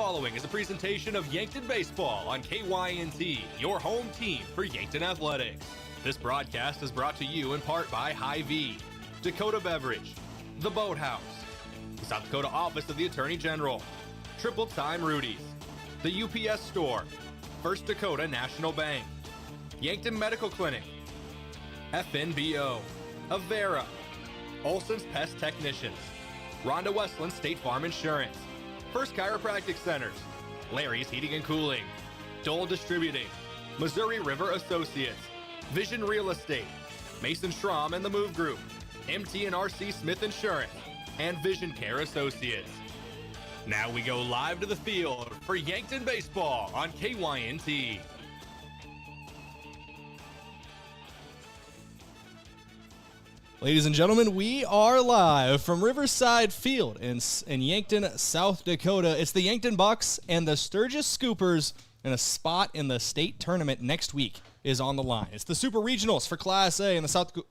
following is a presentation of Yankton Baseball on KYNT, your home team for Yankton Athletics. This broadcast is brought to you in part by Hy-Vee, Dakota Beverage, The Boathouse, the South Dakota Office of the Attorney General, Triple Time Rudy's, the UPS Store, First Dakota National Bank, Yankton Medical Clinic, FNBO, Avera, Olson's Pest Technicians, Rhonda Westland State Farm Insurance, First Chiropractic Centers, Larry's Heating and Cooling, Dole Distributing, Missouri River Associates, Vision Real Estate, Mason Schramm and the Move Group, MT&RC Smith Insurance, and Vision Care Associates. Now we go live to the field for Yankton Baseball on KYNT. Ladies and gentlemen, we are live from Riverside Field in Yankton, South Dakota. It's the Yankton Bucks and the Sturgis Scoopers, and a spot in the state tournament next week is on the line. It's the Super Regionals for Class A in the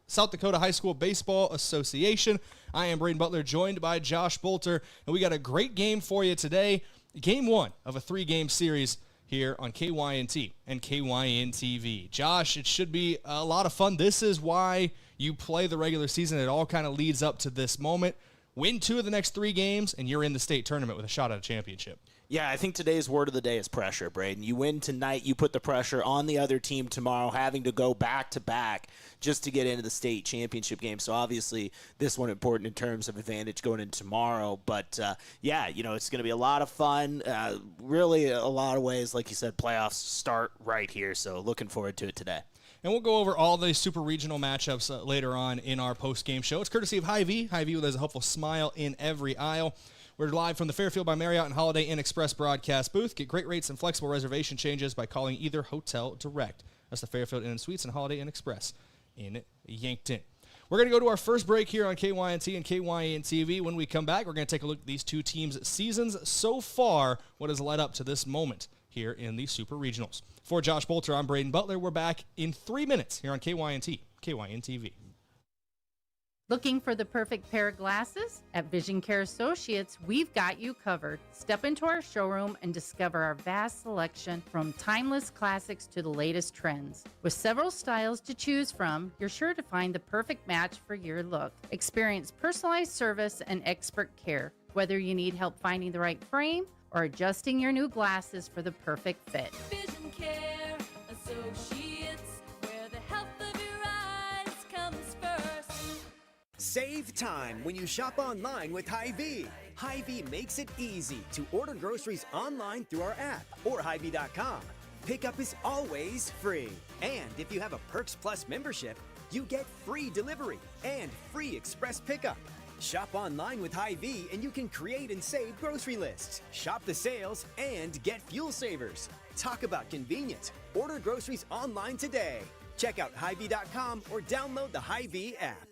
South Dakota High School Baseball Association. I am Brayden Butler, joined by Josh Boelter, and we got a great game for you today. Game one of a three-game series here on KYNT and KYN-TV. Josh, it should be a lot of fun. This is why you play the regular season. It all kind of leads up to this moment. Win two of the next three games, and you're in the state tournament with a shot at a championship. Yeah, I think today's word of the day is pressure, Brayden. You win tonight, you put the pressure on the other team tomorrow, having to go back-to-back just to get into the state championship game. So obviously this one important in terms of advantage going into tomorrow. But, yeah, you know, it's going to be a lot of fun. Really a lot of ways, like you said, playoffs start right here. So looking forward to it today. And we'll go over all the super regional matchups later on in our post-game show. It's courtesy of Hy-Vee. Hy-Vee with a helpful smile in every aisle. We're live from the Fairfield by Marriott and Holiday Inn Express broadcast booth. Get great rates and flexible reservation changes by calling either Hotel Direct. That's the Fairfield Inn & Suites and Holiday Inn Express in Yankton. We're going to go to our first break here on KYNT and KYN-TV. When we come back, we're going to take a look at these two teams' seasons so far, what has led up to this moment here in the Super Regionals. For Josh Boelter, I'm Brayden Butler. We're back in 3 minutes here on KYNT, KYN-TV. Looking for the perfect pair of glasses? At Vision Care Associates, we've got you covered. Step into our showroom and discover our vast selection from timeless classics to the latest trends. With several styles to choose from, you're sure to find the perfect match for your look. Experience personalized service and expert care, whether you need help finding the right frame or adjusting your new glasses for the perfect fit. Vision Care Associates, where the health of your eyes comes first. Save time when you shop online with Hy-Vee. Hy-Vee makes it easy to order groceries online through our app or Hy-Vee.com. Pickup is always free. And if you have a Perks Plus membership, you get free delivery and free express pickup. Shop online with Hy-Vee and you can create and save grocery lists, shop the sales, and get fuel savers. Talk about convenience. Order groceries online today. Check out Hy-Vee.com or download the Hy-Vee app.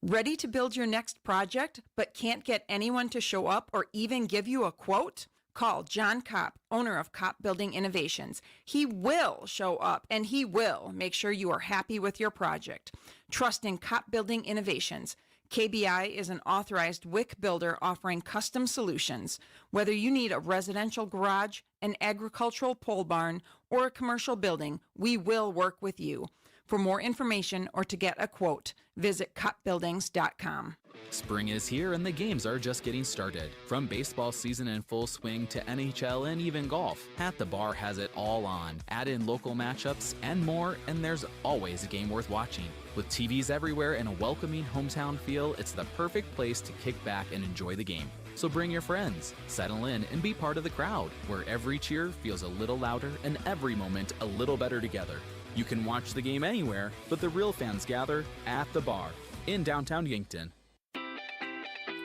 Ready to build your next project, but can't get anyone to show up or even give you a quote? Call John Kopp, owner of Kopp Building Innovations. He will show up and he will make sure you are happy with your project. Trust in Kopp Building Innovations. KBI is an authorized WIC builder offering custom solutions. Whether you need a residential garage, an agricultural pole barn, or a commercial building, we will work with you. For more information or to get a quote, visit cupbuildings.com. Spring is here and the games are just getting started. From baseball season in full swing to NHL and even golf, At the Bar has it all on. Add in local matchups and more, and there's always a game worth watching. With TVs everywhere and a welcoming hometown feel, it's the perfect place to kick back and enjoy the game. So bring your friends, settle in, and be part of the crowd, where every cheer feels a little louder and every moment a little better together. You can watch the game anywhere, but the real fans gather at the bar in downtown Yankton.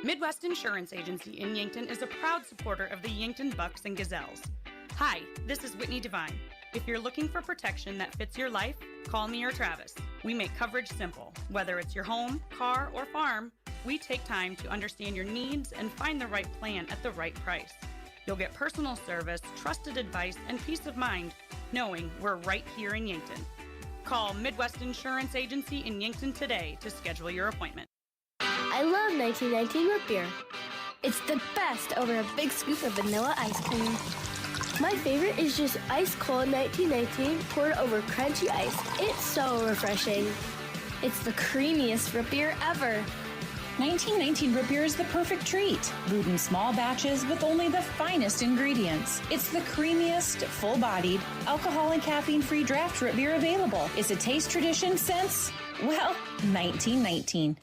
Midwest Insurance Agency in Yankton is a proud supporter of the Yankton Bucks and Gazelles. Hi, this is Whitney Devine. If you're looking for protection that fits your life, call me or Travis. We make coverage simple. Whether it's your home, car, or farm, we take time to understand your needs and find the right plan at the right price. You'll get personal service, trusted advice, and peace of mind knowing we're right here in Yankton. Call Midwest Insurance Agency in Yankton today to schedule your appointment. I love 1919 root beer. It's the best over a big scoop of vanilla ice cream. My favorite is just ice cold 1919 poured over crunchy ice. It's so refreshing. It's the creamiest root beer ever. 1919 root beer is the perfect treat. Brewed in small batches with only the finest ingredients. It's the creamiest, full-bodied, alcohol and caffeine-free draft root beer available. It's a taste tradition since, well, 1919.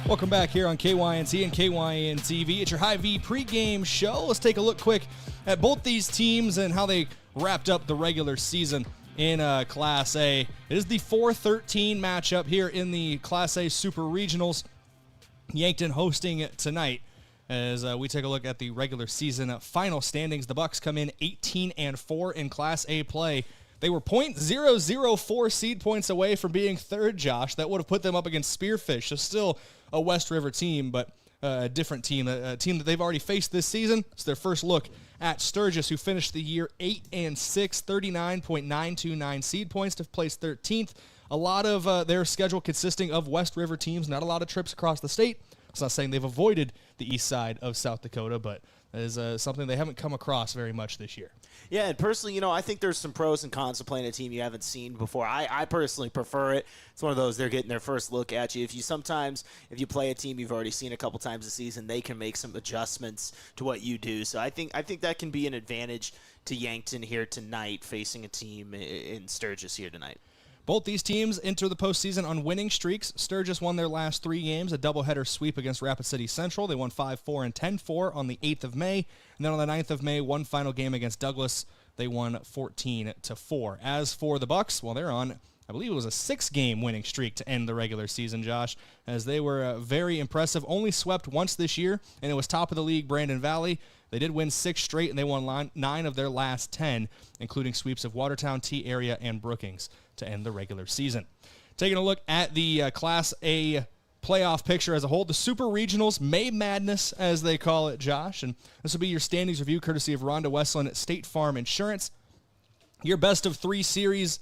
Welcome back here on KYNT and KYN TV. It's your Hy-Vee pregame show. Let's take a look quick at both these teams and how they wrapped up the regular season in Class A. It is the 4-13 matchup here in the Class A Super Regionals. Yankton hosting it tonight as we take a look at the regular season final standings. The Bucks come in 18-4 in Class A play. They were .004 seed points away from being third, Josh. That would have put them up against Spearfish, so still a West River team, but a different team, a team that they've already faced this season. It's their first look at Sturgis, who finished the year 8-6, 39.929 seed points to place 13th. A lot of their schedule consisting of West River teams, not a lot of trips across the state. It's not saying they've avoided the east side of South Dakota, but that is something they haven't come across very much this year. Yeah, and personally, I think there's some pros and cons to playing a team you haven't seen before. I personally prefer it. It's one of those, they're getting their first look at you. If you play a team you've already seen a couple times this season, they can make some adjustments to what you do. So I think that can be an advantage to Yankton here tonight, facing a team in Sturgis here tonight. Both these teams enter the postseason on winning streaks. Sturgis won their last 3 games, a doubleheader sweep against Rapid City Central. They won 5-4 and 10-4 on the 8th of May. And then on the 9th of May, one final game against Douglas. They won 14-4. As for the Bucks, well, they're on, I believe it was a 6-game winning streak to end the regular season, Josh, as they were very impressive. Only swept once this year, and it was top of the league, Brandon Valley. They did win 6 straight, and they won 9 of their last 10, including sweeps of Watertown, T-Area, and Brookings to end the regular season. Taking a look at the Class A playoff picture as a whole, the Super Regionals, May Madness, as they call it, Josh, and this will be your standings review courtesy of Rhonda Westland at State Farm Insurance. Your best of 3 series,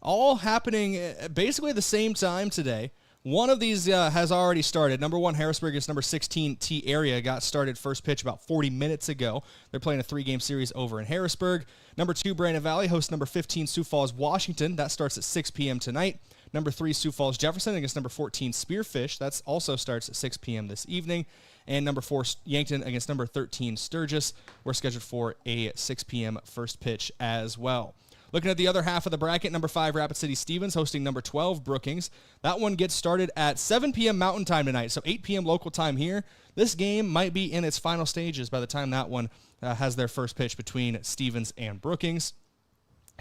all happening basically at the same time today. One of these has already started. Number 1, Harrisburg against number 16, T-Area, got started first pitch about 40 minutes ago. They're playing a 3-game series over in Harrisburg. Number 2, Brandon Valley hosts number 15, Sioux Falls, Washington. That starts at 6 p.m. tonight. Number 3, Sioux Falls, Jefferson against number 14, Spearfish. That also starts at 6 p.m. this evening. And number 4, Yankton against number 13, Sturgis. We're scheduled for a 6 p.m. first pitch as well. Looking at the other half of the bracket, number 5, Rapid City Stevens hosting number 12, Brookings. That one gets started at 7 p.m. Mountain Time tonight, so 8 p.m. local time here. This game might be in its final stages by the time that one has their first pitch between Stevens and Brookings.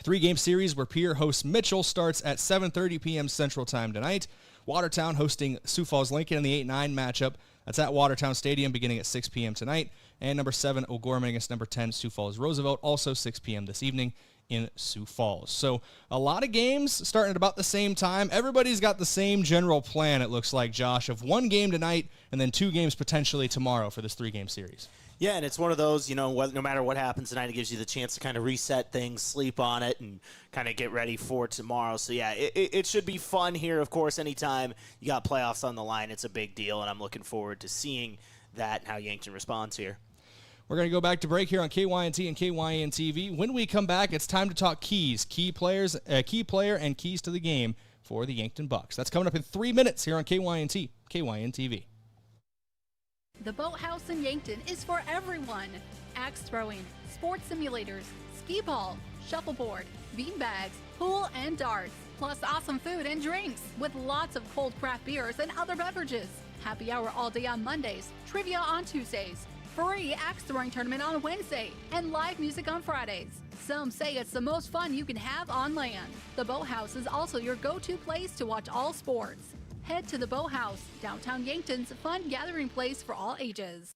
3-game series where Pierre hosts Mitchell starts at 7:30 p.m. Central Time tonight. Watertown hosting Sioux Falls Lincoln in the 8-9 matchup. That's at Watertown Stadium beginning at 6 p.m. tonight. And number 7, O'Gorman against number 10, Sioux Falls Roosevelt, also 6 p.m. this evening in Sioux Falls. So a lot of games starting at about the same time. Everybody's got the same general plan, it looks like, Josh, of 1 game tonight and then 2 games potentially tomorrow for this 3-game series. Yeah, and it's one of those, no matter what happens tonight, it gives you the chance to kind of reset things, sleep on it, and kind of get ready for tomorrow. So, yeah, it should be fun here. Of course, anytime you got playoffs on the line, it's a big deal, and I'm looking forward to seeing that and how Yankton responds here. We're going to go back to break here on KYNT and KYN TV. When we come back, it's time to talk keys, key player and keys to the game for the Yankton Bucks. That's coming up in 3 minutes here on KYNT, KYN TV. The Boathouse in Yankton is for everyone. Axe throwing, sports simulators, skee ball, shuffleboard, beanbags, pool, and darts. Plus awesome food and drinks with lots of cold craft beers and other beverages. Happy hour all day on Mondays, trivia on Tuesdays, free axe throwing tournament on Wednesday, and live music on Fridays. Some say it's the most fun you can have on land. The Boathouse is also your go-to place to watch all sports. Head to the Boathouse, downtown Yankton's fun gathering place for all ages.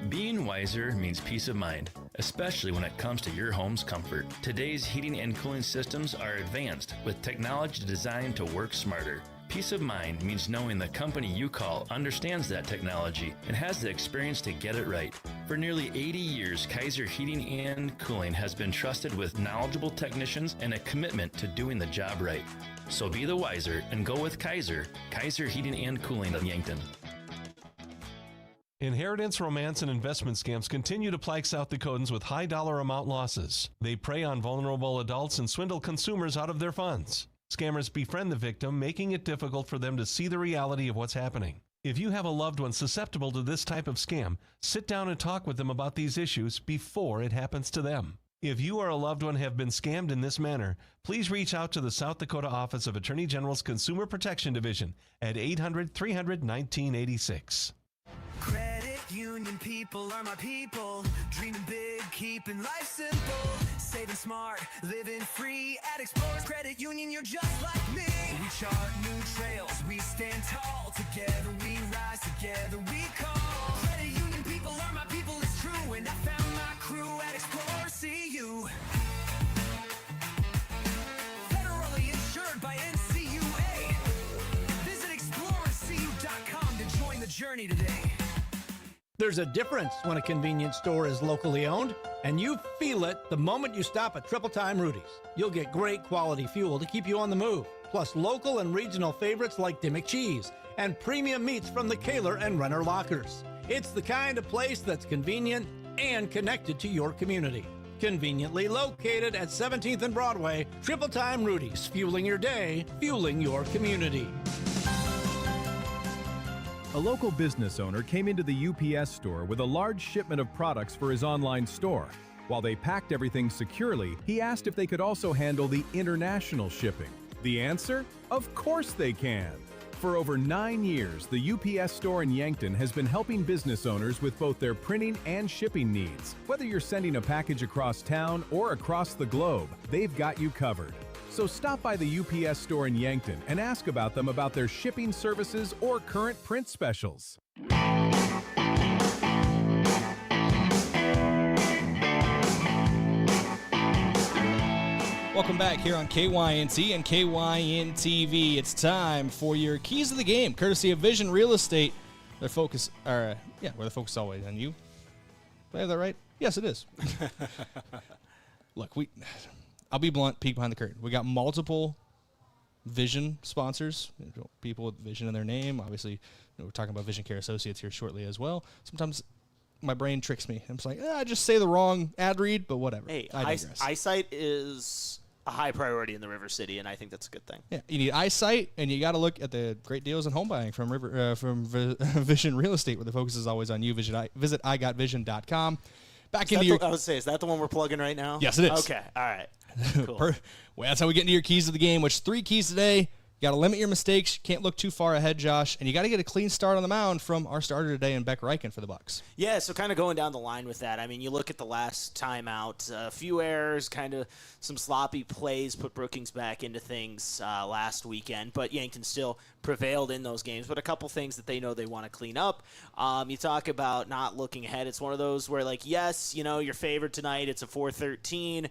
Being wiser means peace of mind, especially when it comes to your home's comfort. Today's heating and cooling systems are advanced with technology designed to work smarter. Peace of mind means knowing the company you call understands that technology and has the experience to get it right. For nearly 80 years, Kaiser Heating and Cooling has been trusted with knowledgeable technicians and a commitment to doing the job right. So be the wiser and go with Kaiser Heating and Cooling of Yankton. Inheritance, romance, and investment scams continue to plague South Dakotans with high dollar amount losses. They prey on vulnerable adults and swindle consumers out of their funds. Scammers befriend the victim, making it difficult for them to see the reality of what's happening. If you have a loved one susceptible to this type of scam, sit down and talk with them about these issues before it happens to them. If you or a loved one have been scammed in this manner, please reach out to the South Dakota Office of Attorney General's Consumer Protection Division at 800-300-1986. Credit union people are my people. Dreaming big, keeping life simple. Saving smart, living free at Explorers Credit Union. You're just like me. We chart new trails, we stand tall. Together we rise, together we call. Credit union people are my people, it's true. And I found my crew at Explorers CU. Federally insured by NCUA. Visit explorerscu.com to join the journey today. There's a difference when a convenience store is locally owned, and you feel it the moment you stop at Triple Time Rudy's. You'll get great quality fuel to keep you on the move, plus local and regional favorites like Dimmick Cheese and premium meats from the Kaler and Renner Lockers. It's the kind of place that's convenient and connected to your community. Conveniently located at 17th and Broadway, Triple Time Rudy's, fueling your day, fueling your community. A local business owner came into the UPS store with a large shipment of products for his online store. While they packed everything securely, he asked if they could also handle the international shipping. The answer? Of course they can! For over 9 years, the UPS store in Yankton has been helping business owners with both their printing and shipping needs. Whether you're sending a package across town or across the globe, they've got you covered. So stop by the UPS store in Yankton and ask about them about their shipping services or current print specials. Welcome back here on KYNT and KYN-TV. It's time for your keys of the game, courtesy of Vision Real Estate. Their focus, where the focus is always on you. Did I have that right? Yes, it is. Look, I'll be blunt, peek behind the curtain. We got multiple Vision sponsors, people with Vision in their name. Obviously, we're talking about Vision Care Associates here shortly as well. Sometimes my brain tricks me. I'm just like, I just say the wrong ad read, but whatever. Hey, I digress. eyesight is a high priority in the River City, and I think that's a good thing. Yeah, you need eyesight, and you got to look at the great deals in home buying from Vision Real Estate, where the focus is always on you. Visit igotvision.com. Back into your. I would say, is that the one we're plugging right now? Yes, it is. Okay, all right. Cool. Well, that's how we get into your keys of the game, which 3 keys today. You got to limit your mistakes. You can't look too far ahead, Josh. And you got to get a clean start on the mound from our starter today in Beck Reichen for the Bucks. Yeah, so kind of going down the line with that. I mean, you look at the last time out, a few errors, kind of some sloppy plays, put Brookings back into things last weekend. But Yankton still prevailed in those games. But a couple things that they know they want to clean up. You talk about not looking ahead. It's one of those where, like, yes, you're favored tonight. It's a 4-13.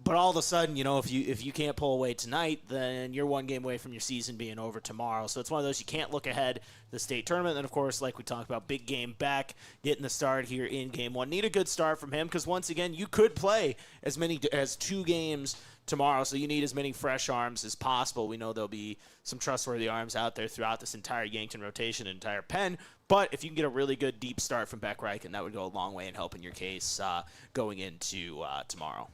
But all of a sudden, if you can't pull away tonight, then you're 1 game away from your season being over tomorrow. So it's one of those you can't look ahead the state tournament. And, of course, like we talked about, big game back, getting the start here in game 1. Need a good start from him because, once again, you could play as many as 2 games tomorrow, so you need as many fresh arms as possible. We know there'll be some trustworthy arms out there throughout this entire Yankton rotation, entire pen. But if you can get a really good deep start from Beck Reichen, that would go a long way in helping your case going into tomorrow.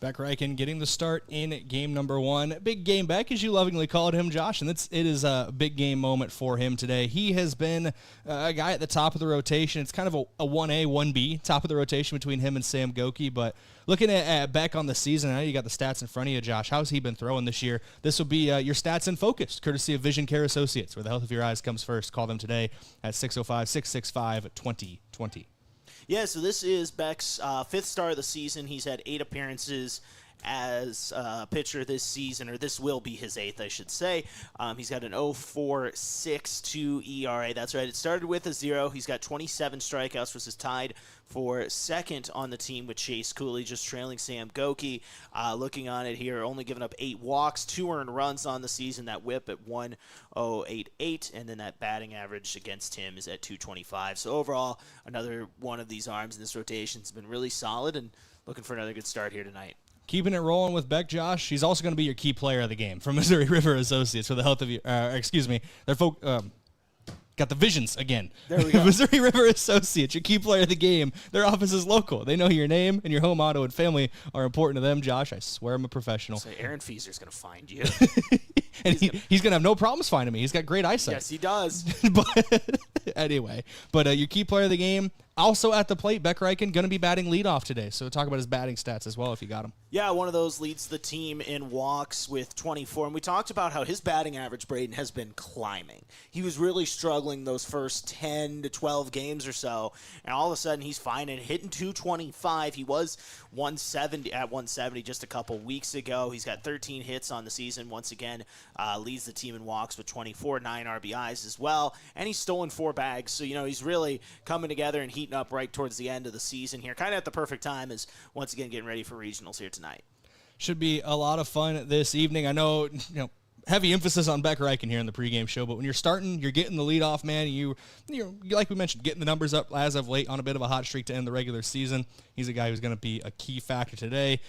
Beck Reichen getting the start in game number 1. Big game Beck, as you lovingly called him, Josh, and it is a big game moment for him today. He has been a guy at the top of the rotation. It's kind of a 1A, 1B, top of the rotation between him and Sam Goki. But looking at Beck on the season, I know you got the stats in front of you, Josh. How's he been throwing this year? This will be your stats in focus, courtesy of Vision Care Associates, where the health of your eyes comes first. Call them today at 605-665-2020. Yeah, so this is Beck's 5th start of the season. He's had 8 appearances as a pitcher this season, or this will be his 8th, I should say. He's got an 0.462 ERA. That's right. It started with a 0. He's got 27 strikeouts, which is tied for second on the team with Chase Cooley, just trailing Sam Goki. Looking on it here, only giving up 8 walks, 2 earned runs on the season. That whip at 1.088, and then that batting average against him is at 225. So overall, another one of these arms in this rotation has been really solid, and looking for another good start here tonight. Keeping it rolling with Beck, Josh. She's also going to be your key player of the game from Missouri River Associates for the health of you. Got the visions again. There we go. Missouri River Associates, your key player of the game. Their office is local. They know your name and your home, auto, and family are important to them. Josh, I swear I'm a professional. So Aaron Fieser's going to find you. And he's going to have no problems finding me. He's got great eyesight. Yes, he does. Anyway, your key player of the game, also at the plate, Beck Reichen, going to be batting leadoff today. So talk about his batting stats as well if you got him. Yeah, one of those leads the team in walks with 24. And we talked about how his batting average, Brayden, has been climbing. He was really struggling those first 10 to 12 games or so. And all of a sudden, he's fine and hitting 225. He was 170 just a couple weeks ago. He's got 13 hits on the season. Once again, leads the team in walks with 24, 9 RBIs as well. And he's stolen 4 bags. So, he's really coming together and heating up right towards the end of the season here. Kind of at the perfect time as, once again, getting ready for regionals here tonight. Should be a lot of fun this evening. I know, heavy emphasis on Beck Reichen here in the pregame show, but when you're starting, you're getting the leadoff man. You're like we mentioned, getting the numbers up as of late on a bit of a hot streak to end the regular season. He's a guy who's going to be a key factor today.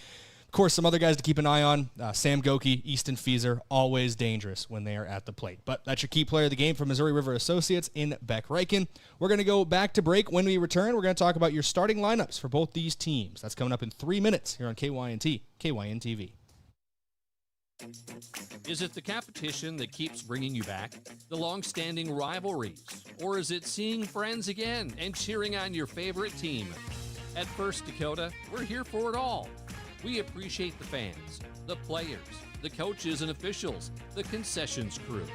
Of course, some other guys to keep an eye on, Sam Goki, Easton Fieser, always dangerous when they are at the plate. But that's your key player of the game from Missouri River Associates in Beck Reichen. We're going to go back to break. When we return, we're going to talk about your starting lineups for both these teams. That's coming up in 3 minutes here on KYNT, KYN-TV. Is it the competition that keeps bringing you back? The long-standing rivalries? Or is it seeing friends again and cheering on your favorite team? At First Dakota, we're here for it all. We appreciate the fans, the players, the coaches and officials, the concessions crew.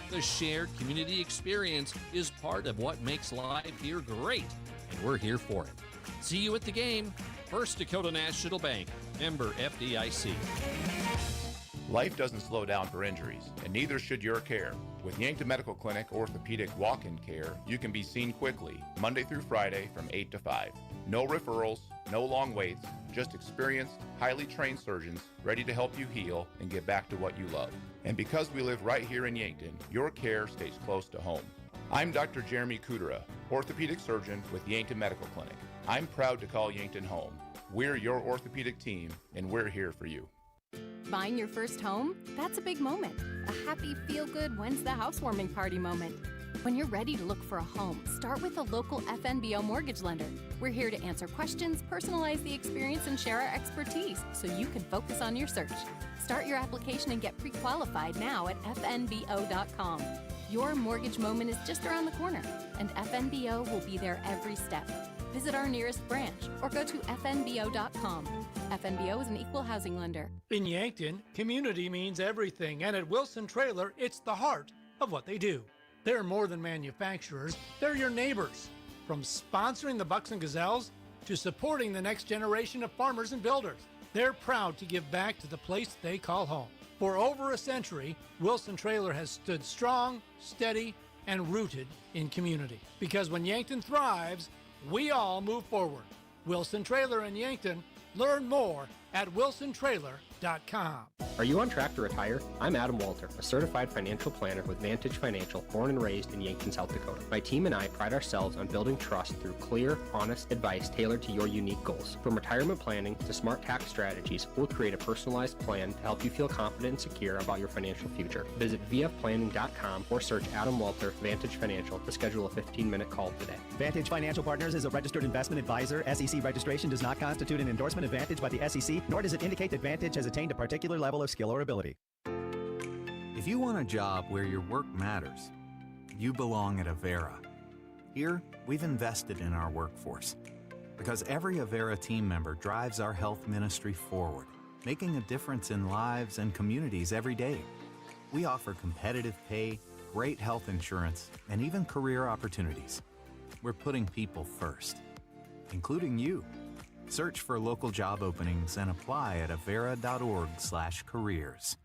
The shared community experience is part of what makes life here great, and we're here for it. See you at the game. First Dakota National Bank, member FDIC. Life doesn't slow down for injuries, and neither should your care. With Yankton Medical Clinic Orthopedic Walk-In Care, you can be seen quickly, Monday through Friday from 8 to 5. No referrals, no long waits, just experienced, highly trained surgeons ready to help you heal and get back to what you love. And because we live right here in Yankton, your care stays close to home. I'm Dr. Jeremy Kudera, orthopedic surgeon with Yankton Medical Clinic. I'm proud to call Yankton home. We're your orthopedic team, and we're here for you. Buying your first home? That's a big moment. A happy, feel-good Wednesday housewarming party moment. When you're ready to look for a home, start with a local FNBO mortgage lender. We're here to answer questions, personalize the experience, and share our expertise so you can focus on your search. Start your application and get pre-qualified now at fnbo.com. Your mortgage moment is just around the corner, and FNBO will be there every step. Visit our nearest branch or go to fnbo.com. FNBO is an equal housing lender. In Yankton, community means everything, and at Wilson Trailer, it's the heart of what they do. They're more than manufacturers, they're your neighbors. From sponsoring the Bucks and Gazelles to supporting the next generation of farmers and builders, they're proud to give back to the place they call home. For over a century, Wilson Trailer has stood strong, steady, and rooted in community. Because when Yankton thrives, we all move forward. Wilson Trailer in Yankton. Learn more at wilsontrailer.com. Are you on track to retire? I'm Adam Boelter, a certified financial planner with Vantage Financial, born and raised in Yankton, South Dakota. My team and I pride ourselves on building trust through clear, honest advice tailored to your unique goals. From retirement planning to smart tax strategies, we'll create a personalized plan to help you feel confident and secure about your financial future. Visit vfplanning.com or search Adam Boelter, Vantage Financial, to schedule a 15-minute call today. Vantage Financial Partners is a registered investment advisor. SEC registration does not constitute an endorsement of Vantage by the SEC, nor does it indicate that Vantage has attained a particular level of skill or ability. If you want a job where your work matters, you belong at Avera. Here, we've invested in our workforce because every Avera team member drives our health ministry forward, making a difference in lives and communities every day. We offer competitive pay, great health insurance, and even career opportunities. We're putting people first, including you. Search for local job openings and apply at avera.org/careers.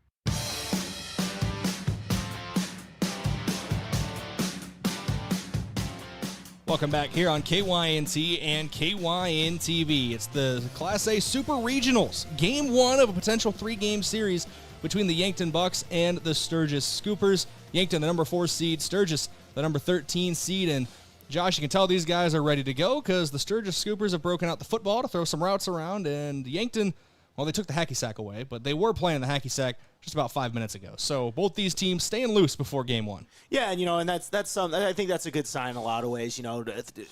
Welcome back here on KYNT and KYN-TV. It's the Class A Super Regionals, Game 1 of a potential 3-game series between the Yankton Bucks and the Sturgis Scoopers. Yankton, the number 4 seed, Sturgis, the number 13 seed, and Josh, you can tell these guys are ready to go because the Sturgis Scoopers have broken out the football to throw some routes around, and Yankton, well, they took the hacky sack away, but they were playing the hacky sack just about 5 minutes ago. So both these teams staying loose before Game 1. Yeah, and and that's something. I think that's a good sign in a lot of ways.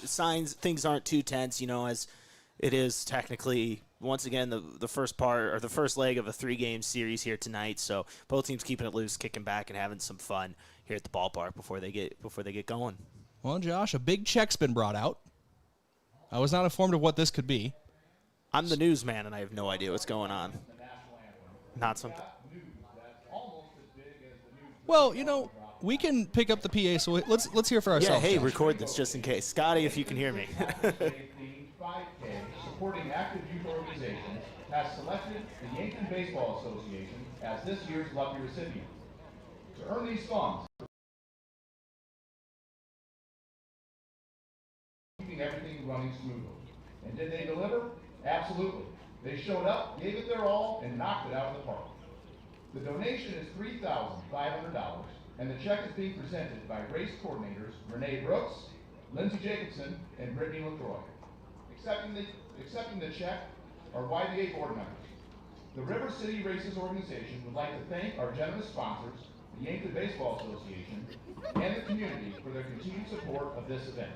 Signs things aren't too tense. As it is technically once again the first part or the first leg of a 3-game series here tonight. So both teams keeping it loose, kicking back, and having some fun here at the ballpark before they get going. Well, Josh, a big check's been brought out. I was not informed of what this could be. I'm the newsman, and I have no idea what's going on. Not something. Well, we can pick up the PA, so let's hear for ourselves. Yeah, hey, Josh. record this just in case. Scotty, if you can hear me. 5K supporting active youth organizations has selected the Yankton Baseball Association as this year's lucky recipient. To earn these funds, keeping everything running smoothly. And did they deliver? Absolutely. They showed up, gave it their all, and knocked it out of the park. The donation is $3,500, and the check is being presented by race coordinators Renee Brooks, Lindsey Jacobson, and Brittany LaCroix. Accepting the check are YBA board members. The River City Races organization would like to thank our generous sponsors, the Yankton Baseball Association, and the community for their continued support of this event.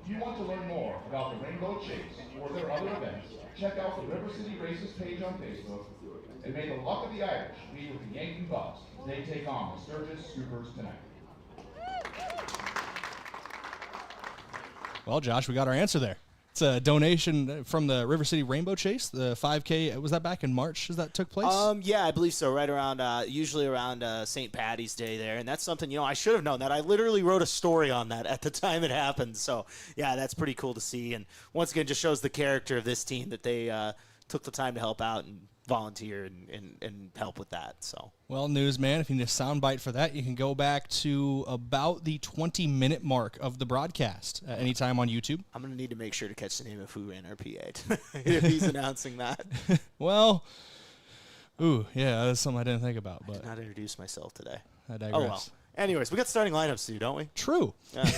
If you want to learn more about the Rainbow Chase or their other events, check out the River City Races page on Facebook, and may the luck of the Irish be with the Yankton Bucks as they take on the Sturgis Scoopers tonight. Well, Josh, we got our answer there. It's a donation from the River City Rainbow Chase, the 5K. Was that back in March as that took place? Yeah, I believe so. Right around, usually around St. Patty's Day there. And that's something, I should have known that. I literally wrote a story on that at the time it happened. So, yeah, that's pretty cool to see. And once again, just shows the character of this team that they took the time to help out and volunteer and help with that. So, well, newsman, if you need a soundbite for that, you can go back to about the 20-minute mark of the broadcast anytime on YouTube. I'm going to need to make sure to catch the name of who ran our PA if he's announcing that. Well, that's something I didn't think about. But I did not introduce myself today. I digress. Oh, well. Anyways, we got starting lineups to do, don't we? True. Yeah.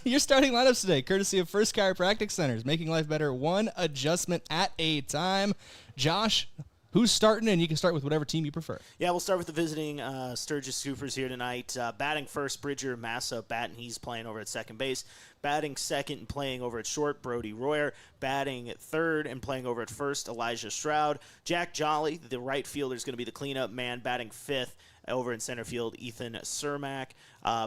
Your starting lineups today, courtesy of First Chiropractic Centers, making life better one adjustment at a time. Josh, who's starting? And you can start with whatever team you prefer. Yeah, we'll start with the visiting Sturgis Scoopers here tonight. Batting first, Bridger Massa. He's playing over at second base. Batting second and playing over at short, Brody Royer. Batting third and playing over at first, Elijah Stroud. Jack Jolly, the right fielder, is going to be the cleanup man. Batting fifth over in center field, Ethan Cermak.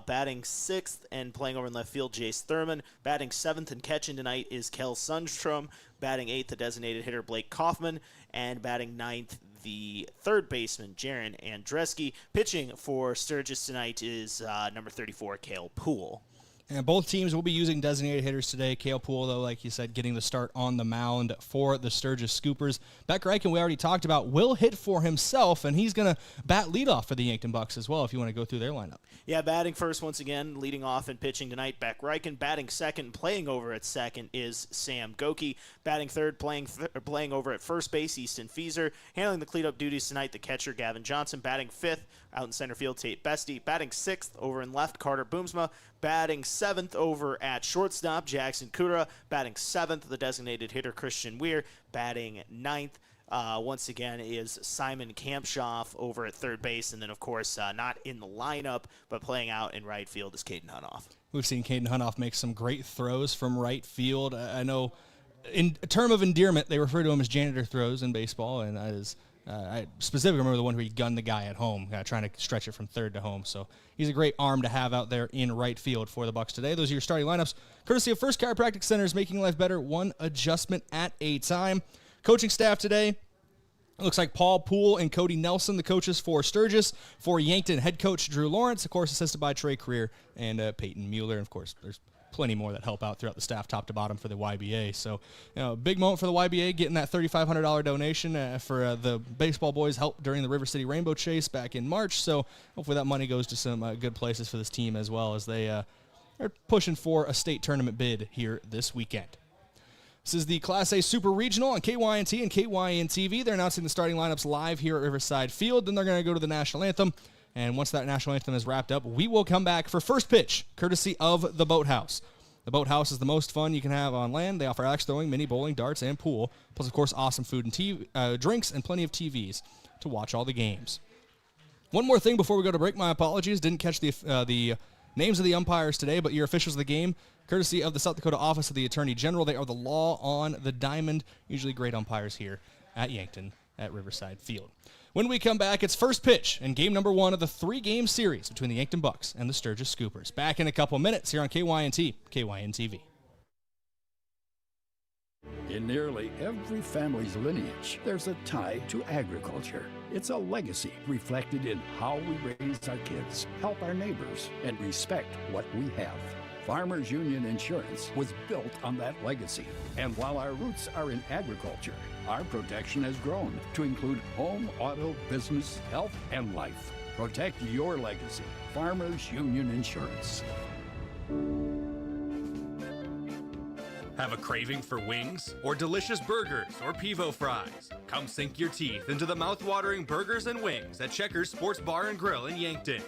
Batting sixth and playing over in left field, Jace Thurman. Batting seventh and catching tonight is Kel Sundstrom. Batting eighth, the designated hitter, Blake Kaufman. And batting ninth, the third baseman, Jaron Andreski. Pitching for Sturgis tonight is number 34, Cale Poole. And both teams will be using designated hitters today. Cale Poole, though, like you said, getting the start on the mound for the Sturgis Scoopers. Beck Reichen, we already talked about, will hit for himself, and he's going to bat leadoff for the Yankton Bucks as well if you want to go through their lineup. Yeah, batting first once again, leading off and pitching tonight, Beck Reichen. Batting second, playing over at second is Sam Goki. Batting third, playing over at first base, Easton Fieser. Handling the cleanup duties tonight, the catcher, Gavin Johnson. Batting fifth, out in center field, Tate Bestie. Batting sixth, over in left, Carter Boomsma. Batting seventh over at shortstop, Jackson Kura. Batting seventh, the designated hitter, Christian Weir. Batting ninth, once again, is Simon Kampshoff over at third base. And then, of course, not in the lineup, but playing out in right field is Caden Hunoff. We've seen Caden Hunoff make some great throws from right field. I know in a term of endearment, they refer to him as janitor throws in baseball, and that is... I specifically remember the one where he gunned the guy at home, trying to stretch it from third to home. So he's a great arm to have out there in right field for the Bucks today. Those are your starting lineups, courtesy of First Chiropractic Centers, making life better one adjustment at a time. Coaching staff today, it looks like Paul Poole and Cody Nelson, the coaches for Sturgis. For Yankton, head coach Drew Lawrence, of course, assisted by Trey Creer and Peyton Mueller. And, of course, there's plenty more that help out throughout the staff top to bottom for the YBA. So, big moment for the YBA getting that $3,500 donation for the baseball boys' help during the River City Rainbow Chase back in March. So hopefully that money goes to some good places for this team as well as they are pushing for a state tournament bid here this weekend. This is the Class A Super Regional on KYNT and KYN-TV. They're announcing the starting lineups live here at Riverside Field. Then they're going to go to the National Anthem. And once that National Anthem is wrapped up, we will come back for first pitch, courtesy of the Boathouse. The Boathouse is the most fun you can have on land. They offer axe throwing, mini bowling, darts, and pool. Plus, of course, awesome food and drinks and plenty of TVs to watch all the games. One more thing before we go to break. My apologies. Didn't catch the names of the umpires today, but your officials of the game, courtesy of the South Dakota Office of the Attorney General. They are the law on the diamond. Usually great umpires here at Yankton at Riverside Field. When we come back, it's first pitch in game number 1 of the 3-game series between the Yankton Bucks and the Sturgis Scoopers. Back in a couple minutes here on KYNT, KYN-TV. In nearly every family's lineage, there's a tie to agriculture. It's a legacy reflected in how we raise our kids, help our neighbors, and respect what we have. Farmers Union Insurance was built on that legacy. And while our roots are in agriculture, our protection has grown to include home, auto, business, health, and life. Protect your legacy. Farmers Union Insurance. Have a craving for wings or delicious burgers or pivo fries? Come sink your teeth into the mouth-watering burgers and wings at Checkers Sports Bar and Grill in Yankton.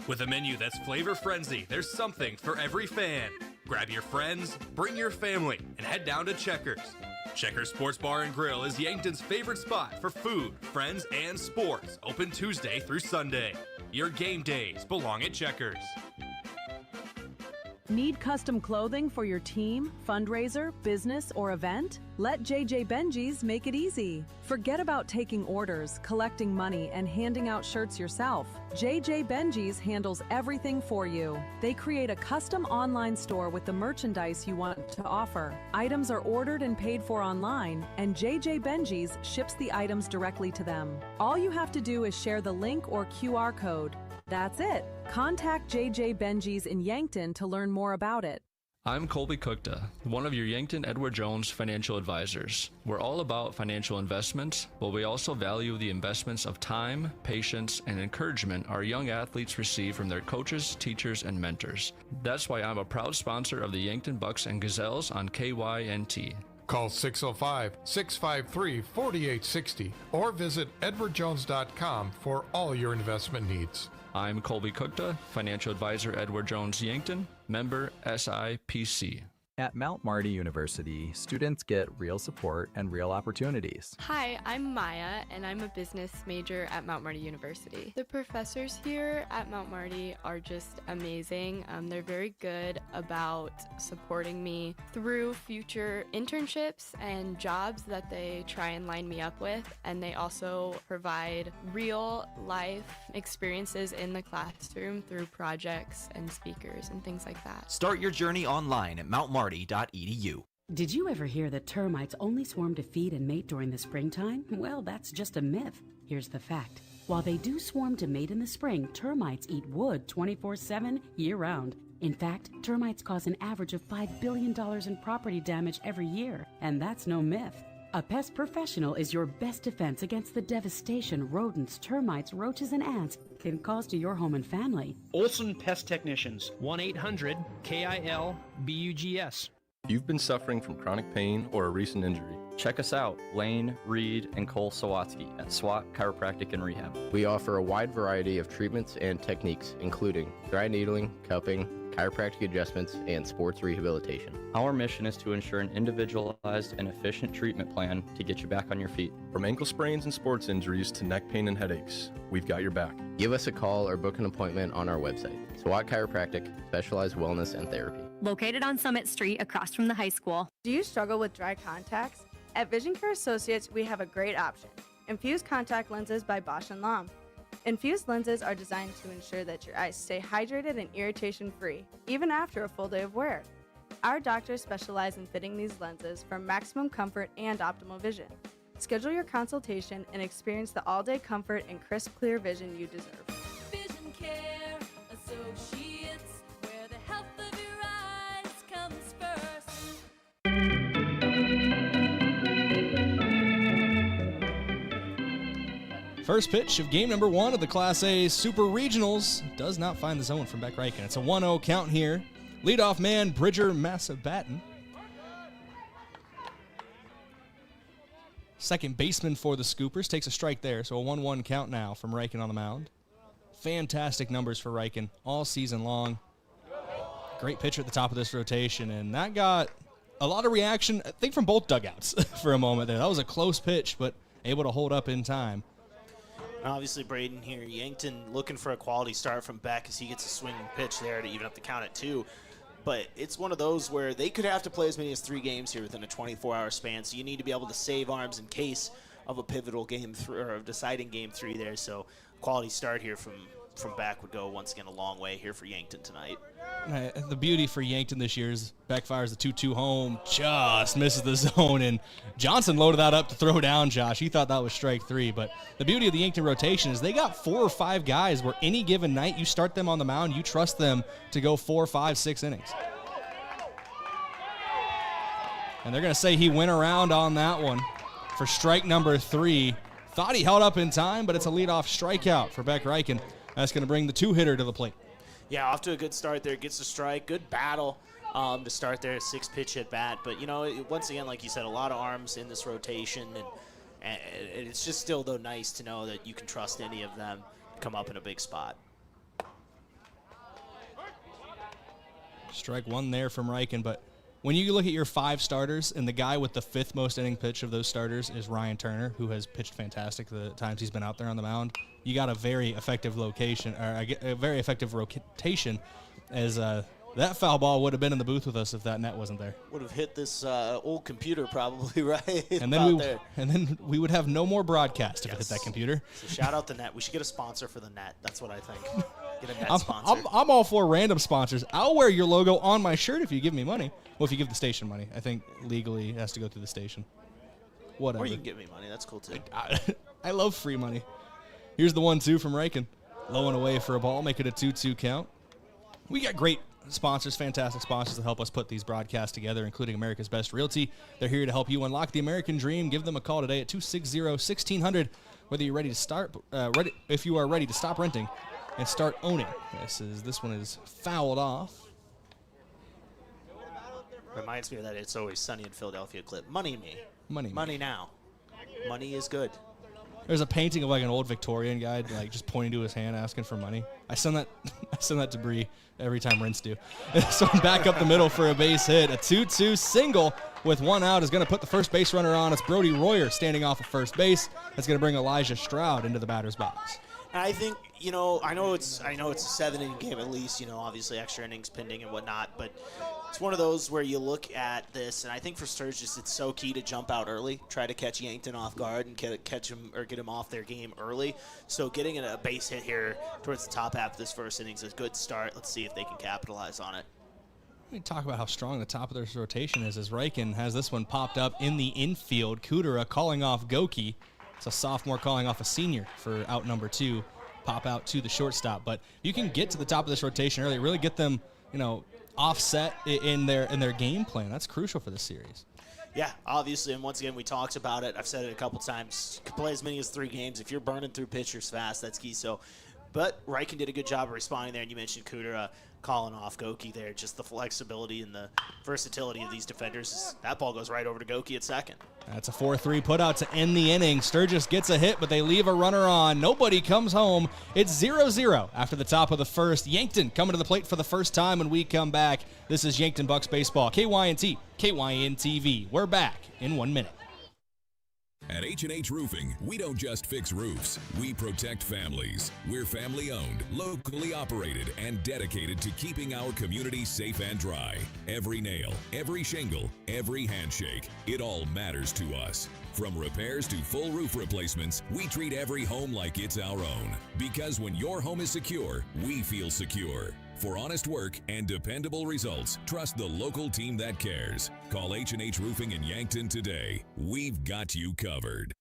With a menu that's flavor frenzy, there's something for every fan. Grab your friends, bring your family, and head down to Checkers. Checkers Sports Bar and Grill is Yankton's favorite spot for food, friends, and sports. Open Tuesday through Sunday. Your game days belong at Checkers. Need custom clothing for your team, fundraiser, business, or event? Let JJ Benji's make it easy. Forget about taking orders, collecting money, and handing out shirts yourself. JJ Benji's handles everything for you. They create a custom online store with the merchandise you want to offer. Items are ordered and paid for online, and JJ Benji's ships the items directly to them. All you have to do is share the link or QR code. That's it. Contact JJ Benji's in Yankton to learn more about it. I'm Colby Cookta, one of your Yankton Edward Jones financial advisors. We're all about financial investments, but we also value the investments of time, patience, and encouragement our young athletes receive from their coaches, teachers, and mentors. That's why I'm a proud sponsor of the Yankton Bucks and Gazelles on KYNT. Call 605-653-4860 or visit edwardjones.com for all your investment needs. I'm Colby Cookta, financial advisor Edward Jones Yankton, member SIPC. At Mount Marty University, students get real support and real opportunities. Hi, I'm Maya, and I'm a business major at Mount Marty University. The professors here at Mount Marty are just amazing. They're very good about supporting me through future internships and jobs that they try and line me up with, and they also provide real life experiences in the classroom through projects and speakers and things like that. Start your journey online at mountmarty.edu. Did you ever hear that termites only swarm to feed and mate during the springtime? Well, that's just a myth. Here's the fact. While they do swarm to mate in the spring, termites eat wood 24/7 year-round. In fact, termites cause an average of $5 billion in property damage every year, and that's no myth. A pest professional is your best defense against the devastation rodents, termites, roaches, and ants can cause to your home and family. Olson Pest Technicians, 1-800-KIL-BUGS. If you've been suffering from chronic pain or a recent injury, check us out, Lane, Reed, and Cole Sawatsky at SWAT Chiropractic and Rehab. We offer a wide variety of treatments and techniques, including dry needling, cupping, chiropractic adjustments, and sports rehabilitation. Our mission is to ensure an individualized and efficient treatment plan to get you back on your feet. From ankle sprains and sports injuries to neck pain and headaches, we've got your back. Give us a call or book an appointment on our website. SWAT Chiropractic, specialized wellness and therapy. Located on Summit Street across from the high school. Do you struggle with dry contacts? At Vision Care Associates, we have a great option. Infused contact lenses by Bosch & Lomb. Infused lenses are designed to ensure that your eyes stay hydrated and irritation-free, even after a full day of wear. Our doctors specialize in fitting these lenses for maximum comfort and optimal vision. Schedule your consultation and experience the all-day comfort and crisp, clear vision you deserve. Vision Care Associates, where the health of your eyes comes First pitch of game number 1 of the Class A Super Regionals does not find the zone from Beck Reichen. It's a 1-0 count here. Leadoff man, Bridger Massabatten. Second baseman for the Scoopers takes a strike there, so a 1-1 count now from Reichen on the mound. Fantastic numbers for Reichen all season long. Great pitcher at the top of this rotation, and that got a lot of reaction, I think, from both dugouts for a moment there. That was a close pitch, but able to hold up in time. Obviously, Brayden here, Yankton looking for a quality start from Beck as he gets a swinging pitch there to even up the count at 2. But it's one of those where they could have to play as many as 3 games here within a 24-hour span, so you need to be able to save arms in case of a pivotal game or a deciding game 3 there. So quality start here from Beck would go, once again, a long way here for Yankton tonight. The beauty for Yankton this year is Beck fires the 2-2 home, just misses the zone, and Johnson loaded that up to throw down Josh. He thought that was strike 3, but the beauty of the Yankton rotation is they got 4 or 5 guys where any given night you start them on the mound, you trust them to go 4, 5, 6 innings. And they're going to say he went around on that one for strike number 3. Thought he held up in time, but it's a leadoff strikeout for Beck Reichen. That's going to bring the 2-hitter to the plate. Yeah, off to a good start there. Gets the strike. Good battle to start there. 6-pitch at bat. But, once again, like you said, a lot of arms in this rotation. And it's just still, though, nice to know that you can trust any of them to come up in a big spot. Strike 1 there from Reichen. But when you look at your 5 starters, and the guy with the 5th most inning pitch of those starters is Ryan Turner, who has pitched fantastic the times he's been out there on the mound, you got a very effective location, or a very effective rotation, as that foul ball would have been in the booth with us if that net wasn't there. Would have hit this old computer probably, right? And then we would have no more broadcast if it hit that computer. So shout out the net. We should get a sponsor for the net. That's what I think. Get a net sponsor. I'm all for random sponsors. I'll wear your logo on my shirt if you give me money. Well, if you give the station money. I think legally it has to go through the station. Whatever. Or you can give me money. That's cool, too. I love free money. Here's the 1-2 from Reichen. Low and away for a ball. Make it a 2-2 count. We got great sponsors, fantastic sponsors that help us put these broadcasts together, including America's Best Realty. They're here to help you unlock the American dream. Give them a call today at 260-1600. Whether you're ready to start, if you are ready to stop renting and start owning. This one is fouled off. Reminds me of that It's Always Sunny in Philadelphia clip. Money me. Money now. Money is good. There's a painting of like an old Victorian guy like just pointing to his hand asking for money. I send that to Bree every time Rinse do. So back up the middle for a base hit. A 2-2 single with 1 out is going to put the first base runner on. It's Brody Royer standing off of first base. That's going to bring Elijah Stroud into the batter's box. And I think, I know it's a 7-inning game at least, obviously extra innings pending and whatnot, but it's one of those where you look at this, and I think for Sturgis it's so key to jump out early, try to catch Yankton off guard and catch him or get him off their game early. So getting a base hit here towards the top half of this first inning is a good start. Let's see if they can capitalize on it. Let me talk about how strong the top of their rotation is as Reichen has this one popped up in the infield. Kudera calling off Goki. It's a sophomore calling off a senior for out number 2. Pop out to the shortstop. But you can get to the top of this rotation early, really get them, offset in their game plan. That's crucial for this series. Yeah, obviously, and once again, we talked about it. I've said it a couple times. You can play as many as 3 games. If you're burning through pitchers fast, that's key. So, but Reichen did a good job of responding there, and you mentioned Kudera calling off Goki there. Just the flexibility and the versatility of these defenders. That ball goes right over to Goki at second. That's a 4-3 putout to end the inning. Sturgis gets a hit, but they leave a runner on. Nobody comes home. It's 0-0 after the top of the first. Yankton coming to the plate for the first time when we come back. This is Yankton Bucks Baseball. KYNT, KYN-TV. We're back in 1 minute. At H&H Roofing, we don't just fix roofs, we protect families. We're family-owned, locally operated, and dedicated to keeping our community safe and dry. Every nail, every shingle, every handshake, it all matters to us. From repairs to full roof replacements, we treat every home like it's our own. Because when your home is secure, we feel secure. For honest work and dependable results, trust the local team that cares. Call H&H Roofing in Yankton today. We've got you covered.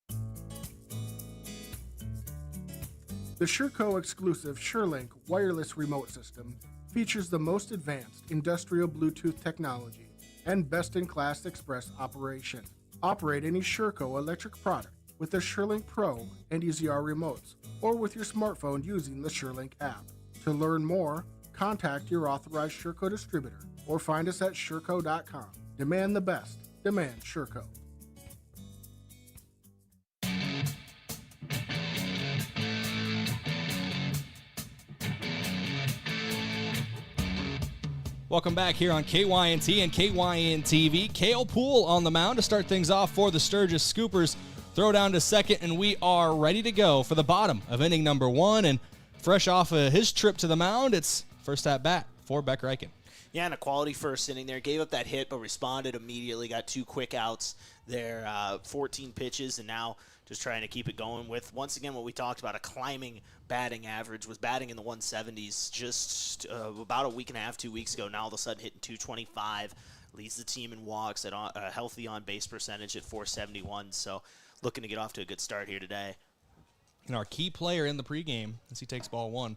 The SureCo exclusive SureLink wireless remote system features the most advanced industrial Bluetooth technology and best-in-class express operation. Operate any SureCo electric product with the SureLink Pro and EasyR remotes, or with your smartphone using the SureLink app. To learn more, contact your authorized SureCo distributor or find us at sureco.com. Demand the best. Demand SureCo. Welcome back here on KYNT and KYN TV. Cale Poole on the mound to start things off for the Sturgis Scoopers. Throw down to second, and we are ready to go for the bottom of inning number 1. And fresh off of his trip to the mound, it's first at bat for Becker Eichen. Yeah, and a quality first inning there. Gave up that hit, but responded immediately. Got 2 quick outs there, 14 pitches, and now just trying to keep it going with, once again, what we talked about, a climbing batting average. Was batting in the 170s just about a week and a half, 2 weeks ago. Now all of a sudden hitting 225. Leads the team in walks at a healthy on-base percentage at 471. So looking to get off to a good start here today. And our key player in the pregame as he takes ball 1.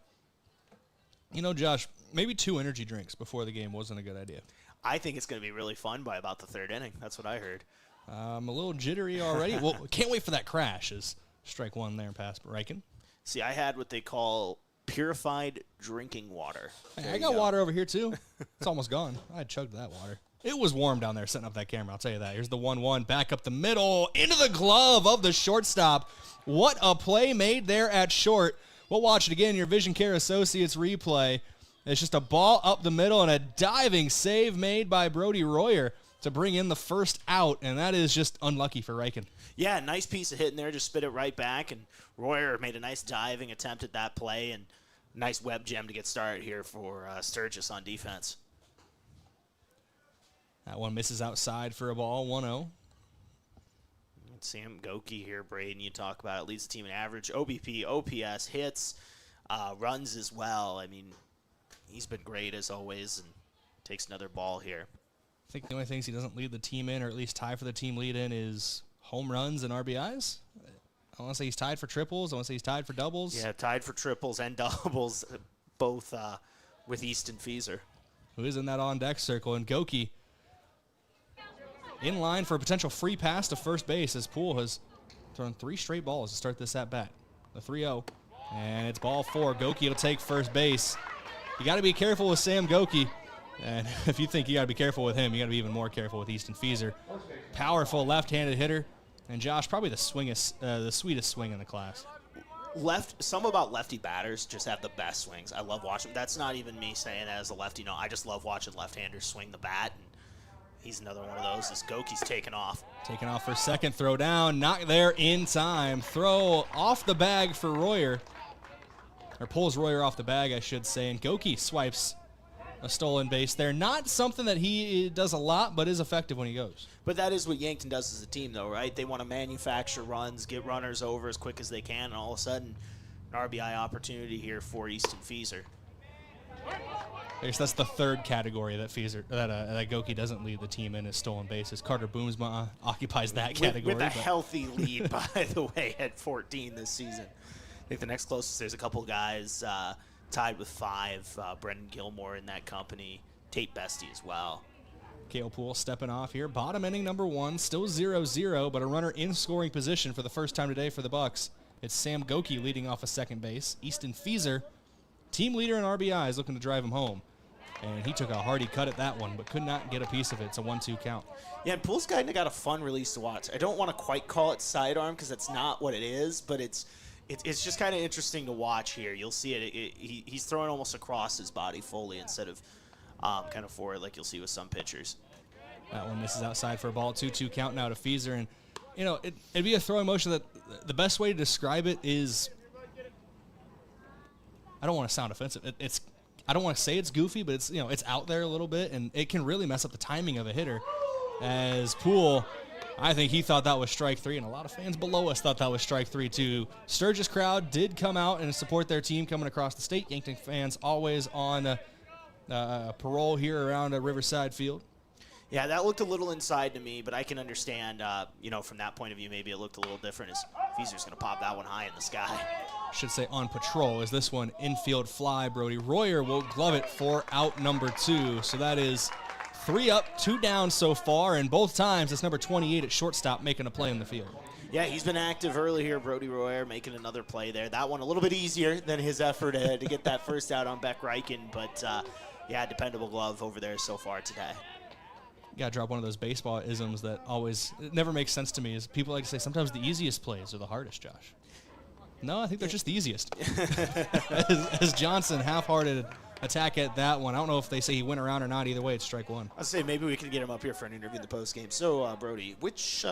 You know, Josh, maybe 2 energy drinks before the game wasn't a good idea. I think it's going to be really fun by about the 3rd inning. That's what I heard. I'm a little jittery already. Well, can't wait for that crash as strike 1 there past Reichen. See, I had what they call purified drinking water. Hey, I got water over here, too. It's almost gone. I chugged that water. It was warm down there setting up that camera, I'll tell you that. Here's the 1-1, back up the middle, into the glove of the shortstop. What a play made there at short. We'll watch it again, your Vision Care Associates replay. It's just a ball up the middle and a diving save made by Brody Royer to bring in the first out, and that is just unlucky for Reichen. Yeah, nice piece of hitting there, just spit it right back, and Royer made a nice diving attempt at that play, and nice web gem to get started here for Sturgis on defense. That one misses outside for a ball, 1-0. Sam Goki here, Brayden, you talk about it, leads the team in average, OBP, OPS, hits, runs as well. I mean, he's been great as always, and takes another ball here. I think the only things he doesn't lead the team in, or at least tie for the team lead in, is home runs and RBIs. I want to say he's tied for triples. I want to say he's tied for doubles. Yeah, tied for triples and doubles, both with Easton Fieser, who is in that on-deck circle. And Goki in line for a potential free pass to first base as Poole has thrown 3 straight balls to start this at-bat. The 3-0, and it's ball 4. Goki will take first base. You got to be careful with Sam Goki. And if you think you got to be careful with him, you got to be even more careful with Easton Fieser. Powerful left-handed hitter. And Josh, probably the sweetest swing in the class. Some about lefty batters just have the best swings. I love watching. That's not even me saying that as a lefty. No, I just love watching left-handers swing the bat. And he's another one of those as Goki's taking off. Taking off for second, throw down, not there in time. Throw off the bag for Royer. Or pulls Royer off the bag, I should say. And Goki swipes a stolen base there. Not something that he does a lot, but is effective when he goes. But that is what Yankton does as a team, though, right? They want to manufacture runs, get runners over as quick as they can, and all of a sudden, an RBI opportunity here for Easton Fieser. I guess that's the 3rd category that that Goki doesn't lead the team in, is stolen bases. Carter Boomsma occupies that category. With a healthy lead, by the way, at 14 this season. I think the next closest, there's a couple guys tied with 5. Brendan Gilmore in that company. Tate Bestie as well. Cale Poole stepping off here. Bottom inning number 1, still 0-0, but a runner in scoring position for the first time today for the Bucks. It's Sam Goki leading off a second base. Easton Fieser, team leader in RBIs, looking to drive him home. And he took a hearty cut at that one, but could not get a piece of it. It's a 1-2 count. Yeah, and Poole's kind of got a fun release to watch. I don't want to quite call it sidearm because that's not what it is, but it's just kind of interesting to watch here. You'll see it. He's throwing almost across his body fully instead of kind of forward like you'll see with some pitchers. That one misses outside for a ball. 2-2 count now to Fieser. And, you know, it'd be a throwing motion that the best way to describe it is, I don't want to sound offensive. I don't want to say it's goofy, but it's out there a little bit, and it can really mess up the timing of a hitter. As Poole, I think he thought that was strike 3, and a lot of fans below us thought that was strike 3 too. Sturgis crowd did come out and support their team coming across the state. Yankton fans always on parole here around Riverside Field. Yeah, that looked a little inside to me, but I can understand, from that point of view, maybe it looked a little different as Fieser's going to pop that one high in the sky. Should say on patrol, as this one infield fly. Brody Royer will glove it for out number 2. So that is 3 up, 2 down so far, and both times it's number 28 at shortstop making a play in the field. Yeah, he's been active early here. Brody Royer making another play there. That one a little bit easier than his effort to get that first out on Beck Reichen, but yeah, dependable glove over there so far today. You got to drop one of those baseball isms that it never makes sense to me is people like to say sometimes the easiest plays are the hardest, Josh. No, I think they're just the easiest. as Johnson half-hearted attack at that one. I don't know if they say he went around or not. Either way, it's strike one. I'll say maybe we can get him up here for an interview in the postgame. So, Brody, which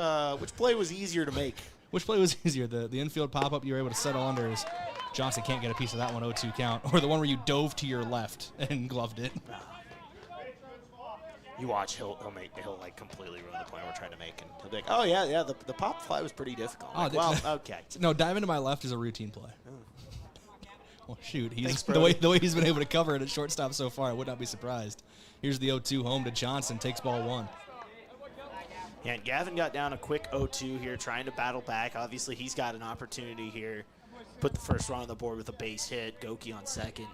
play was easier to make? Which play was easier? The infield pop-up you were able to settle under as Johnson can't get a piece of that one 0-2 count, or the one where you dove to your left and gloved it? You watch, he'll like completely ruin the point we're trying to make, and he'll be like, oh yeah, the pop fly was pretty difficult. Like, well, okay. No, diving to my left is a routine play. Oh. Well, shoot, Thanks, the way he's been able to cover it at shortstop so far, I would not be surprised. Here's the 0-2 home to Johnson, takes ball 1. Yeah, and Gavin got down a quick 0-2 here, trying to battle back. Obviously, he's got an opportunity here. Put the first run on the board with a base hit. Goki on second.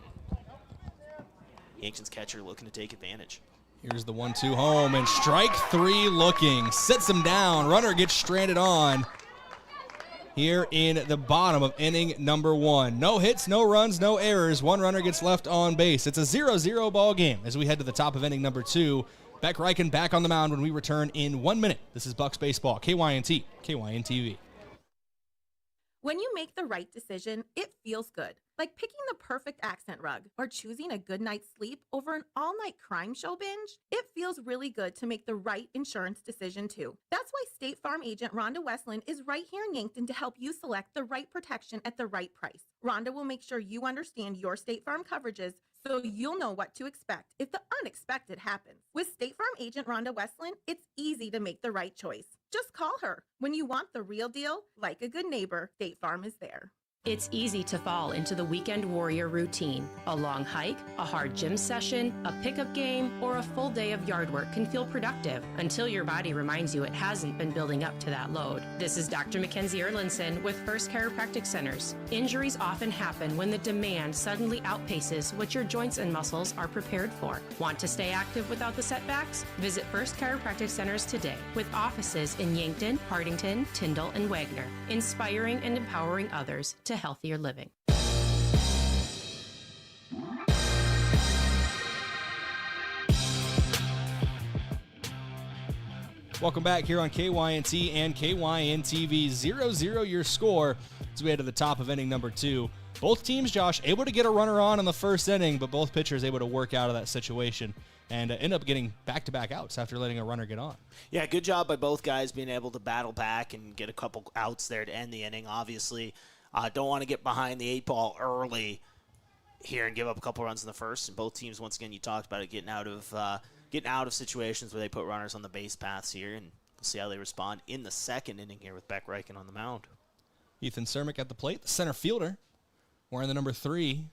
Yankton's catcher looking to take advantage. Here's the 1-2 home, and strike 3 looking. Sets him down. Runner gets stranded on here in the bottom of inning number 1. No hits, no runs, no errors. 1 runner gets left on base. It's a 0-0 ball game as we head to the top of inning number 2. Beck Reichen back on the mound when we return in 1 minute. This is Bucks Baseball, KYNT, KYN-TV. When you make the right decision, it feels good. Like picking the perfect accent rug or choosing a good night's sleep over an all-night crime show binge. It feels really good to make the right insurance decision too. That's why State Farm agent Rhonda Westland is right here in Yankton to help you select the right protection at the right price. Rhonda will make sure you understand your State Farm coverages so you'll know what to expect if the unexpected happens. With State Farm agent Rhonda Westland, it's easy to make the right choice. Just call her. When you want the real deal, like a good neighbor, State Farm is there. It's easy to fall into the weekend warrior routine. A long hike, a hard gym session, a pickup game, or a full day of yard work can feel productive until your body reminds you it hasn't been building up to that load. This is Dr. Mackenzie Erlinson with First Chiropractic Centers. Injuries often happen when the demand suddenly outpaces what your joints and muscles are prepared for. Want to stay active without the setbacks? Visit First Chiropractic Centers today with offices in Yankton, Hardington, Tyndall, and Wagner, inspiring and empowering others to healthier living. Welcome back here on KYNT and KYN-TV. 0-0 your score as we head to the top of inning number 2. Both teams, Josh, able to get a runner on in the first inning, but both pitchers able to work out of that situation and end up getting back-to-back outs after letting a runner get on. Yeah, good job by both guys being able to battle back and get a couple outs there to end the inning. Obviously, don't want to get behind the 8 ball early here and give up a couple runs in the first. And both teams, once again, you talked about it, getting out of situations where they put runners on the base paths here, and we'll see how they respond in the second inning here with Beck Reichen on the mound. Ethan Cermak at the plate, the center fielder, wearing the number 3.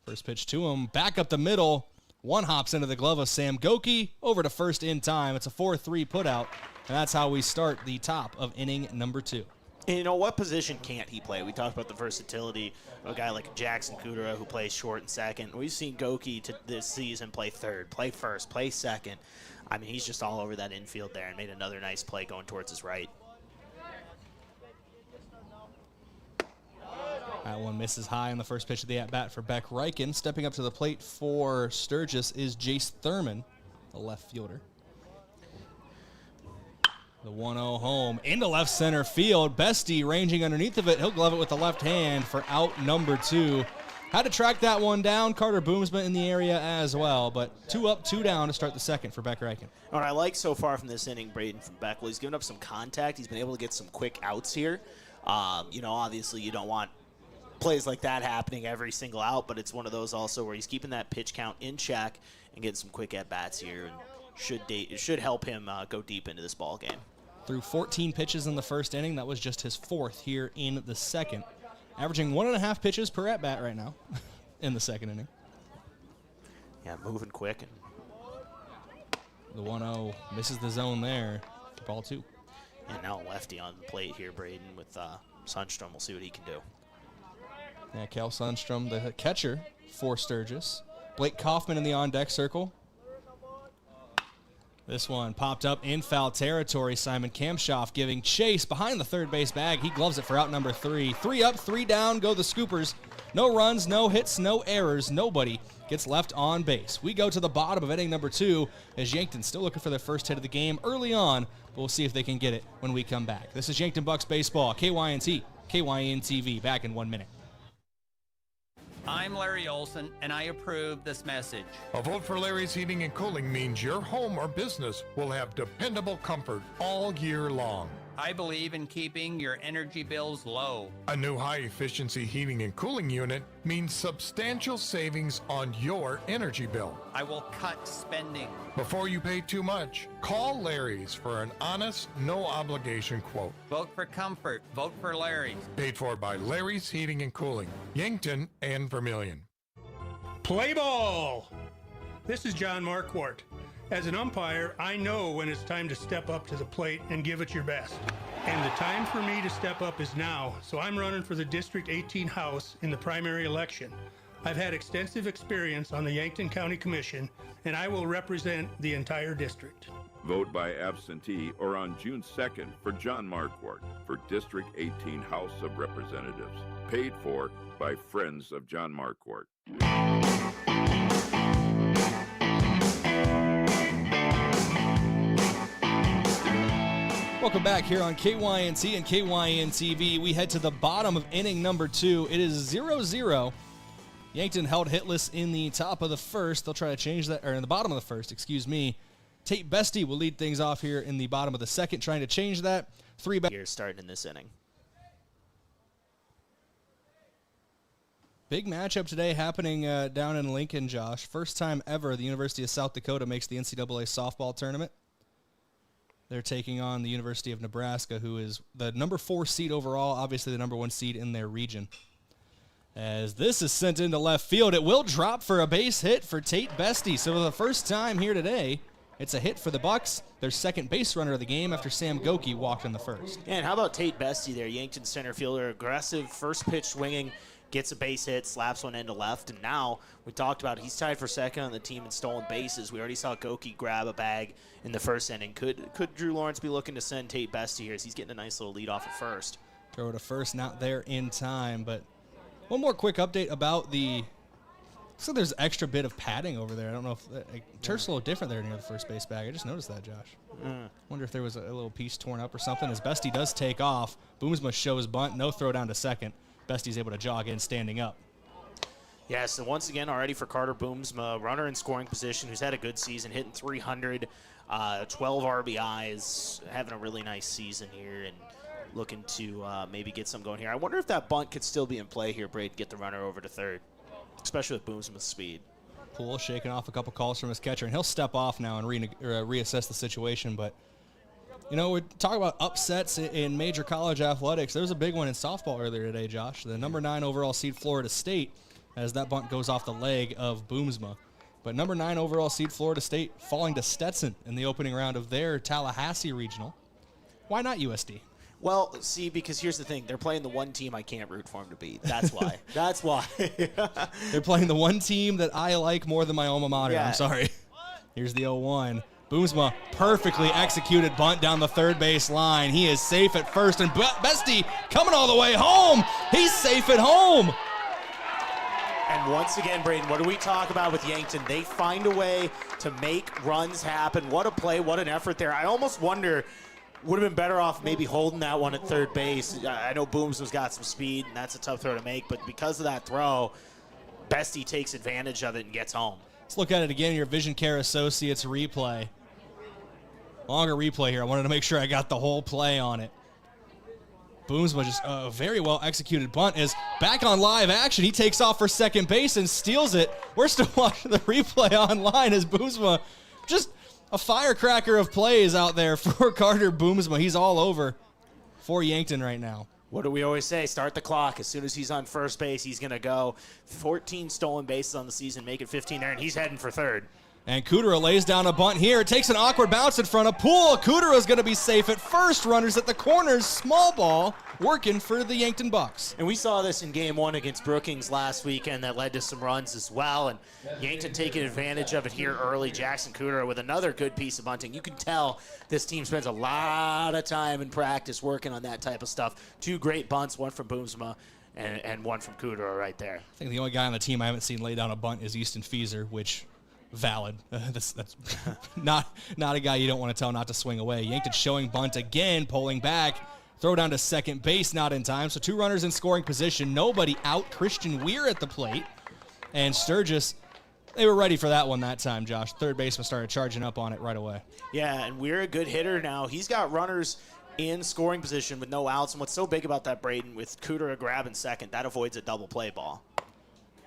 First pitch to him, back up the middle. One hops into the glove of Sam Goki, over to first in time. It's a 4-3 putout, and that's how we start the top of inning number 2. And you know, what position can't he play? We talked about the versatility of a guy like Jackson Kudera who plays short and second. We've seen Goki this season play third, play first, play second. I mean, he's just all over that infield there and made another nice play going towards his right. That one misses high on the first pitch of the at-bat for Beck Reichen. Stepping up to the plate for Sturgis is Jace Thurman, the left fielder. The 1-0 home into left center field. Bestie ranging underneath of it. He'll glove it with the left hand for out number 2. Had to track that one down. Carter Boomsma in the area as well, but 2 up, 2 down to start the second for Beck Reichen. What I like so far from this inning, Brayden, from Beck, well, he's given up some contact. He's been able to get some quick outs here. Obviously you don't want plays like that happening every single out, but it's one of those also where he's keeping that pitch count in check and getting some quick at-bats here, and it should help him go deep into this ball game. Threw 14 pitches in the first inning. That was just his 4th here in the second. Averaging 1.5 pitches per at-bat right now in the second inning. Yeah, moving quick. The 1-0 misses the zone there for ball 2. And now lefty on the plate here, Brayden, with Sundstrom. We'll see what he can do. Yeah, Cal Sundstrom, the catcher for Sturgis. Blake Kaufman in the on-deck circle. This one popped up in foul territory. Simon Kamshoff giving chase behind the third base bag. He gloves it for out number 3. 3 up, 3 down, go the Scoopers. No runs, no hits, no errors. Nobody gets left on base. We go to the bottom of inning number 2 as Yankton still looking for their first hit of the game early on, but we'll see if they can get it when we come back. This is Yankton Bucks Baseball, KYNT, KYN-TV, back in 1 minute. I'm Larry Olson, and I approve this message. A vote for Larry's Heating and Cooling means your home or business will have dependable comfort all year long. I believe in keeping your energy bills low. A new high-efficiency heating and cooling unit means substantial savings on your energy bill. I will cut spending. Before you pay too much, call Larry's for an honest, no-obligation quote. Vote for comfort. Vote for Larry's. Paid for by Larry's Heating and Cooling, Yankton and Vermilion. Play ball! This is John Marquardt. As an umpire, I know when it's time to step up to the plate and give it your best. And the time for me to step up is now, so I'm running for the District 18 House in the primary election. I've had extensive experience on the Yankton County Commission, and I will represent the entire district. Vote by absentee or on June 2nd for John Marquardt for District 18 House of Representatives. Paid for by Friends of John Marquardt. Welcome back here on KYNT and KYN-TV. We head to the bottom of inning number 2. It is 0-0. Yankton held hitless in the top of the first. They'll try to change that, or in the bottom of the first, excuse me. Tate Bestie will lead things off here in the bottom of the second, trying to change that. 3 back. Here starting in this inning. Big matchup today happening down in Lincoln, Josh. First time ever the University of South Dakota makes the NCAA softball tournament. They're taking on the University of Nebraska, who is the number 4 seed overall, obviously the number 1 seed in their region. As this is sent into left field, it will drop for a base hit for Tate Bestie. So for the first time here today, it's a hit for the Bucks, their second base runner of the game after Sam Goki walked in the first. And how about Tate Bestie there, Yankton center fielder, aggressive, first pitch swinging, gets a base hit, slaps one into left, and now we talked about he's tied for second on the team in stolen bases. We already saw Goki grab a bag in the first inning. Could Drew Lawrence be looking to send Tate Bestie here as he's getting a nice little lead off at first? Throw to first, not there in time, but one more quick update about the so there's extra bit of padding over there. I don't know if turf's a little different there near the first base bag. I just noticed that, Josh. Wonder if there was a little piece torn up or something. As Bestie does take off, Boomsma shows bunt, no throw down to second. Bestie's able to jog in standing up. Yes, and once again, already for Carter Boomsma, runner in scoring position, who's had a good season, hitting 300, 12 RBIs, having a really nice season here, and looking to maybe get some going here. I wonder if that bunt could still be in play here, Brayden, get the runner over to third, especially with Boomsma's speed. Poole shaking off a couple calls from his catcher, and he'll step off now and reassess the situation, but you know, we're talking about upsets in major college athletics. There was a big one in softball earlier today, Josh. The number 9 overall seed Florida State, as that bunt goes off the leg of Boomsma. But number 9 overall seed Florida State falling to Stetson in the opening round of their Tallahassee regional. Why not USD? Well, see, because here's the thing. They're playing the one team I can't root for them to beat. That's why. That's why. They're playing the one team that I like more than my alma mater. Yeah. I'm sorry. Here's the 0-1. Boomsma, perfectly executed bunt down the third base line. He is safe at first, and Bestie coming all the way home. He's safe at home. And once again, Brayden, what do we talk about with Yankton? They find a way to make runs happen. What a play, what an effort there. I almost wonder, would have been better off maybe holding that one at third base. I know Boomsma's got some speed, and that's a tough throw to make, but because of that throw, Bestie takes advantage of it and gets home. Let's look at it again, your Vision Care Associates replay. Longer replay here. I wanted to make sure I got the whole play on it. Boomsma just a very well executed bunt is back on live action. He takes off for second base and steals it. We're still watching the replay online as Boomsma, just a firecracker of plays out there for Carter Boomsma. He's all over for Yankton right now. What do we always say? Start the clock. As soon as he's on first base, he's going to go. 14 stolen bases on the season, make it 15 there, and he's heading for third. And Kudera lays down a bunt here. It takes an awkward bounce in front of Poole. Kudera's going to be safe at first. Runners at the corners. Small ball. working for the Yankton Bucks. And we saw this in Game 1 against Brookings last weekend that led to some runs as well. And Yankton taking advantage of it here early. Jackson Cooter with another good piece of bunting. You can tell this team spends a lot of time in practice working on that type of stuff. 2 great bunts, one from Boomsma and one from Cooter right there. I think the only guy on the team I haven't seen lay down a bunt is Easton Feeser, which valid. That's not a guy you don't want to tell not to swing away. Yankton showing bunt again, pulling back. Throw down to second base, not in time. So 2 runners in scoring position. Nobody out. Christian Weir at the plate. And Sturgis, they were ready for that one that time, Josh. Third baseman started charging up on it right away. Yeah, and Weir a good hitter now. He's got runners in scoring position with no outs. And what's so big about that, Brayden, with Cooter a grab in second, that avoids a double play ball.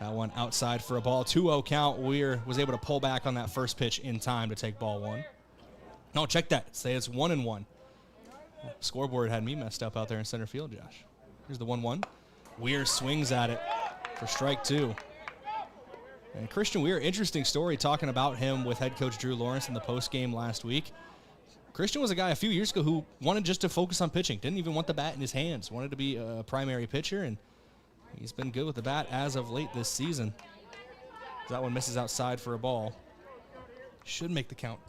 That one outside for a ball. 2-0 count. Weir was able to pull back on that first pitch in time to take ball 1. No, check that. Say it's 1-1. Scoreboard had me messed up out there in center field, Josh. Here's the 1-1. Weir swings at it for strike 2. And Christian Weir, interesting story talking about him with head coach Drew Lawrence in the postgame last week. Christian was a guy a few years ago who wanted just to focus on pitching, didn't even want the bat in his hands, wanted to be a primary pitcher, and he's been good with the bat as of late this season. That one misses outside for a ball. Should make the count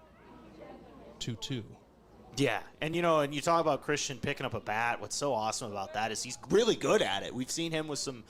2-2. Yeah, and and you talk about Christian picking up a bat. What's so awesome about that is he's really good at it. We've seen him with some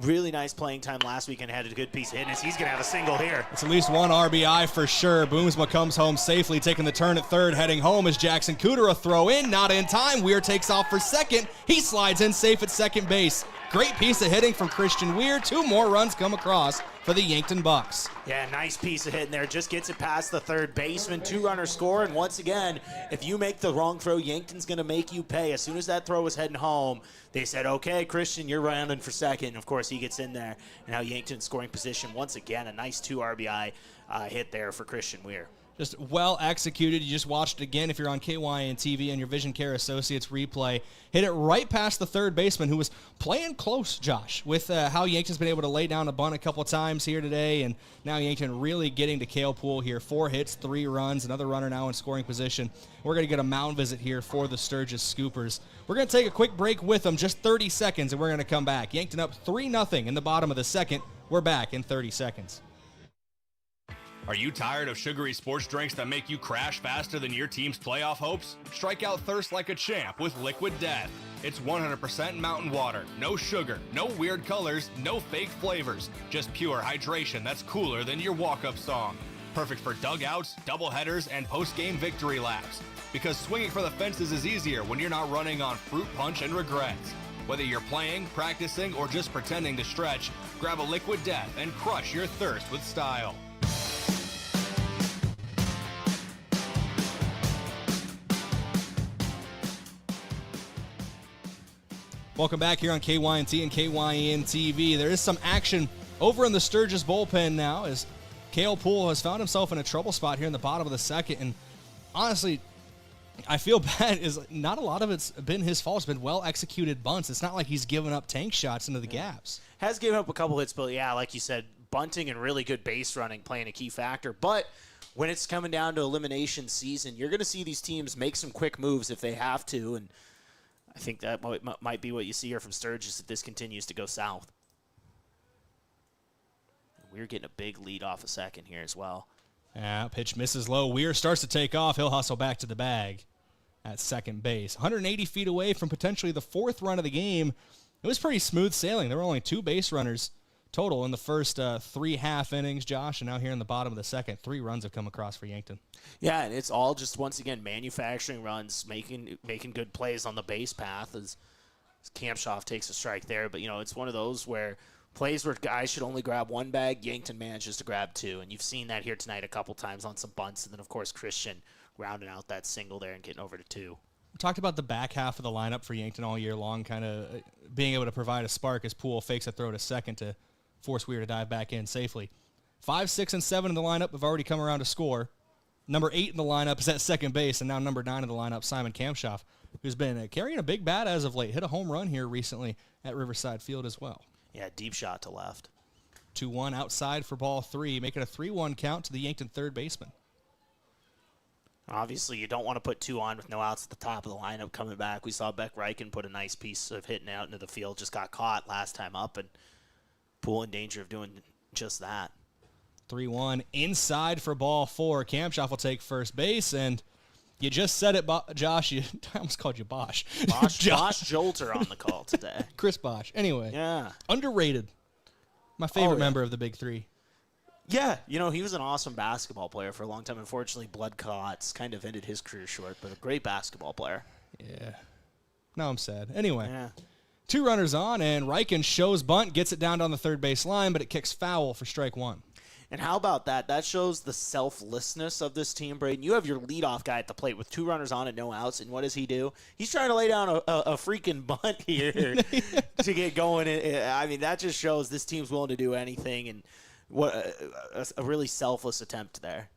really nice playing time last week and had a good piece of hitness. He's going to have a single here. It's at least 1 RBI for sure. Boomsma comes home safely, taking the turn at third, heading home as Jackson Cooter a throw in, not in time. Weir takes off for second. He slides in safe at second base. Great piece of hitting from Christian Weir. 2 more runs come across for the Yankton Bucks. Yeah, nice piece of hitting there. Just gets it past the third baseman. 2-runner score, and once again, if you make the wrong throw, Yankton's going to make you pay. As soon as that throw was heading home, they said, okay, Christian, you're rounding for second. And of course, he gets in there. And now Yankton scoring position. Once again, a nice 2 RBI hit there for Christian Weir. Just well executed. You just watched it again if you're on KYN TV and your Vision Care Associates replay. Hit it right past the third baseman who was playing close, Josh, with how Yankton's been able to lay down a bunt a couple times here today. And now Yankton really getting to Kale Pool here. 4 hits, 3 runs, another runner now in scoring position. We're going to get a mound visit here for the Sturgis Scoopers. We're going to take a quick break with them, just 30 seconds, and we're going to come back. Yankton up 3-0 in the bottom of the second. We're back in 30 seconds. Are you tired of sugary sports drinks that make you crash faster than your team's playoff hopes? Strike out thirst like a champ with Liquid Death. It's 100% mountain water, no sugar, no weird colors, no fake flavors, just pure hydration that's cooler than your walk-up song. Perfect for dugouts, doubleheaders, and post-game victory laps. Because swinging for the fences is easier when you're not running on fruit punch and regrets. Whether you're playing, practicing, or just pretending to stretch, grab a Liquid Death and crush your thirst with style. Welcome back here on KYNT and KYN TV. There is some action over in the Sturgis bullpen now as Kale Poole has found himself in a trouble spot here in the bottom of the second. And honestly, I feel bad is not a lot of it's been his fault. It's been well-executed bunts. It's not like he's given up tank shots into the gaps. Has given up a couple hits, but yeah, like you said, bunting and really good base running playing a key factor. But when it's coming down to elimination season, you're going to see these teams make some quick moves if they have to, and I think that might be what you see here from Sturgis if this continues to go south. We're getting a big lead off a second here as well. Yeah, pitch misses low. Weir starts to take off. He'll hustle back to the bag at second base. 180 feet away from potentially the 4th run of the game. It was pretty smooth sailing. There were only 2 base runners total in the first 3 half innings, Josh, and now here in the bottom of the second, 3 runs have come across for Yankton. Yeah, and it's all just, once again, manufacturing runs, making good plays on the base path as Kampshoff takes a strike there. But, it's one of those where plays where guys should only grab 1 bag, Yankton manages to grab 2. And you've seen that here tonight a couple times on some bunts. And then, of course, Christian rounding out that single there and getting over to 2. We talked about the back half of the lineup for Yankton all year long, kind of being able to provide a spark as Poole fakes a throw to second to force Weir to dive back in safely. 5, 6, and 7 in the lineup have already come around to score. Number 8 in the lineup is at second base, and now number 9 in the lineup, Simon Kampshoff, who's been carrying a big bat as of late. Hit a home run here recently at Riverside Field as well. Yeah, deep shot to left. 2-1 outside for ball 3, making a 3-1 count to the Yankton third baseman. Obviously, you don't want to put 2 on with no outs at the top of the lineup coming back. We saw Beck Reichen put a nice piece of hitting out into the field, just got caught last time up, and Poole in danger of doing just that. 3-1 inside for ball 4. Kamshoff will take first base, and you just said it, Josh. I almost called you Bosch. Bosch Joelter on the call today. Chris Bosch. Anyway. Yeah. Underrated. My favorite member of the Big Three. Yeah, he was an awesome basketball player for a long time. Unfortunately, blood clots kind of ended his career short, but a great basketball player. Yeah. Now I'm sad. Anyway. Yeah. 2 runners on, and Reichen shows bunt, gets it down on the third base line, but it kicks foul for strike 1. And how about that? That shows the selflessness of this team, Brayden. You have your leadoff guy at the plate with 2 runners on and no outs, and what does he do? He's trying to lay down a freaking bunt here to get going. I mean, that just shows this team's willing to do anything, and what a really selfless attempt there.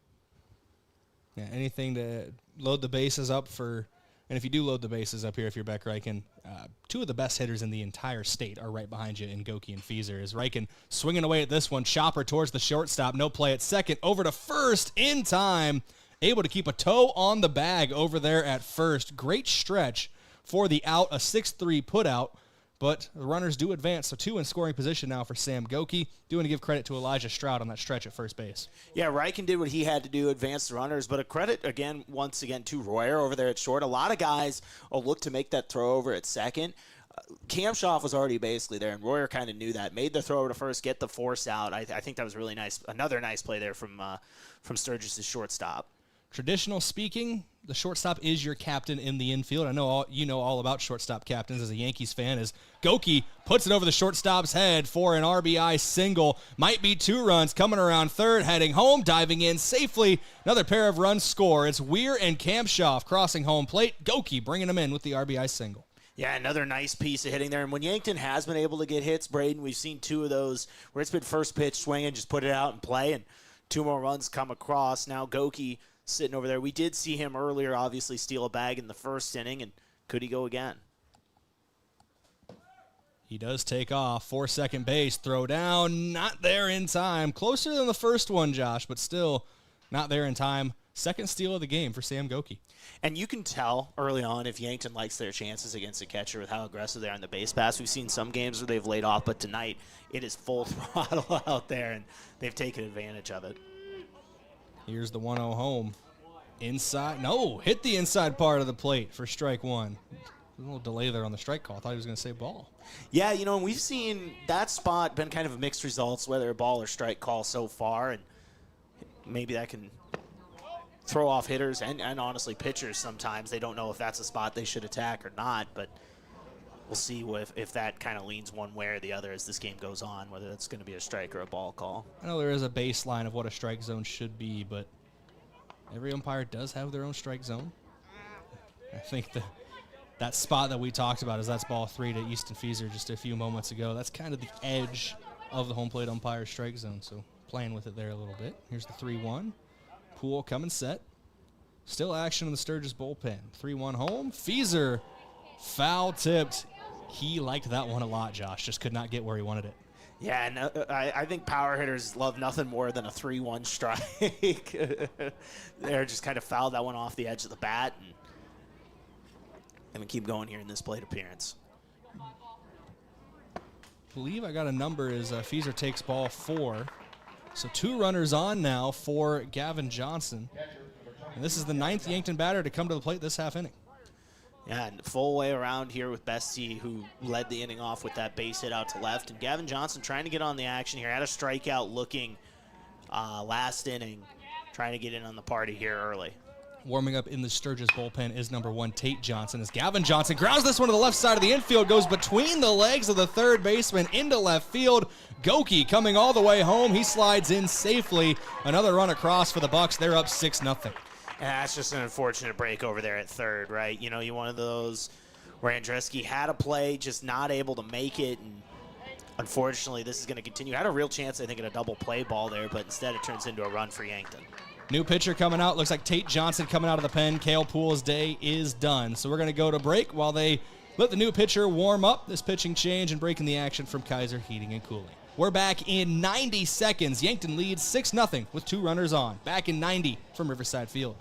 Yeah, anything to load the bases up for. And if you do load the bases up here, if you're Beck Reichen, 2 of the best hitters in the entire state are right behind you in Goki and Fieser. As Reichen swinging away at this one, chopper towards the shortstop, no play at second, over to first in time, able to keep a toe on the bag over there at first. Great stretch for the out, a 6-3 put out. But the runners do advance, so 2 in scoring position now for Sam Goki. Do want to give credit to Elijah Stroud on that stretch at first base. Yeah, Reichen did what he had to do, advance the runners, but a credit, once again, to Royer over there at short. A lot of guys will look to make that throw over at second. Kamshoff was already basically there, and Royer kind of knew that. Made the throw over to first, get the force out. I think that was really nice. Another nice play there from Sturgis' shortstop. Traditional speaking, the shortstop is your captain in the infield. I know you know all about shortstop captains as a Yankees fan. As Goki puts it over the shortstop's head for an RBI single. Might be 2 runs coming around third, heading home, diving in safely. Another pair of runs score. It's Weir and Kamshoff crossing home plate. Goki bringing them in with the RBI single. Yeah, another nice piece of hitting there. And when Yankton has been able to get hits, Brayden, we've seen 2 of those where it's been first pitch, swing, and just put it out and play, and 2 more runs come across. Now Goki sitting over there. We did see him earlier, obviously, steal a bag in the first inning, and could he go again? He does take off for second base. Throw down, not there in time. Closer than the first one, Josh, but still not there in time. Second steal of the game for Sam Goki. And you can tell early on if Yankton likes their chances against a catcher with how aggressive they are on the base pass. We've seen some games where they've laid off, but tonight it is full throttle out there, and they've taken advantage of it. Here's the 1-0 home. Inside. No, hit the inside part of the plate for strike 1. A little delay there on the strike call. I thought he was going to say ball. Yeah, and we've seen that spot been kind of mixed results, whether a ball or strike call so far, and maybe that can throw off hitters and honestly pitchers sometimes. They don't know if that's a spot they should attack or not, but we'll see if that kind of leans one way or the other as this game goes on, whether that's going to be a strike or a ball call. I know there is a baseline of what a strike zone should be, but every umpire does have their own strike zone. I think that spot that we talked about is that's ball 3 to Easton Fieser just a few moments ago. That's kind of the edge of the home plate umpire strike zone, so playing with it there a little bit. Here's the 3-1. Poole coming set. Still action in the Sturgis bullpen. 3-1 home. Fieser foul tipped. He liked that one a lot, Josh. Just could not get where he wanted it. Yeah, and I think power hitters love nothing more than a 3-1 strike. They're just kind of fouled that one off the edge of the bat, and I'm going to keep going here in this plate appearance. I believe I got a number as Fieser takes ball 4. So 2 runners on now for Gavin Johnson. And this is the 9th Yankton batter to come to the plate this half inning. Yeah, and full way around here with Bestie, who led the inning off with that base hit out to left. And Gavin Johnson trying to get on the action here. Had a strikeout looking last inning, trying to get in on the party here early. Warming up in the Sturgis bullpen is number 1, Tate Johnson. As Gavin Johnson grounds this one to the left side of the infield, goes between the legs of the third baseman into left field. Goki coming all the way home. He slides in safely. Another run across for the Bucks. They're up 6-0. And that's just an unfortunate break over there at third, right? You one of those where Andreski had a play, just not able to make it, and unfortunately this is going to continue. Had a real chance, I think, at a double play ball there, but instead it turns into a run for Yankton. New pitcher coming out. Looks like Tate Johnson coming out of the pen. Cale Poole's day is done. So we're going to go to break while they let the new pitcher warm up. This pitching change and breaking the action from Kaiser Heating and Cooling. We're back in 90 seconds. Yankton leads 6-0 with 2 runners on. Back in 90 from Riverside Field.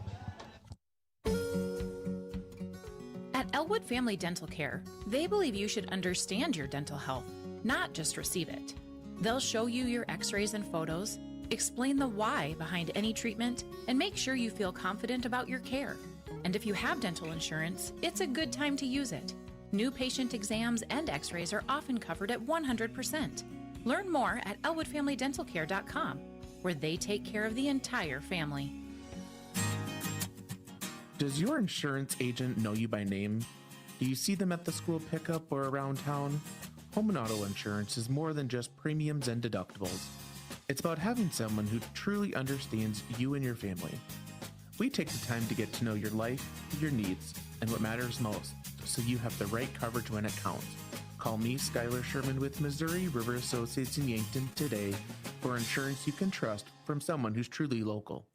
At Elwood Family Dental Care, they believe you should understand your dental health, not just receive it. They'll show you your x-rays and photos, explain the why behind any treatment, and make sure you feel confident about your care. And if you have dental insurance, it's a good time to use it. New patient exams and x-rays are often covered at 100%. Learn more at elwoodfamilydentalcare.com, where they take care of the entire family. Does your insurance agent know you by name? Do you see them at the school pickup or around town? Home and auto insurance is more than just premiums and deductibles. It's about having someone who truly understands you and your family. We take the time to get to know your life, your needs, and what matters most, so you have the right coverage when it counts. Call me, Skylar Sherman with Missouri River Associates in Yankton today for insurance you can trust from someone who's truly local.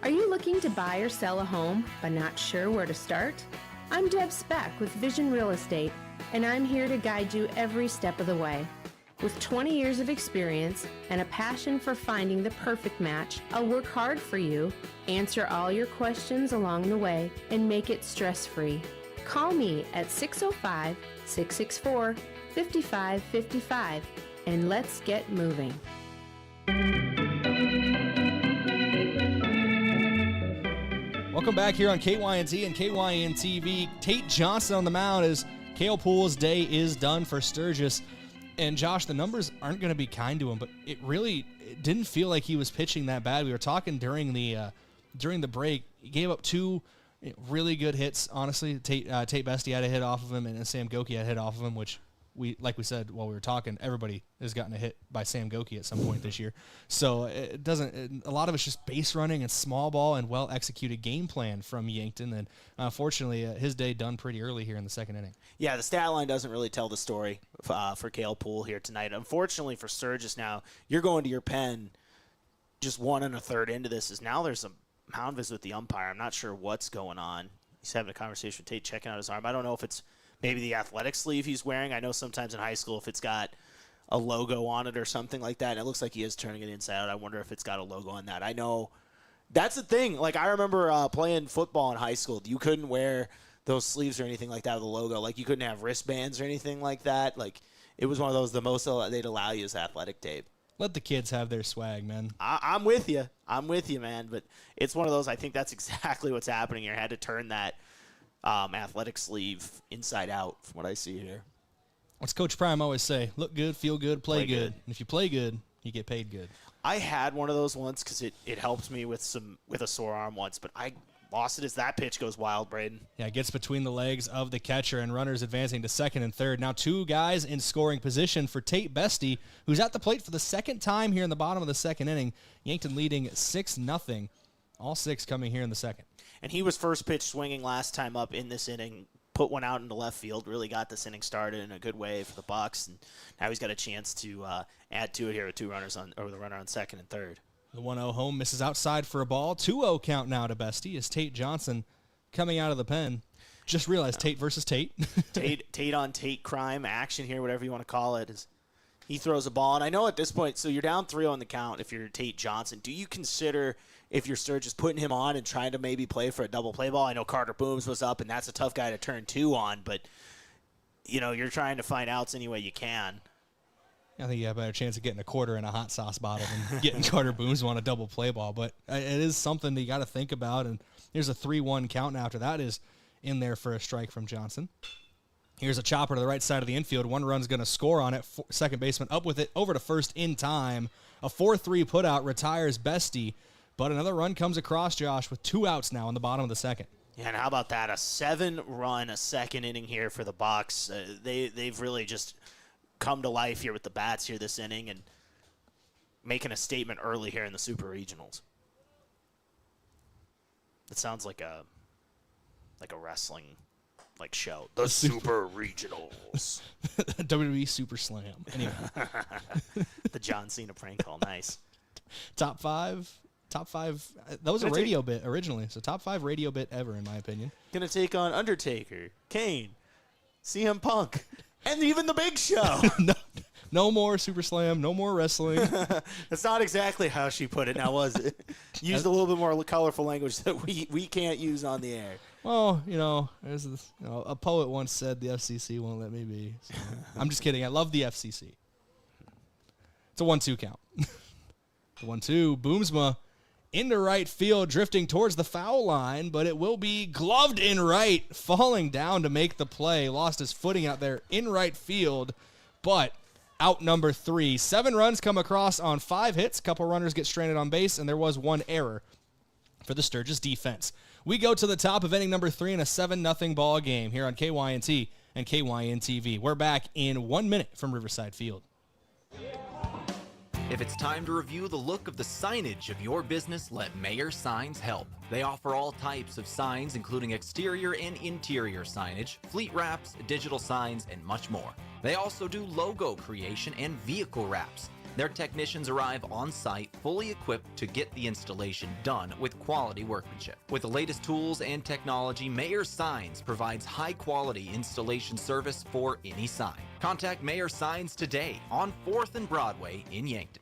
Are you looking to buy or sell a home but not sure where to start? I'm Deb Speck with Vision Real Estate, and I'm here to guide you every step of the way. With 20 years of experience and a passion for finding the perfect match, I'll work hard for you, answer all your questions along the way, and make it stress-free. Call me at 605-664-5555, and let's get moving. Welcome back here on KYNT and KYN-TV. Tate Johnson on the mound as Cale Poole's day is done for Sturgis. And Josh, the numbers aren't going to be kind to him, but it didn't feel like he was pitching that bad. We were talking during the break. He gave up two really good hits, honestly. Tate Bestie had a hit off of him, and Sam Goki had a hit off of him, which like we said while we were talking, everybody has gotten a hit by Sam Goki at some point this year. So a lot of it's just base running and small ball and well-executed game plan from Yankton. And unfortunately, his day done pretty early here in the second inning. Yeah, the stat line doesn't really tell the story for Cale Poole here tonight. Unfortunately for Sturgis now, you're going to your pen just 1 1/3 into this. Is now there's a mound visit with the umpire. I'm not sure what's going on. He's having a conversation with Tate, checking out his arm. I don't know if it's maybe the athletic sleeve he's wearing. I know sometimes in high school if it's got a logo on it or something like that, and it looks like he is turning it inside out, I wonder if it's got a logo on that. I know that's the thing. Like, I remember playing football in high school. You couldn't wear those sleeves or anything like that with a logo. Like, you couldn't have wristbands or anything like that. Like, it was one of those, the most they'd allow you is athletic tape. Let the kids have their swag, man. I'm with you. I'm with you, man. But it's one of those, I think that's exactly what's happening here. I had to turn that athletic sleeve inside out from what I see here. What's Coach Prime always say? Look good, feel good, play good. And if you play good, you get paid good. I had one of those once because it helped me with a sore arm once, but I lost it as that pitch goes wild, Brayden. Yeah, it gets between the legs of the catcher, and runners advancing to second and third. Now 2 guys in scoring position for Tate Bestie, who's at the plate for the second time here in the bottom of the second inning. Yankton leading 6-0. All 6 coming here in the second. And he was first pitch swinging last time up in this inning, put one out into left field, really got this inning started in a good way for the Bucks, and now he's got a chance to add to it here with the runner on second and third. The 1-0 home misses outside for a ball. 2-0 count now to Bestie as Tate Johnson coming out of the pen. Just realized Tate versus Tate. Tate on Tate crime action here, whatever you want to call it. Is he throws a ball, and I know at this point, so you're down 3-0 on the count if you're Tate Johnson. Do you consider, if you're Sturgis, putting him on and trying to maybe play for a double play ball? I know Carter Booms was up, and that's a tough guy to turn 2 on, but you're trying to find outs any way you can. I think you have a better chance of getting a quarter in a hot sauce bottle than getting Carter Booms on a double play ball, but it is something that you got to think about, and here's a 3-1 count now after that is in there for a strike from Johnson. Here's a chopper to the right side of the infield. One run's going to score on it. Second baseman up with it, over to first in time. A 4-3 putout retires Bestie, but another run comes across, Josh, with 2 outs now in the bottom of the second. Yeah, and how about that? A 7-run, a second inning here for the Bucks. They've really just come to life here with the bats here this inning and making a statement early here in the Super Regionals. It sounds like a wrestling show. The Super Regionals. WWE Super Slam. Anyway. The John Cena prank call. Nice. Top five. That was a radio bit originally. So top 5 radio bit ever, in my opinion. Gonna take on Undertaker, Kane, CM Punk, and even the Big Show. No more Super Slam. No more wrestling. That's not exactly how she put it now, was it? Used a little bit more colorful language that we can't use on the air. Well, there's this, a poet once said the FCC won't let me be. So. I'm just kidding. I love the FCC. It's a 1-2 count. The 1-2, Boomsma into right field, drifting towards the foul line, but it will be gloved in right, falling down to make the play. Lost his footing out there in right field, but out number 3. 7 runs come across on 5 hits. A couple runners get stranded on base, and there was 1 error for the Sturgis defense. We go to the top of inning number 3 in a 7-0 ball game here on KYNT and KYN-TV. We're back in 1 minute from Riverside Field. If it's time to review the look of the signage of your business, let Mayor Signs help. They offer all types of signs, including exterior and interior signage, fleet wraps, digital signs, and much more. They also do logo creation and vehicle wraps. Their technicians arrive on site, fully equipped to get the installation done with quality workmanship. With the latest tools and technology, Mayor Signs provides high-quality installation service for any sign. Contact Mayor Signs today on 4th and Broadway in Yankton.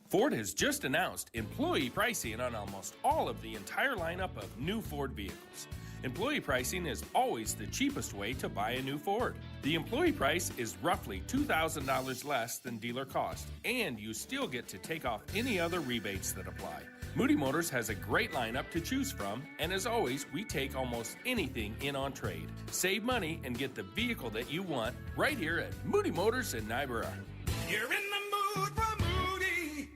Ford has just announced employee pricing on almost all of the entire lineup of new Ford vehicles. Employee pricing is always the cheapest way to buy a new Ford. The employee price is roughly $2,000 less than dealer cost, and you still get to take off any other rebates that apply. Moody Motors has a great lineup to choose from, and as always, we take almost anything in on trade. Save money and get the vehicle that you want right here at Moody Motors in Niobrara. You're in the mood for Moody.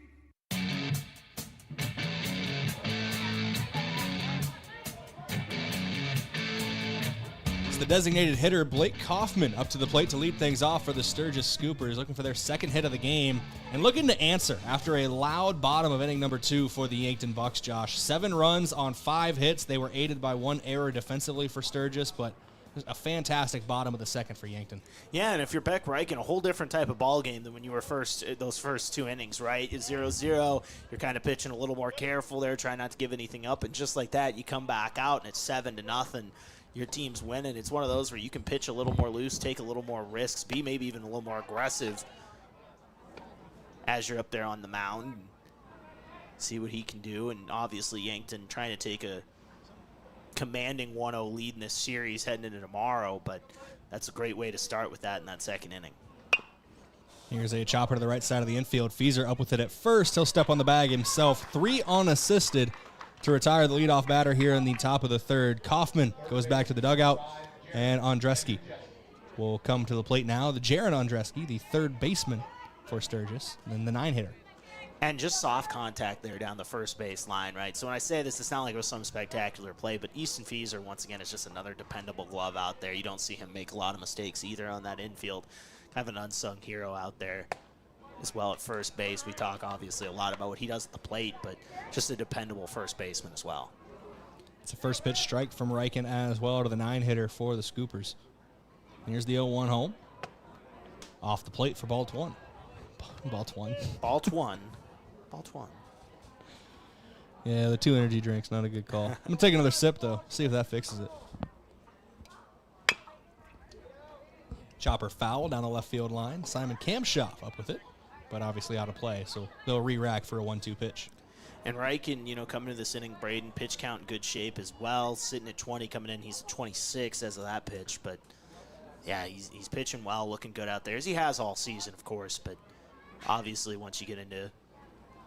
It's the designated hitter, Blake Kaufman, up to the plate to lead things off for the Sturgis Scoopers, looking for their second hit of the game and looking to answer after a loud bottom of inning number 2 for the Yankton Bucks, Josh. 7 runs on 5 hits. They were aided by 1 error defensively for Sturgis, but a fantastic bottom of the second for Yankton. Yeah, and if you're Beck Reichen, a whole different type of ball game than when you were those first 2 innings, right? It's 0-0. You're kind of pitching a little more careful there, trying not to give anything up, and just like that, you come back out and it's 7-0. Your team's winning. It's one of those where you can pitch a little more loose, take a little more risks, be maybe even a little more aggressive as you're up there on the mound. See what he can do, and obviously Yankton trying to take a commanding 1-0 lead in this series heading into tomorrow, but that's a great way to start with that in that second inning. Here's a chopper to the right side of the infield. Feeser up with it at first. He'll step on the bag himself. 3 unassisted to retire the leadoff batter here in the top of the third. Kaufman goes back to the dugout, and Andreski will come to the plate now. The Jaron Andreski, the third baseman for Sturgis, and then the 9-hitter. And just soft contact there down the first base line, right? So when I say this, it's not like it was some spectacular play, but Easton Feeser, once again, is just another dependable glove out there. You don't see him make a lot of mistakes either on that infield. Kind of an unsung hero out there as well at first base. We talk obviously a lot about what he does at the plate, but just a dependable first baseman as well. It's a first pitch strike from Reichen as well to the 9-hitter for the Scoopers. And here's the 0-1 home. Off the plate for ball 1. Ball 1. Ball 1. Ball 1. Yeah, the 2 energy drinks, not a good call. I'm going to take another sip, though. See if that fixes it. Chopper foul down the left field line. Simon Kamshoff up with it, but obviously out of play, so they'll re-rack for a 1-2 pitch. And Reichen, coming to this inning, Brayden, pitch count in good shape as well. Sitting at 20 coming in. He's at 26 as of that pitch, but yeah, he's pitching well, looking good out there, as he has all season, of course, but obviously once you get into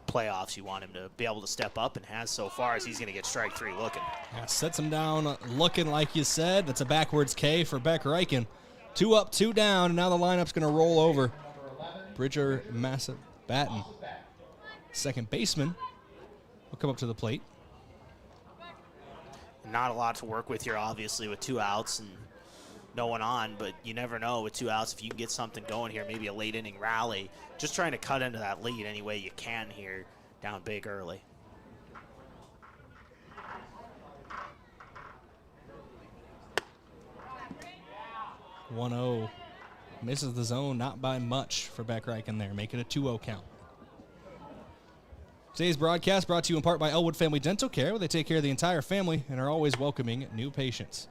playoffs, you want him to be able to step up, and has so far, as he's going to get strike 3 looking. Yeah, sets him down looking like you said. That's a backwards K for Beck Reichen. 2 up, 2 down, and now the lineup's going to roll over. Bridger Batten, second baseman, will come up to the plate. Not a lot to work with here, obviously, with 2 outs and no one on, but you never know with 2 outs if you can get something going here, maybe a late inning rally. Just trying to cut into that lead any way you can here, down big early. (1-0) misses the zone, not by much for Beck Reichen there, making a 2-0 count. Today's broadcast brought to you in part by Elwood Family Dental Care, where they take care of the entire family and are always welcoming new patients.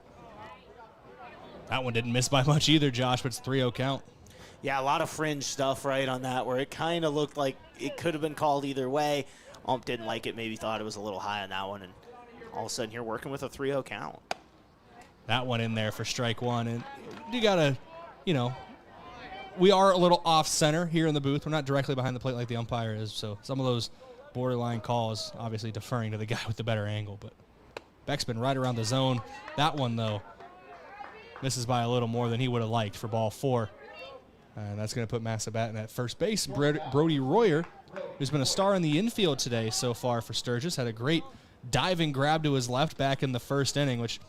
That one didn't miss by much either, Josh, but it's a 3-0 count. Yeah, a lot of fringe stuff right on that, where it kind of looked like it could have been called either way. Ump didn't like it, maybe thought it was a little high on that one, and all of a sudden you're working with a 3-0 count. That one in there for strike one. And you got to, we are a little off center here in the booth. We're not directly behind the plate like the umpire is. So some of those borderline calls, obviously deferring to the guy with the better angle. But Beck's been right around the zone. That one, though, misses by a little more than he would have liked for ball 4. And that's going to put Massabat in at first base. Brody Royer, who's been a star in the infield today so far for Sturgis, had a great diving grab to his left back in the first inning, which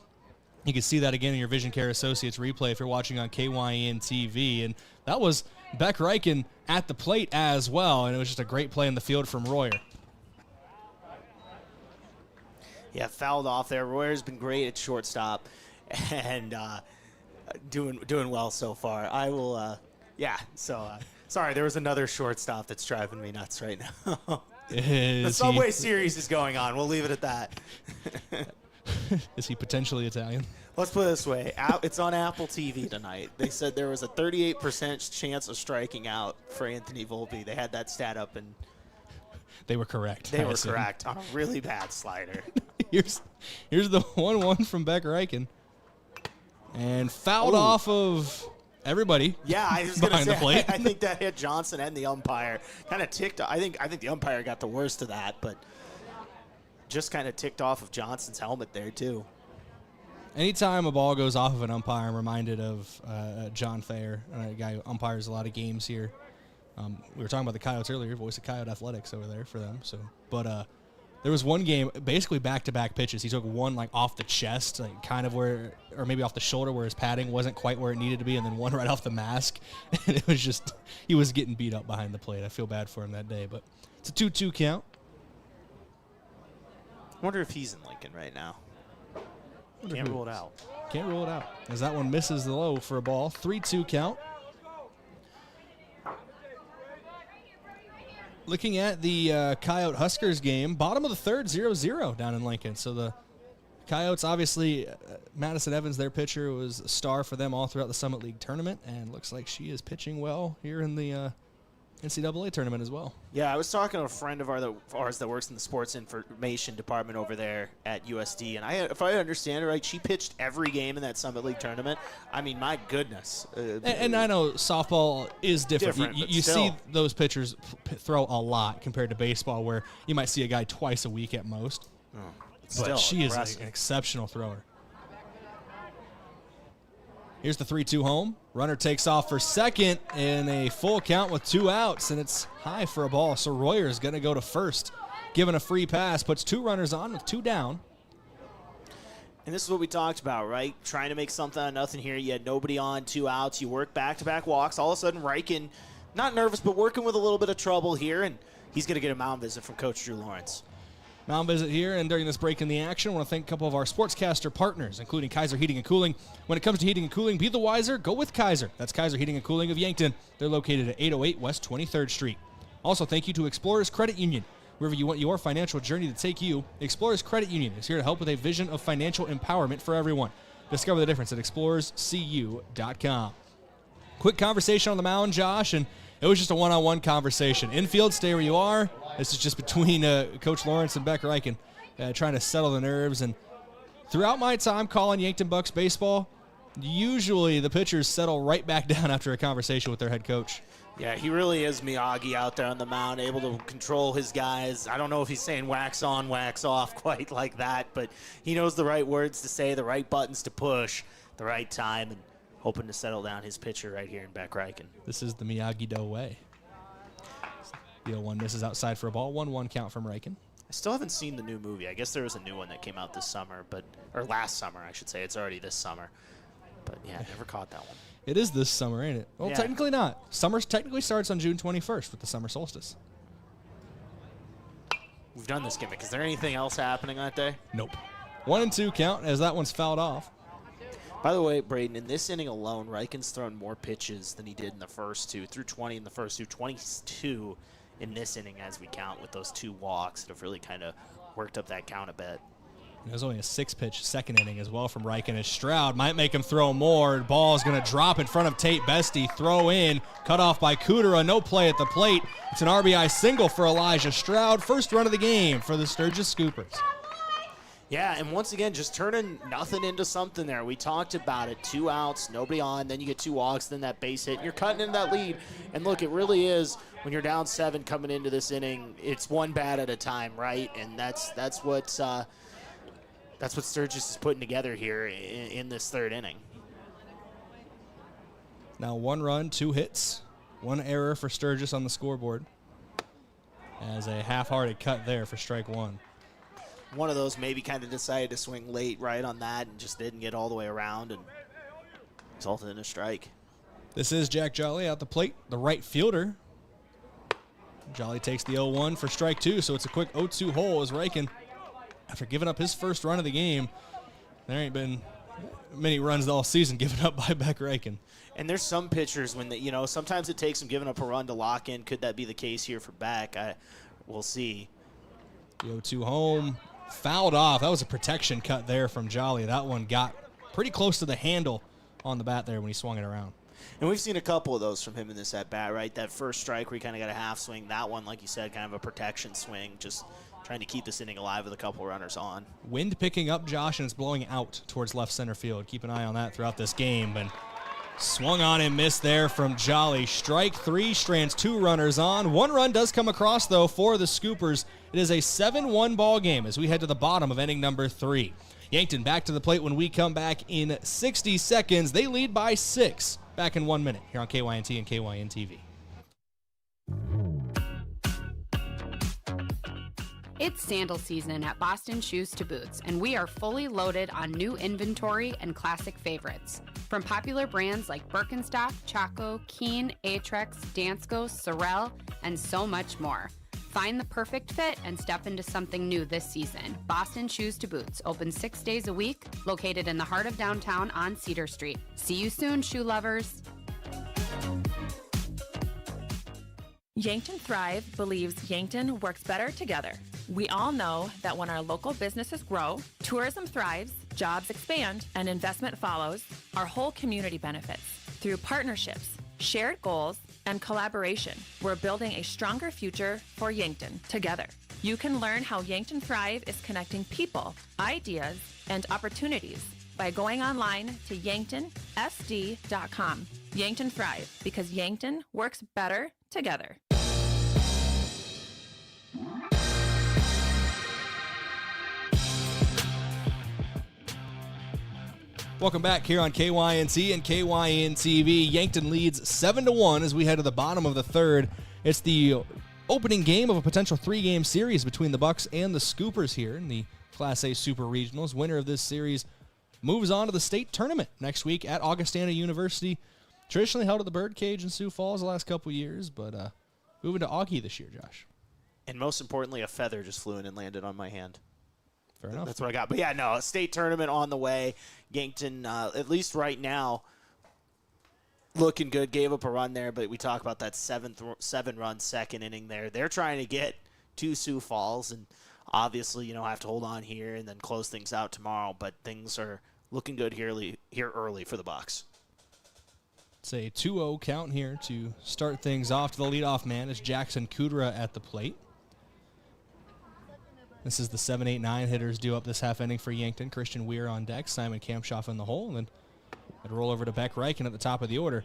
you can see that again in your Vision Care Associates replay if you're watching on KYN TV. And that was Beck Reichen at the plate as well, and it was just a great play in the field from Royer. Yeah, fouled off there. Royer's been great at shortstop and doing well so far. I will, sorry, there was another shortstop that's driving me nuts right now. The Subway Series is going on. We'll leave it at that. Is he potentially Italian? Let's put it this way. It's on Apple TV tonight. They said there was a 38% chance of striking out for Anthony Volpe. They had that stat up, and they were correct. They were correct on a really bad slider. Here's the 1-1 from Beck Reichen. And fouled off of everybody. Yeah, I was going to say, I think that hit Johnson and the umpire. Kind of ticked. I think the umpire got the worst of that, but just kind of ticked off of Johnson's helmet there, too. Anytime a ball goes off of an umpire, I'm reminded of John Thayer, a guy who umpires a lot of games here. We were talking about the Coyotes earlier, voice of Coyote Athletics over there for them. But there was one game, basically back-to-back pitches. He took one off the chest, kind of where, or maybe off the shoulder where his padding wasn't quite where it needed to be, and then one right off the mask. And it was just, he was getting beat up behind the plate. I feel bad for him that day, but it's a 2-2 count. I wonder if he's in Lincoln right now. Can't rule it out. Can't rule it out. As that one misses the low for a ball. 3-2 count. Looking at the Coyote Huskers game, bottom of the third, 0-0 down in Lincoln. So the Coyotes, obviously, Madison Evans, their pitcher, was a star for them all throughout the Summit League tournament, and looks like she is pitching well here in the NCAA tournament as well. Yeah, I was talking to a friend of ours that works in the sports information department over there at USD, and if I understand it right, she pitched every game in that Summit League tournament. I mean, my goodness. And I know softball is different. You see those pitchers throw a lot compared to baseball, where you might see a guy twice a week at most. But she is an exceptional thrower. Here's the 3-2 home. Runner takes off for second in a full count with 2 outs, and it's high for a ball. So Royer is going to go to first. Given a free pass, puts 2 runners on with 2 down. And this is what we talked about, right? Trying to make something out of nothing here. You had nobody on, 2 outs. You work back-to-back walks. All of a sudden, Reichen, not nervous, but working with a little bit of trouble here, and he's going to get a mound visit from Coach Drew Lawrence. Mound visit here, and during this break in the action, I want to thank a couple of our sportscaster partners, including Kaiser Heating and Cooling. When it comes to heating and cooling, be the wiser, go with Kaiser. That's Kaiser Heating and Cooling of Yankton. They're located at 808 West 23rd Street. Also, thank you to Explorers Credit Union. Wherever you want your financial journey to take you, Explorers Credit Union is here to help with a vision of financial empowerment for everyone. Discover the difference at explorerscu.com. Quick conversation on the mound, Josh, and it was just a one-on-one conversation. Infield, stay where you are. This is just between Coach Lawrence and Beck Reichen, trying to settle the nerves. And throughout my time calling Yankton Bucks baseball, usually the pitchers settle right back down after a conversation with their head coach. Yeah, he really is Miyagi out there on the mound, able to control his guys. I don't know if he's saying wax on, wax off quite like that, but he knows the right words to say, the right buttons to push, the right time, and hoping to settle down his pitcher right here in Beck Reichen. This is the Miyagi-Do way. The 0-1 misses outside for a ball. 1-1 count from Reichen. I still haven't seen the new movie. I guess there was a new one that came out this summer, or last summer, I should say. It's already this summer. But, yeah, I never caught that one. It is this summer, ain't it? Well, yeah. Technically not. Summer technically starts on June 21st with the summer solstice. We've done this gimmick. Is there anything else happening that day? Nope. 1-2 count as that one's fouled off. By the way, Brayden, in this inning alone, Reichen's thrown more pitches than he did in the first 2. Threw 20 in the first 2, 22 in this inning as we count with those 2 walks that have really kind of worked up that count a bit. There's only a 6-pitch second inning as well from Reichen, as Stroud might make him throw more. Ball is going to drop in front of Tate Bestie. Throw in, cut off by Kudera. No play at the plate. It's an RBI single for Elijah Stroud. First run of the game for the Sturgis Scoopers. Yeah, and once again, just turning nothing into something there. We talked about it. 2 outs, nobody on, then you get 2 walks, then that base hit, and you're cutting into that lead. And look, it really is, when you're down 7 coming into this inning, it's 1 bat at a time, right? And that's what Sturgis is putting together here in this 3rd inning. Now 1 run, 2 hits, 1 error for Sturgis on the scoreboard. As a half-hearted cut there for strike 1. One of those maybe kind of decided to swing late right on that and just didn't get all the way around and resulted in a strike. This is Jack Jolly at the plate, the right fielder. Jolly takes the 0-1 for strike 2, so it's a quick 0-2 hole as Reichen, after giving up his first run of the game, there ain't been many runs all season given up by Beck Reichen. And there's some pitchers when sometimes it takes them giving up a run to lock in. Could that be the case here for Beck? We'll see. The 0-2 home. Fouled off. That was a protection cut there from Jolly. That one got pretty close to the handle on the bat there when he swung it around. And we've seen a couple of those from him in this at-bat, right? That first strike where he kind of got a half swing. That one, like you said, kind of a protection swing, just trying to keep this inning alive with a couple runners on. Wind picking up, Josh, and it's blowing out towards left center field. Keep an eye on that throughout this game. And swung on and missed there from Jolly. Strike 3, strands 2 runners on. 1 run does come across, though, for the Scoopers. It is a 7-1 ball game as we head to the bottom of inning number 3. Yankton back to the plate when we come back in 60 seconds. They lead by 6. Back in 1 minute here on KYNT and KYN TV. It's sandal season at Boston Shoes to Boots, and we are fully loaded on new inventory and classic favorites. From popular brands like Birkenstock, Chaco, Keen, Atrex, Dansko, Sorel, and so much more. Find the perfect fit and step into something new this season. Boston Shoes to Boots, open 6 days a week, located in the heart of downtown on Cedar Street. See you soon, shoe lovers. Yankton Thrive believes Yankton works better together. We all know that when our local businesses grow, tourism thrives, jobs expand, and investment follows, our whole community benefits. Through partnerships, shared goals, and collaboration, we're building a stronger future for Yankton together. You can learn how Yankton Thrive is connecting people, ideas, and opportunities by going online to yanktonsd.com. Yankton Thrive, because Yankton works better together. Welcome back here on KYNT and KYN TV. Yankton leads 7-1 as we head to the bottom of the 3rd. It's the opening game of a potential 3-game series between the Bucks and the Scoopers here in the Class A Super Regionals. Winner of this series moves on to the state tournament next week at Augustana University. Traditionally held at the Birdcage in Sioux Falls the last couple years, but moving to Augie this year, Josh. And most importantly, a feather just flew in and landed on my hand. Fair enough. That's what I got. But yeah, no, a state tournament on the way. Yankton, at least right now, looking good. Gave up a run there, but we talk about that 7-run second inning there. They're trying to get to Sioux Falls, and obviously, have to hold on here and then close things out tomorrow. But things are looking good here early for the Bucks. It's a 2-0 count here to start things off. To the leadoff man is Jackson Kudra at the plate. This is the 7, 8, 9 hitters due up this half inning for Yankton. Christian Weir on deck, Simon Kampshoff in the hole, and then I'd roll over to Beck Reichen at the top of the order.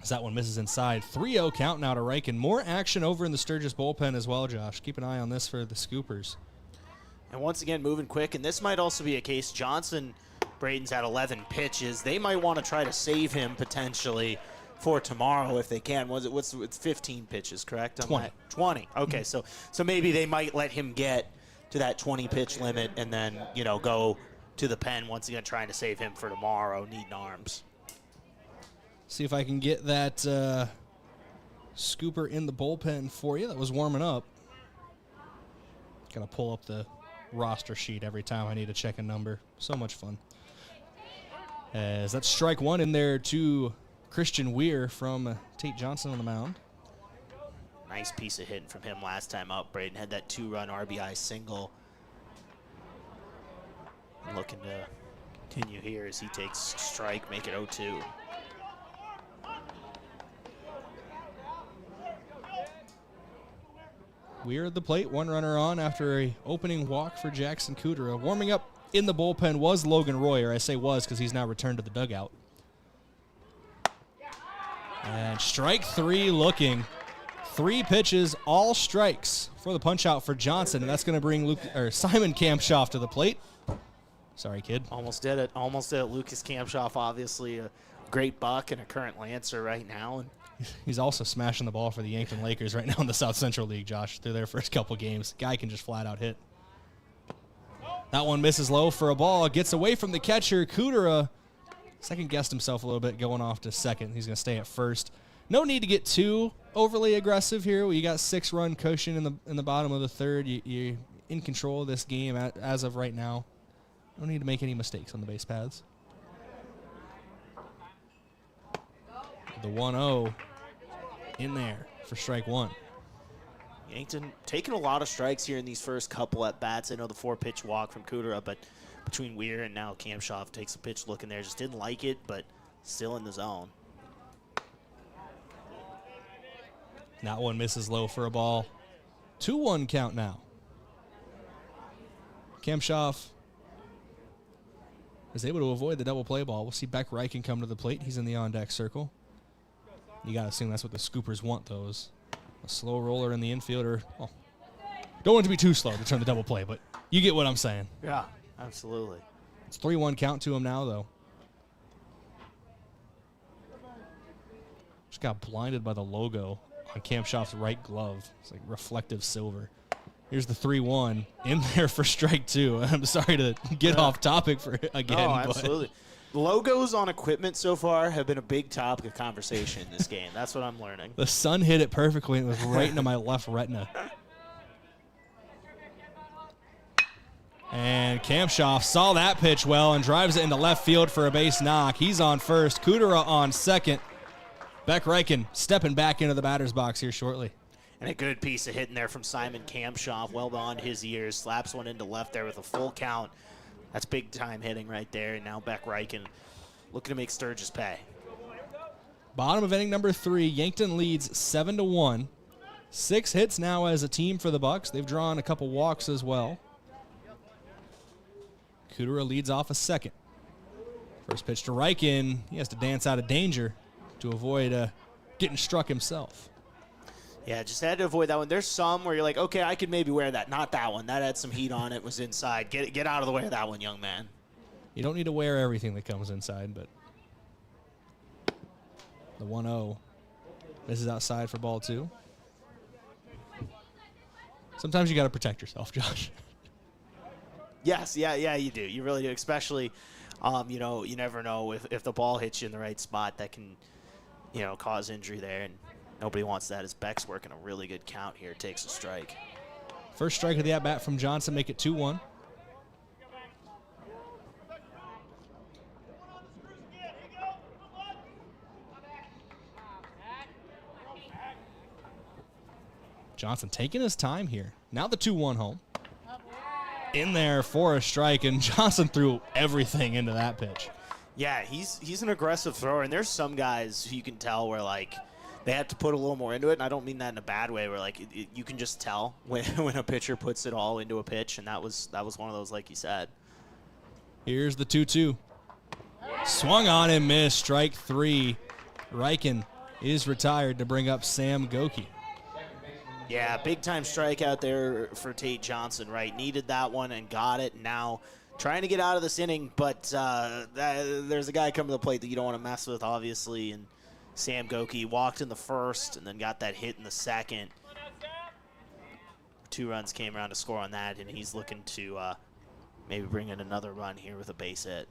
As that one misses inside. 3-0 count now to Reichen. More action over in the Sturgis bullpen as well, Josh. Keep an eye on this for the Scoopers. And once again, moving quick, and this might also be a case. Johnson, Brayden's had 11 pitches. They might want to try to save him potentially for tomorrow if they can. It's 15 pitches, correct? 20. 20. Okay, so maybe they might let him get to that 20 pitch limit and then, go to the pen once again trying to save him for tomorrow, needing arms. See if I can get that Scooper in the bullpen for you. That was warming up. Gotta pull up the roster sheet every time I need to check a number. So much fun. As that's strike 1 in there to Christian Weir from Tate Johnson on the mound. Nice piece of hitting from him last time up. Brayden had that 2-run RBI single. Looking to continue here as he takes strike, make it 0-2. We're at the plate, one runner on after a opening walk for Jackson Kudera. Warming up in the bullpen was Logan Royer. I say was because he's now returned to the dugout. And strike 3 looking. 3 pitches, all strikes for the punch out for Johnson, and that's going to bring Simon Kampshoff to the plate. Sorry, kid. Almost did it. Lucas Kampshoff, obviously a great buck and a current Lancer right now. And he's also smashing the ball for the Yankton Lakers right now in the South Central League, Josh, through their first couple games. Guy can just flat out hit. That one misses low for a ball. Gets away from the catcher. Kudera second-guessed himself a little bit going off to second. He's going to stay at first. No need to get too overly aggressive here. You got 6-run cushion in the bottom of the third. You're in control of this game as of right now. No need to make any mistakes on the base paths. The 1-0 in there for strike 1. Yankton taking a lot of strikes here in these first couple at bats. I know the 4-pitch walk from Kudera, but between Weir and now Kampshoff takes a pitch look in there. Just didn't like it, but still in the zone. That one misses low for a ball. 2-1 count now. Kampshoff is able to avoid the double play ball. We'll see Beck Reichen come to the plate. He's in the on-deck circle. You got to assume that's what the Scoopers want, those. A slow roller in the infielder. Oh, don't want it to be too slow to turn the double play, but you get what I'm saying. Yeah, absolutely. It's 3-1 count to him now, though. Just got blinded by the logo on Kampshoff's right glove. It's like reflective silver. Here's the 3-1 in there for strike 2. I'm sorry to get off topic again. Oh, absolutely. Logos on equipment so far have been a big topic of conversation in this game. That's what I'm learning. The sun hit it perfectly and it was right into my left retina. And Kampshoff saw that pitch well and drives it into left field for a base knock. He's on first. Kudera on second. Beck Reichen stepping back into the batter's box here shortly. And a good piece of hitting there from Simon Kampshoff, well beyond his years. Slaps one into left there with a full count. That's big-time hitting right there. And now Beck Reichen looking to make Sturgis pay. Bottom of inning number 3. Yankton leads 7-1. 6 hits now as a team for the Bucks. They've drawn a couple walks as well. Kudera leads off a second. First pitch to Reichen. He has to dance out of danger to avoid getting struck himself. Yeah, just had to avoid that one. There's some where you're like, okay, I could maybe wear that. Not that one. That had some heat on it, was inside. Get out of the way of that one, young man. You don't need to wear everything that comes inside, but the 1-0 misses outside for ball 2. Sometimes you got to protect yourself, Josh. Yes, yeah, you do. You really do, especially, you never know if the ball hits you in the right spot that can, cause injury there, and nobody wants that as Beck's working a really good count here. Takes a strike. First strike of the at-bat from Johnson, make it 2-1. Johnson taking his time here. Now the 2-1 home. In there for a strike, and Johnson threw everything into that pitch. Yeah, he's an aggressive thrower, and there's some guys who you can tell where, like, they have to put a little more into it, and I don't mean that in a bad way, where, like, you can just tell when a pitcher puts it all into a pitch, and that was one of those, like you said. Here's the 2-2. Swung on and missed, strike 3. Reichen is retired to bring up Sam Goki. Yeah, big-time strikeout there for Tate Johnson, right? Needed that one and got it. Now trying to get out of this inning, but there's a guy coming to the plate that you don't want to mess with, obviously, and Sam Goki walked in the first and then got that hit in the second. 2 runs came around to score on that, and he's looking to maybe bring in another run here with a base hit.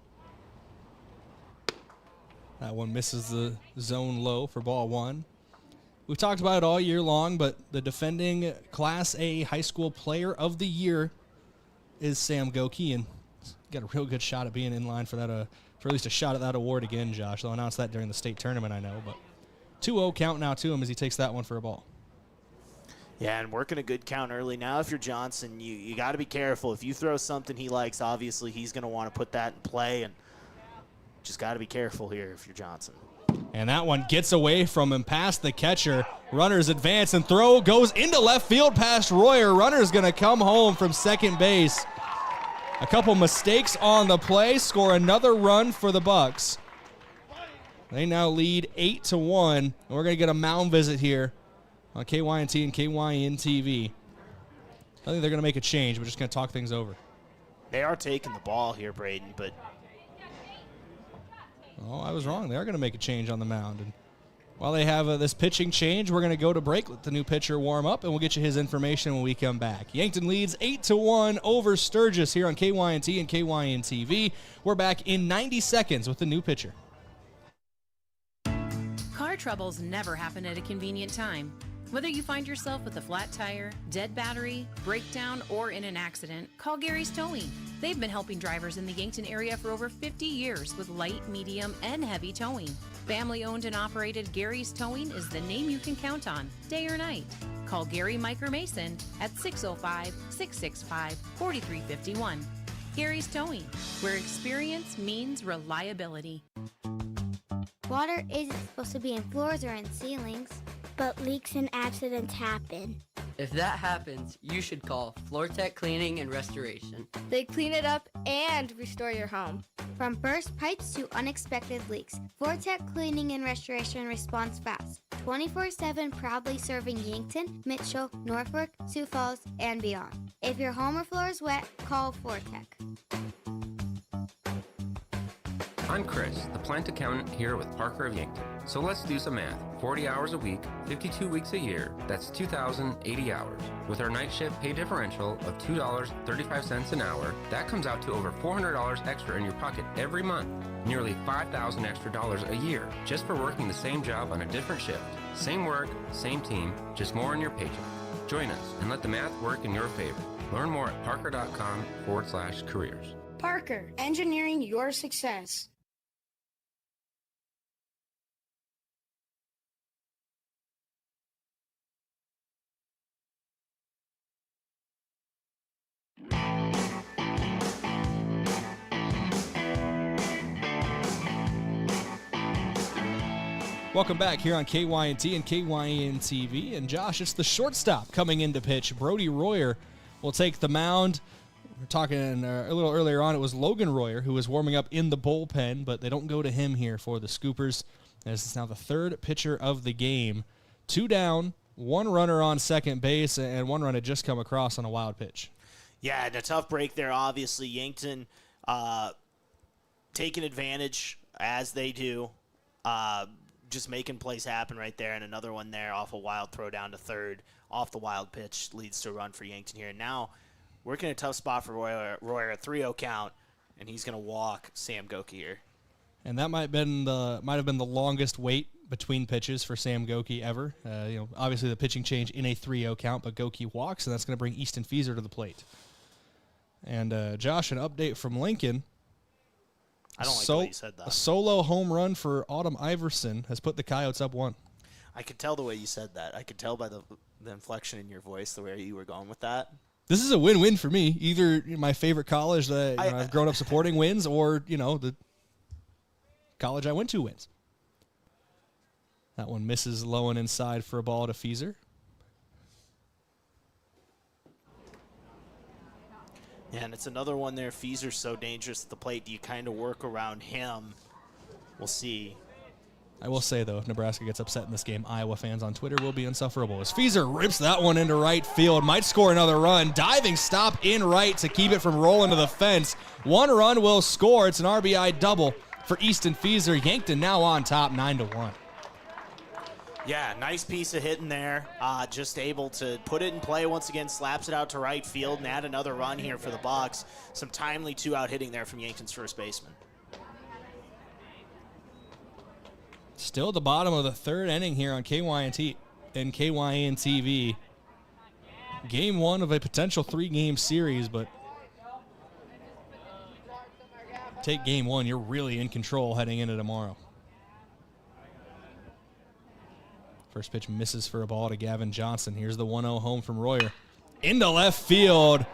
That one misses the zone low for ball 1. We've talked about it all year long, but the defending Class A high school player of the year is Sam Goki, and got a real good shot at being in line for that, for at least a shot at that award again, Josh. They'll announce that during the state tournament, I know, but 2-0 count now to him as he takes that one for a ball. Yeah, and working a good count early. Now if you're Johnson, you got to be careful. If you throw something he likes, obviously he's going to want to put that in play, and just got to be careful here if you're Johnson. And that one gets away from him past the catcher. Runners advance and throw goes into left field past Royer. Runner's going to come home from second base. A couple mistakes on the play, score another run for the Bucks. They now lead 8-1. And we're going to get a mound visit here on KYNT and KYN TV. I think they're going to make a change. We're just going to talk things over. They are taking the ball here, Brayden, but... Oh, I was wrong. They are going to make a change on the mound. And while they have this pitching change, we're going to go to break, let the new pitcher warm up, and we'll get you his information when we come back. Yankton leads 8-1 over Sturgis here on KYNT and KYN TV. We're back in 90 seconds with the new pitcher. Car troubles never happen at a convenient time. Whether you find yourself with a flat tire, dead battery, breakdown, or in an accident, call Gary's Towing. They've been helping drivers in the Yankton area for over 50 years with light, medium, and heavy towing. Family-owned and operated Gary's Towing is the name you can count on, day or night. Call Gary, Mike, or Mason at 605-665-4351. Gary's Towing, where experience means reliability. Water isn't supposed to be in floors or in ceilings. But leaks and accidents happen. If that happens, you should call FloorTech Cleaning and Restoration. They clean it up and restore your home. From burst pipes to unexpected leaks, FloorTech Cleaning and Restoration responds fast. 24/7 proudly serving Yankton, Mitchell, Norfolk, Sioux Falls, and beyond. If your home or floor is wet, call FloorTech. I'm Chris, the plant accountant here with Parker of Yankton. So let's do some math. 40 hours a week, 52 weeks a year, that's 2,080 hours. With our night shift pay differential of $2.35 an hour, that comes out to over $400 extra in your pocket every month. Nearly $5,000 extra dollars a year, just for working the same job on a different shift. Same work, same team, just more in your paycheck. Join us and let the math work in your favor. Learn more at parker.com/careers. Parker, engineering your success. Welcome back here on KYNT and KYN TV. And Josh, it's the shortstop coming into pitch. Brody Royer will take the mound. We're talking a little earlier on, it was Logan Royer who was warming up in the bullpen, but they don't go to him here for the Scoopers. This is now the third pitcher of the game. 2 down, 1 runner on second base, and 1 run had just come across on a wild pitch. Yeah, and a tough break there, obviously. Yankton taking advantage, as they do. Just making plays happen right there, and another one there off a wild throw down to third. Off the wild pitch leads to a run for Yankton here. And now working a tough spot for Royer, a 3-0 count, and he's going to walk Sam Goki here. And that might have been the longest wait between pitches for Sam Goki ever. Obviously the pitching change in a 3-0 count, but Goki walks, and that's going to bring Easton Fieser to the plate. And Josh, an update from Lincoln. I don't like the way you said that. A solo home run for Autumn Iverson has put the Coyotes up 1. I could tell the way you said that. I could tell by the inflection in your voice, the way you were going with that. This is a win-win for me. Either my favorite college that I've grown up supporting wins, or the college I went to wins. That one misses low and inside for a ball to Fieser. Yeah, and it's another one there. Fieser's so dangerous at the plate. Do you kind of work around him? We'll see. I will say, though, if Nebraska gets upset in this game, Iowa fans on Twitter will be insufferable. As Fieser rips that one into right field, might score another run. Diving stop in right to keep it from rolling to the fence. 1 run will score. It's an RBI double for Easton Fieser. Yankton now on top, 9-1. Yeah, nice piece of hitting there. Just able to put it in play once again, slaps it out to right field, and add another run here for the Bucks. Some timely 2-out hitting there from Yankton's first baseman. Still at the bottom of the 3rd inning here on KYNT and KYN TV. Game 1 of a potential 3-game series, but take game 1, you're really in control heading into tomorrow. First pitch misses for a ball to Gavin Johnson. Here's the 1-0 home from Royer. Into left field.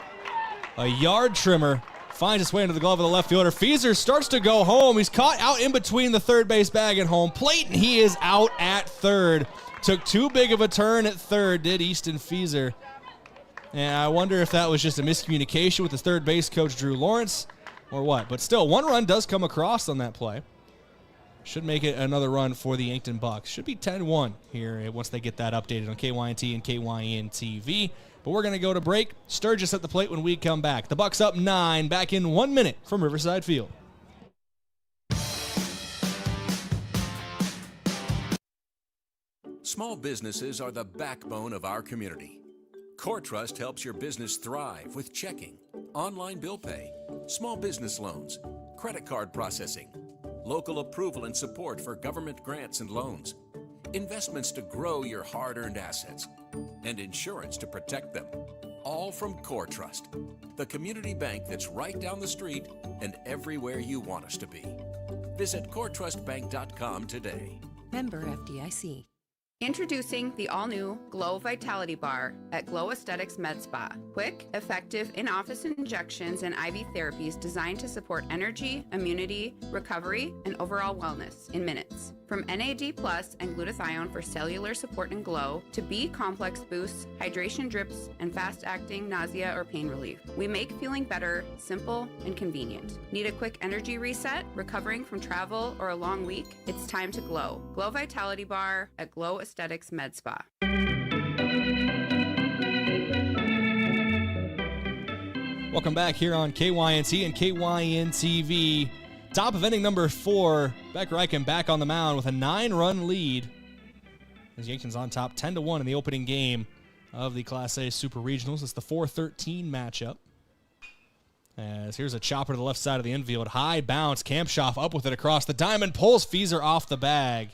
A yard trimmer Finds its way into the glove of the left fielder. Feeser starts to go home. He's caught out in between the third base bag and home plate, and he is out at third. Took too big of a turn at third, did Easton Feeser. And I wonder if that was just a miscommunication with the third base coach, Drew Lawrence, or what. But still, 1 run does come across on that play. Should make it another run for the Yankton Bucks. Should be 10-1 here once they get that updated on KYNT and KYN TV. But we're going to go to break. Sturgis at the plate when we come back. The Bucks up 9, back in 1 minute from Riverside Field. Small businesses are the backbone of our community. CoreTrust helps your business thrive with checking, online bill pay, small business loans, credit card processing, local approval and support for government grants and loans, investments to grow your hard-earned assets, and insurance to protect them. All from CoreTrust, the community bank that's right down the street and everywhere you want us to be. Visit CoreTrustBank.com today. Member FDIC. Introducing the all-new Glow Vitality Bar at Glow Aesthetics Med Spa. Quick, effective in-office injections and IV therapies designed to support energy, immunity, recovery, and overall wellness in minutes. From NAD+ and glutathione for cellular support and glow to B-complex boosts, hydration drips, and fast-acting nausea or pain relief. We make feeling better simple and convenient. Need a quick energy reset? Recovering from travel or a long week? It's time to glow. Glow Vitality Bar at Glow Aesthetics Med Spa. Welcome back here on KYNT and KYN TV. Top of inning number 4, Beck Reichen back on the mound with a 9-run lead. As Yankton's on top 10-1 in the opening game of the Class A Super Regionals. It's the 4-13 matchup. As here's a chopper to the left side of the infield. High bounce. Kampshoff up with it across the diamond. Pulls Feeser off the bag.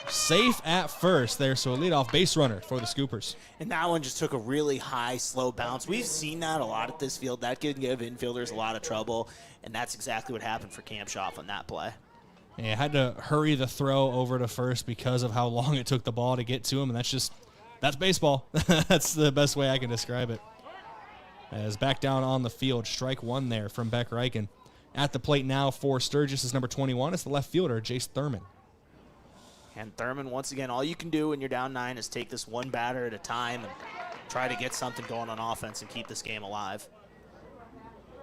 Safe at first there, so a leadoff base runner for the Scoopers. And that one just took a really high, slow bounce. We've seen that a lot at this field. That can give infielders a lot of trouble, and that's exactly what happened for Kampshoff on that play. Yeah, had to hurry the throw over to first because of how long it took the ball to get to him, and that's baseball. That's the best way I can describe it. As back down on the field, strike 1 there from Beck Reichen. At the plate now for Sturgis is number 21. It's the left fielder, Jace Thurman. And Thurman, once again, all you can do when you're down 9 is take this one batter at a time and try to get something going on offense and keep this game alive.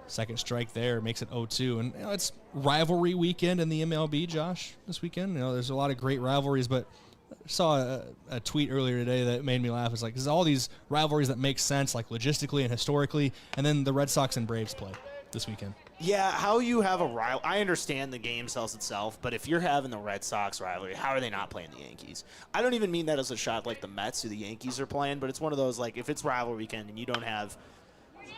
Second strike there makes it 0-2. And it's rivalry weekend in the MLB, Josh, this weekend. There's a lot of great rivalries, but I saw a tweet earlier today that made me laugh. It's like, there's all these rivalries that make sense, like logistically and historically, and then the Red Sox and Braves play this weekend. Yeah, how you have a rival. I understand the game sells itself, but if you're having the Red Sox rivalry, how are they not playing the Yankees? I don't even mean that as a shot like the Mets who the Yankees are playing, but it's one of those, like, if it's rivalry weekend and you don't have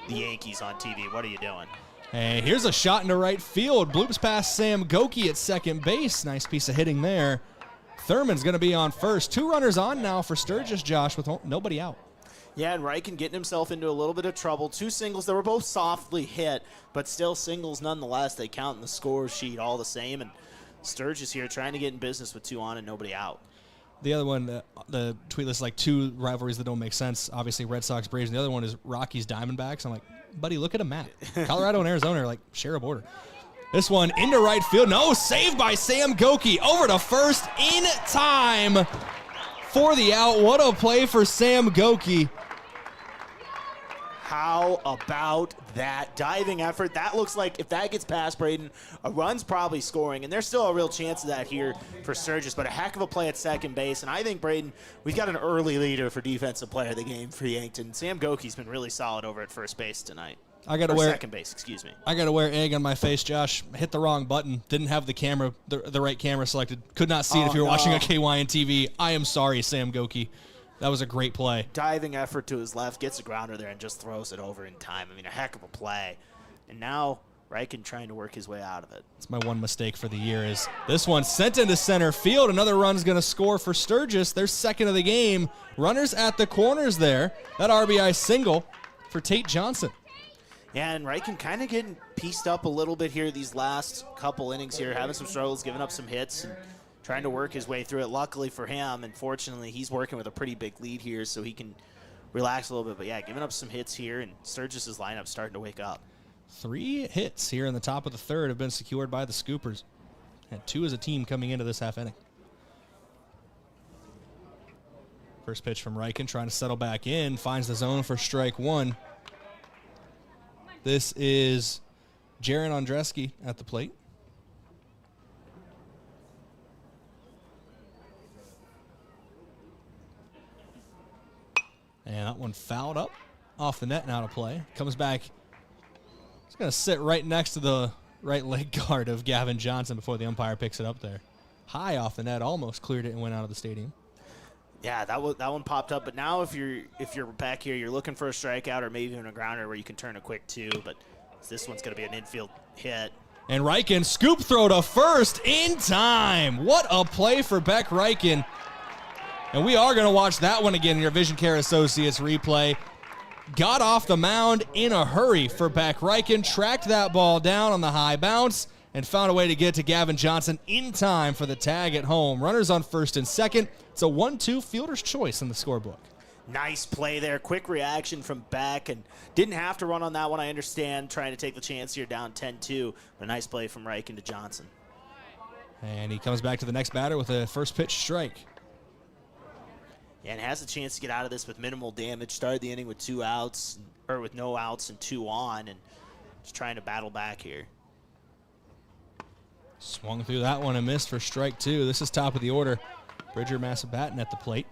the Yankees on TV, what are you doing? Hey, here's a shot into right field. Bloops past Sam Goki at second base. Nice piece of hitting there. Thurman's going to be on first. 2 runners on now for Sturgis, Josh, with nobody out. Yeah, and Reichen getting himself into a little bit of trouble. 2 singles that were both softly hit, but still singles nonetheless. They count in the score sheet all the same. And Sturgis here trying to get in business with 2 on and nobody out. The other one, the tweet lists like 2 rivalries that don't make sense. Obviously, Red Sox, Braves. And the other one is Rockies, Diamondbacks. I'm like, buddy, look at a map. Colorado and Arizona are like share a border. This one into right field. No, saved by Sam Goki. Over to first in time for the out. What a play for Sam Goki. How about that diving effort? That looks like if that gets past Brayden, a run's probably scoring, and there's still a real chance of that here for Sturgis, but a heck of a play at second base. And I think, Brayden, we've got an early leader for defensive player of the game for Yankton. Sam Goki's been really solid over at first base tonight. Second base, excuse me. I got to wear egg on my face, Josh. Hit the wrong button. Didn't have the camera, the right camera selected. Could not see it if you were watching on KYN TV. I am sorry, Sam Goki. That was a great play. Diving effort to his left, gets a grounder there and just throws it over in time. I mean, a heck of a play. And now Reichen trying to work his way out of it. It's my one mistake for the year is this one sent into center field. Another run's going to score for Sturgis. Their second of the game. Runners at the corners there. That RBI single for Tate Johnson. Yeah, and Reichen kind of getting pieced up a little bit here these last couple innings here, having some struggles, giving up some hits, and trying to work his way through it. Luckily for him, and fortunately, he's working with a pretty big lead here, so he can relax a little bit. But yeah, giving up some hits here, and Sturgis' lineup starting to wake up. 3 hits here in the top of the third have been secured by the Scoopers. Had 2 as a team coming into this half inning. First pitch from Riken, trying to settle back in, finds the zone for strike 1. This is Jaron Andreski at the plate. And that one fouled up off the net and out of play. Comes back. It's going to sit right next to the right leg guard of Gavin Johnson before the umpire picks it up there. High off the net, almost cleared it and went out of the stadium. Yeah, that one popped up. But now if you're back here, you're looking for a strikeout or maybe even a grounder where you can turn a quick 2. But this one's going to be an infield hit. And Riken scoop throw to first in time. What a play for Beck Riken. And we are going to watch that one again in your Vision Care Associates replay. Got off the mound in a hurry for Beck Riken, tracked that ball down on the high bounce, and found a way to get to Gavin Johnson in time for the tag at home. Runners on first and second. It's a 1-2 fielder's choice in the scorebook. Nice play there. Quick reaction from Beck, and didn't have to run on that one, I understand, trying to take the chance here down 10-2. But a nice play from Riken to Johnson. And he comes back to the next batter with a first pitch strike. Yeah, and has a chance to get out of this with minimal damage. Started the inning with 2 outs, or with no outs and 2 on, and just trying to battle back here. Swung through that one and missed for strike 2. This is top of the order. Bridger Massabatten at the plate.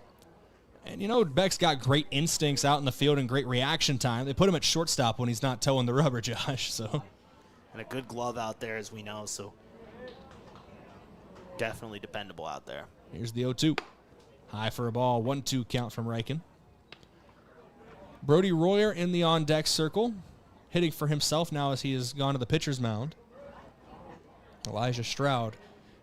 And you know, Beck's got great instincts out in the field and great reaction time. They put him at shortstop when he's not towing the rubber, Josh. So, and a good glove out there, as we know, so definitely dependable out there. Here's the 0-2. High for a ball, 1-2 count from Riken. Brody Royer in the on-deck circle, hitting for himself now as he has gone to the pitcher's mound. Elijah Stroud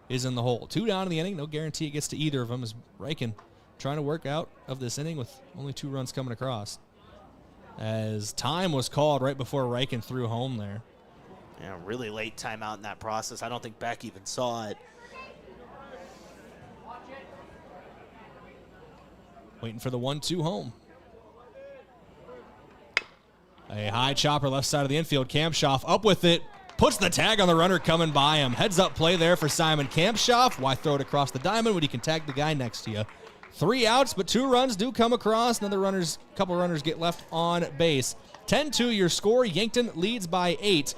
is in the hole. 2 down in the inning, no guarantee it gets to either of them as Riken trying to work out of this inning with only 2 runs coming across. As time was called right before Riken threw home there. Yeah, really late timeout in that process. I don't think Beck even saw it. Waiting for the 1-2 home. A high chopper left side of the infield. Kampshoff up with it. Puts the tag on the runner coming by him. Heads up play there for Simon Kampshoff. Why throw it across the diamond when you can tag the guy next to you? 3 outs, but 2 runs do come across. Couple runners get left on base. 10-2 your score. Yankton leads by 8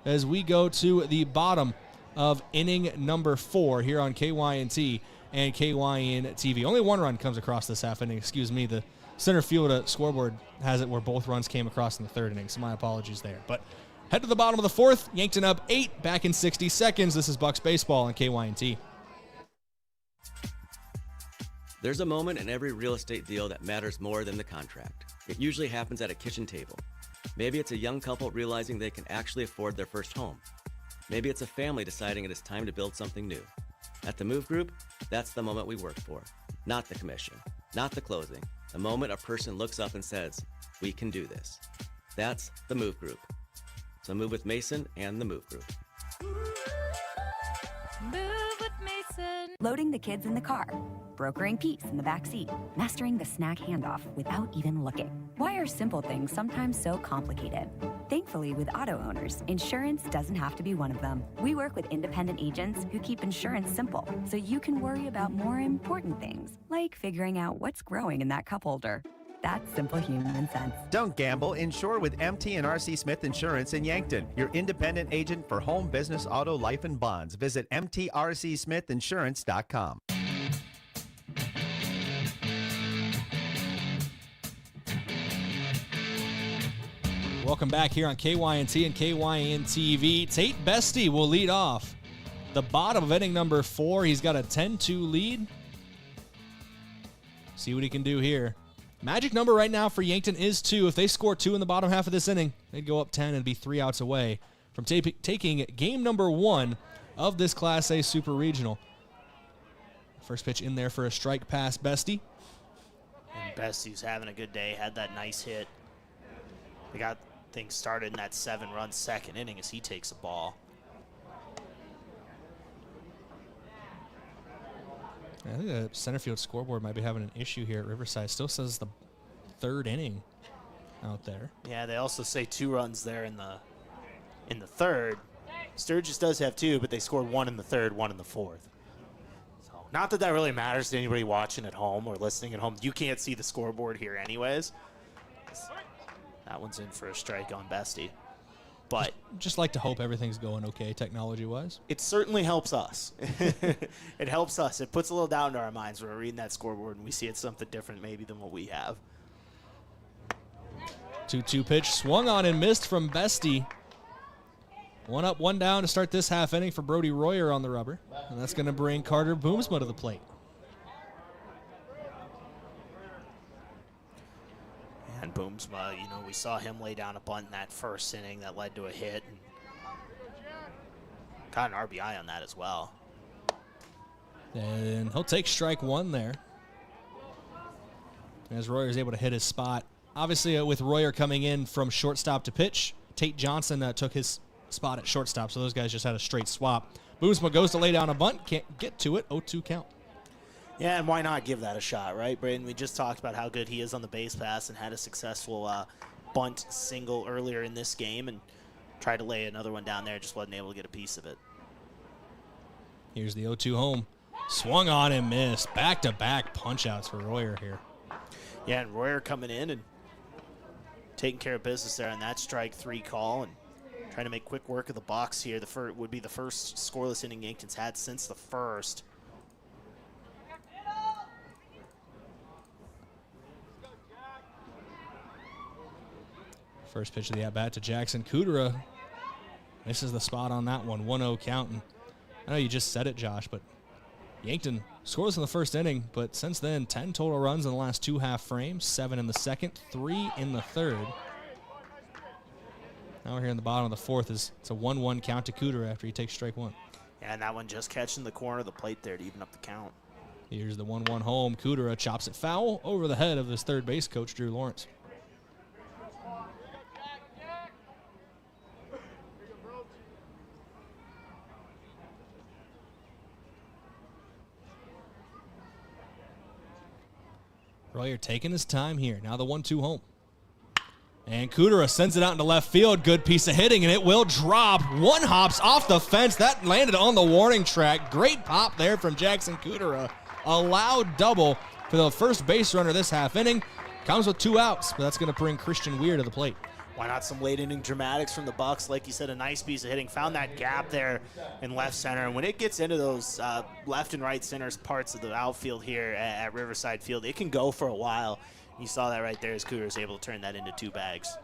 as we go to the bottom of inning number 4 here on KYNT and KYN TV. Only 1 run comes across this half inning. Excuse me. The center field scoreboard has it where both runs came across in the 3rd inning, so my apologies there. But head to the bottom of the 4th. Yankton up 8 back in 60 seconds. This is Bucks Baseball on KYNT. There's a moment in every real estate deal that matters more than the contract. It usually happens at a kitchen table. Maybe it's a young couple realizing they can actually afford their first home. Maybe it's a family deciding it is time to build something new. At the Move Group, that's the moment we work for. Not the commission, not the closing. The moment a person looks up and says, "We can do this." That's the Move Group. So move with Mason and the Move Group. Move with Mason. Loading the kids in the car, brokering peace in the back seat, mastering the snack handoff without even looking. Why are simple things sometimes so complicated? Thankfully, with auto owners, insurance doesn't have to be one of them. We work with independent agents who keep insurance simple, so you can worry about more important things, like figuring out what's growing in that cup holder. That's simple human sense. Don't gamble. Insure with MT and RC Smith Insurance in Yankton, your independent agent for home, business, auto, life, and bonds. Visit mtrcsmithinsurance.com. Welcome back here on KYNT and KYN TV. Tate Bestie will lead off the bottom of inning number 4. He's got a 10-2 lead. See what he can do here. Magic number right now for Yankton is 2. If they score 2 in the bottom half of this inning, they'd go up 10 and be 3 outs away from taking game number 1 of this Class A Super Regional. First pitch in there for a strike past Bestie. And Bestie's having a good day. Had that nice hit. They got things started in that 7-run 2nd inning as he takes a ball. I think the center field scoreboard might be having an issue here at Riverside. Still says the 3rd inning out there. Yeah, they also say 2 runs there in the in the third. Sturgis does have 2, but they scored 1 in the third, 1 in the fourth. So, not that that really matters to anybody watching at home or listening at home. You can't see the scoreboard here anyways. That one's in for a strike on Bestie. But just like to hope everything's going okay technology-wise. It certainly helps us. It helps us. It puts a little doubt into our minds when we're reading that scoreboard and we see it's something different maybe than what we have. 2-2 pitch swung on and missed from Bestie. 1 up, 1 down to start this half inning for Brody Royer on the rubber. And that's going to bring Carter Boomsma to the plate. And Boomsma, you know, we saw him lay down a bunt in that first inning that led to a hit. And got an RBI on that as well. And he'll take strike 1 there. As Royer is able to hit his spot. Obviously, with Royer coming in from shortstop to pitch, Tate Johnson took his spot at shortstop, so those guys just had a straight swap. Boomsma goes to lay down a bunt, can't get to it, 0-2 count. Yeah, and why not give that a shot, right, Brayden? We just talked about how good he is on the base pass and had a successful bunt single earlier in this game and tried to lay another one down there, just wasn't able to get a piece of it. Here's the 0-2 home. Swung on and missed. Back-to-back punch-outs for Royer here. Yeah, and Royer coming in and taking care of business there on that strike 3 call and trying to make quick work of the box here. The would be the first scoreless inning Yankton's had since the first. First pitch of the at-bat to Jackson Kudera. Misses the spot on that one, 1-0 count. And I know you just said it, Josh, but Yankton scores in the first inning, but since then, 10 total runs in the last 2 half frames, 7 in the second, 3 in the third. Now we're here in the bottom of the fourth. It's a 1-1 count to Kudera after he takes strike 1. Yeah, and that one just catching the corner of the plate there to even up the count. Here's the 1-1 home. Kudera chops it foul over the head of his third base coach, Drew Lawrence. Royer taking his time here. Now the 1-2 home. And Kudera sends it out into left field. Good piece of hitting, and it will drop. 1 hops off the fence. That landed on the warning track. Great pop there from Jackson Kudera. A loud double for the first base runner this half inning. Comes with 2 outs, but that's going to bring Christian Weir to the plate. Why not some late inning dramatics from the Bucks? Like you said, a nice piece of hitting. Found that gap there in left center. And when it gets into those left and right centers parts of the outfield here at Riverside Field, it can go for a while. You saw that right there as Kudera was able to turn that into 2 bags.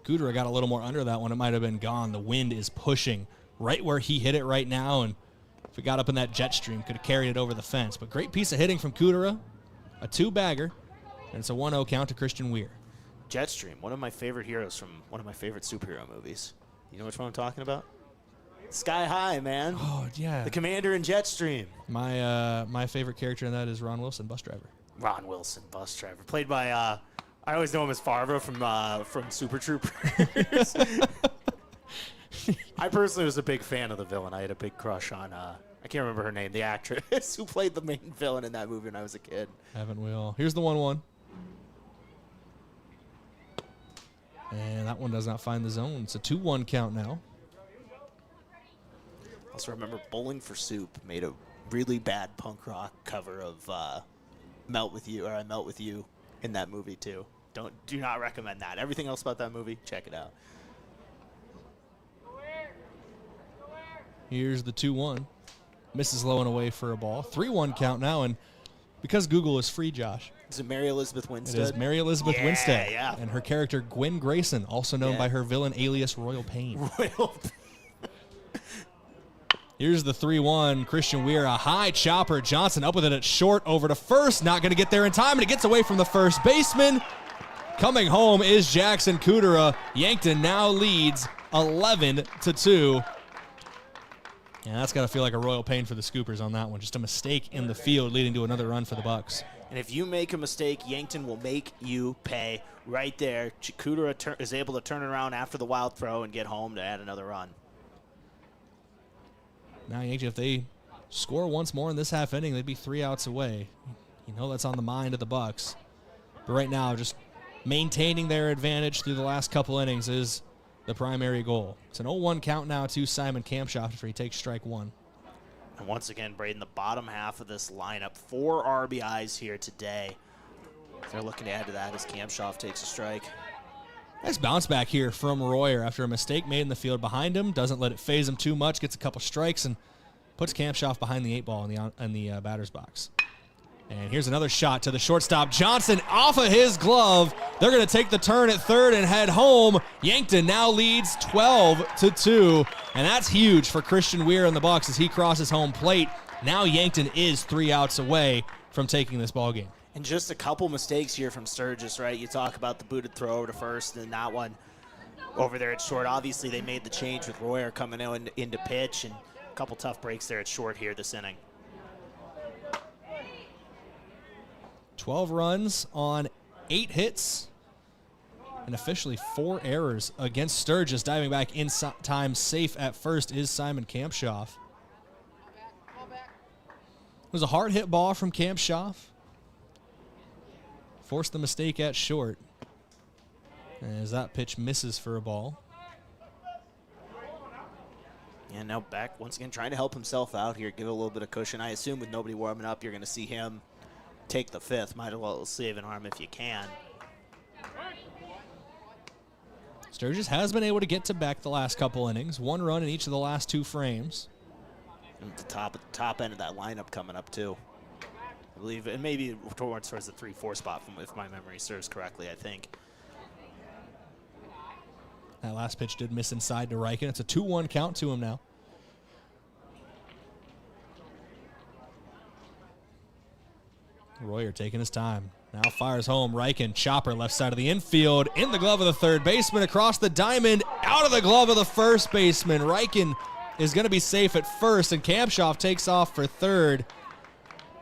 Kudera got a little more under that one. It might have been gone. The wind is pushing right where he hit it right now. And if it got up in that jet stream, could have carried it over the fence. But great piece of hitting from Kudera. A 2-bagger. And it's a 1-0 count to Christian Weir. Jetstream, one of my favorite heroes from one of my favorite superhero movies. You know which one I'm talking about? Sky High, man. Oh, yeah. The commander in Jetstream. My favorite character in that is Ron Wilson, bus driver. Ron Wilson, bus driver. Played by, I always know him as Farva from Super Troopers. I personally was a big fan of the villain. I had a big crush on, I can't remember her name, the actress who played the main villain in that movie when I was a kid. Haven't we all? Here's the 1-1. And that one does not find the zone. It's a 2-1 count now. Also remember Bowling for Soup made a really bad punk rock cover of Melt With You, or I Melt With You in that movie too. Do not recommend that. Everything else about that movie, check it out. Here's the 2-1. Misses low and away for a ball. 3-1 count now, and because Google is free, Josh. Is it Mary Elizabeth Winstead? It is Mary Elizabeth Winstead. Yeah. And her character, Gwen Grayson, also known by her villain alias Royal Pain. Here's the 3-1. Christian Weir, a high chopper. Johnson up with it at short, over to first. Not going to get there in time, and it gets away from the first baseman. Coming home is Jackson Kudera. Yankton now leads 11-2. Yeah, that's got to feel like a royal pain for the Scoopers on that one. Just a mistake in the field leading to another run for the Bucks. And if you make a mistake, Yankton will make you pay right there. Kudera is able to turn around after the wild throw and get home to add another run. Now, Yankton, if they score once more in this half inning, they'd be 3 outs away. You know that's on the mind of the Bucks. But right now, just maintaining their advantage through the last couple innings is the primary goal. It's an 0-1 count now to Simon Kampshoff after he takes strike one. And once again, Brayden, the bottom half of this lineup, 4 RBIs here today. They're looking to add to that as Kampshoff takes a strike. Nice bounce back here from Royer after a mistake made in the field behind him. Doesn't let it phase him too much, gets a couple strikes, and puts Kampshoff behind the 8 ball in the batter's box. And here's another shot to the shortstop. Johnson off of his glove. They're going to take the turn at third and head home. Yankton now leads 12-2, and that's huge for Christian Weir in the box as he crosses home plate. Now Yankton is 3 outs away from taking this ball game. And just a couple mistakes here from Sturgis, right? You talk about the booted throw over to first and that one over there at short. Obviously, they made the change with Royer coming into pitch, and a couple tough breaks there at short here this inning. 12 runs on 8 hits and officially 4 errors against Sturgis. Diving back in time safe at first is Simon Kampshoff. It was a hard hit ball from Kampshoff. Forced the mistake at short as that pitch misses for a ball. And now back once again trying to help himself out here, give it a little bit of cushion. I assume with nobody warming up, you're going to see him take the 5th. Might as well save an arm if you can. Sturgis has been able to get to back the last couple innings. 1 run in each of the last 2 frames. And the top end of that lineup coming up too. I believe, and maybe towards the 3-4 spot, if my memory serves correctly, I think. That last pitch did miss inside to Riken. It's a 2-1 count to him now. Royer taking his time. Now fires home. Riken, chopper left side of the infield. In the glove of the third baseman. Across the diamond. Out of the glove of the first baseman. Riken is going to be safe at first, and Kampshoff takes off for third.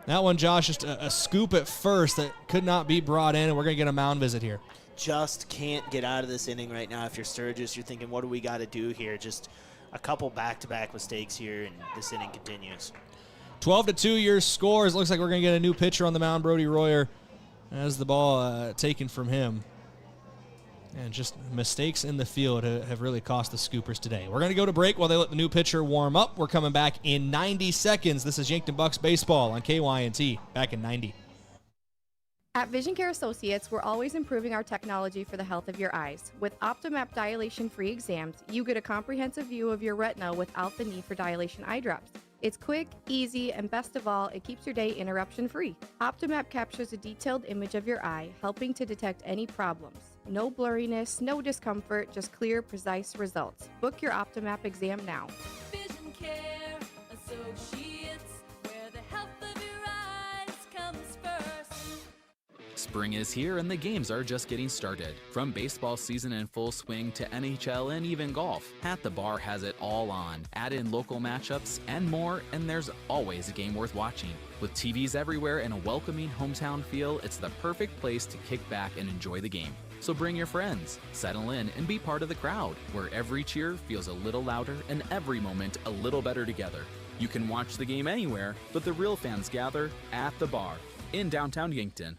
That one, Josh, just a scoop at first that could not be brought in, and we're going to get a mound visit here. Just can't get out of this inning right now. If you're Sturgis, you're thinking, what do we got to do here? Just a couple back-to-back mistakes here, and this inning continues. 12-2 your scores. Looks like we're going to get a new pitcher on the mound, Brody Royer, as the ball taken from him. And just mistakes in the field have really cost the Scoopers today. We're going to go to break while they let the new pitcher warm up. We're coming back in 90 seconds. This is Yankton Bucks Baseball on KYNT. Back in 90. At Vision Care Associates, we're always improving our technology for the health of your eyes. With Optomap dilation-free exams, you get a comprehensive view of your retina without the need for dilation eye drops. It's quick, easy, and best of all, it keeps your day interruption-free. Optomap captures a detailed image of your eye, helping to detect any problems. No blurriness, no discomfort, just clear, precise results. Book your Optomap exam now. Vision Care Associates, where the health of your eyes comes first. Spring is here and the games are just getting started. From baseball season in full swing to NHL and even golf, At the Bar has it all on. Add in local matchups and more, and there's always a game worth watching. With TVs everywhere and a welcoming hometown feel, it's the perfect place to kick back and enjoy the game. So bring your friends, settle in, and be part of the crowd, where every cheer feels a little louder and every moment a little better together. You can watch the game anywhere, but the real fans gather at the Bar in downtown Yankton.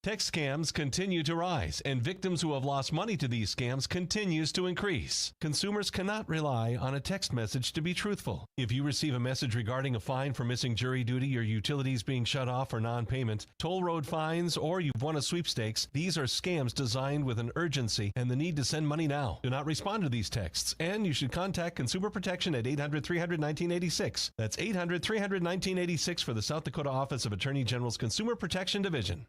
Text scams continue to rise, and victims who have lost money to these scams continues to increase. Consumers cannot rely on a text message to be truthful. If you receive a message regarding a fine for missing jury duty or utilities being shut off for non-payment, toll road fines, or you've won a sweepstakes, these are scams designed with an urgency and the need to send money now. Do not respond to these texts, and you should contact Consumer Protection at 800-300-1986. That's 800-300-1986 for the South Dakota Office of Attorney General's Consumer Protection Division.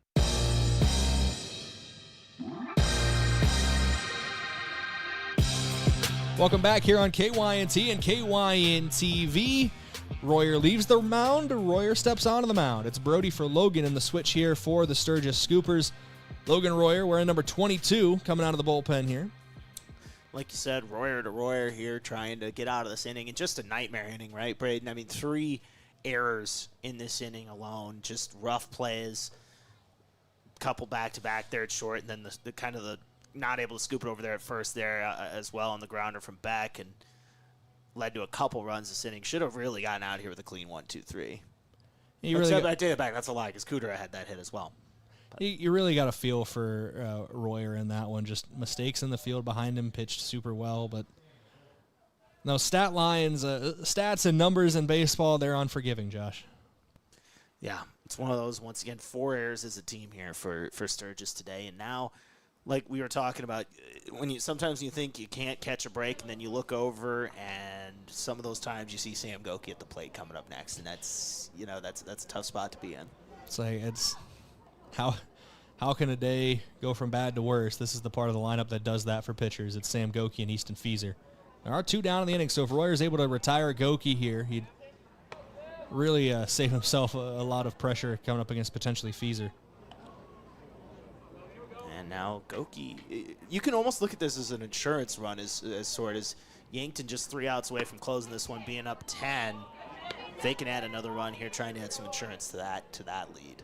Welcome back here on KYNT and KYNTV. Royer leaves the mound. Royer steps onto the mound. It's Brody for Logan in the switch here for the Sturgis Scoopers. Logan Royer wearing number 22 coming out of the bullpen here. Like you said, Royer to Royer here trying to get out of this inning. And just a nightmare inning, right, Brayden? I mean, 3 errors in this inning alone. Just rough plays. Couple back-to-back there at short. And then the kind of the not able to scoop it over there at first there as well on the grounder from Beck, and led to a couple runs this inning. Should have really gotten out here with a clean 1-2-3. I take it back. That's a lie because Kudera had that hit as well. You really got a feel for Royer in that one. Just mistakes in the field behind him, pitched super well. But no, stat lines, stats and numbers in baseball, they're unforgiving, Josh. Yeah, it's one of those, once again, 4 errors as a team here for Sturgis today. And now, like we were talking about, sometimes you think you can't catch a break, and then you look over, and some of those times you see Sam Goki at the plate coming up next, and that's a tough spot to be in. It's like how can a day go from bad to worse? This is the part of the lineup that does that for pitchers. It's Sam Goki and Easton Fieser. There are 2 down in the inning, so if Royer's able to retire Goki here, he'd really save himself a lot of pressure coming up against potentially Fieser. And now Goki, you can almost look at this as an insurance run, as Yankton just 3 outs away from closing this one, being up 10. They can add another run here, trying to add some insurance to that lead.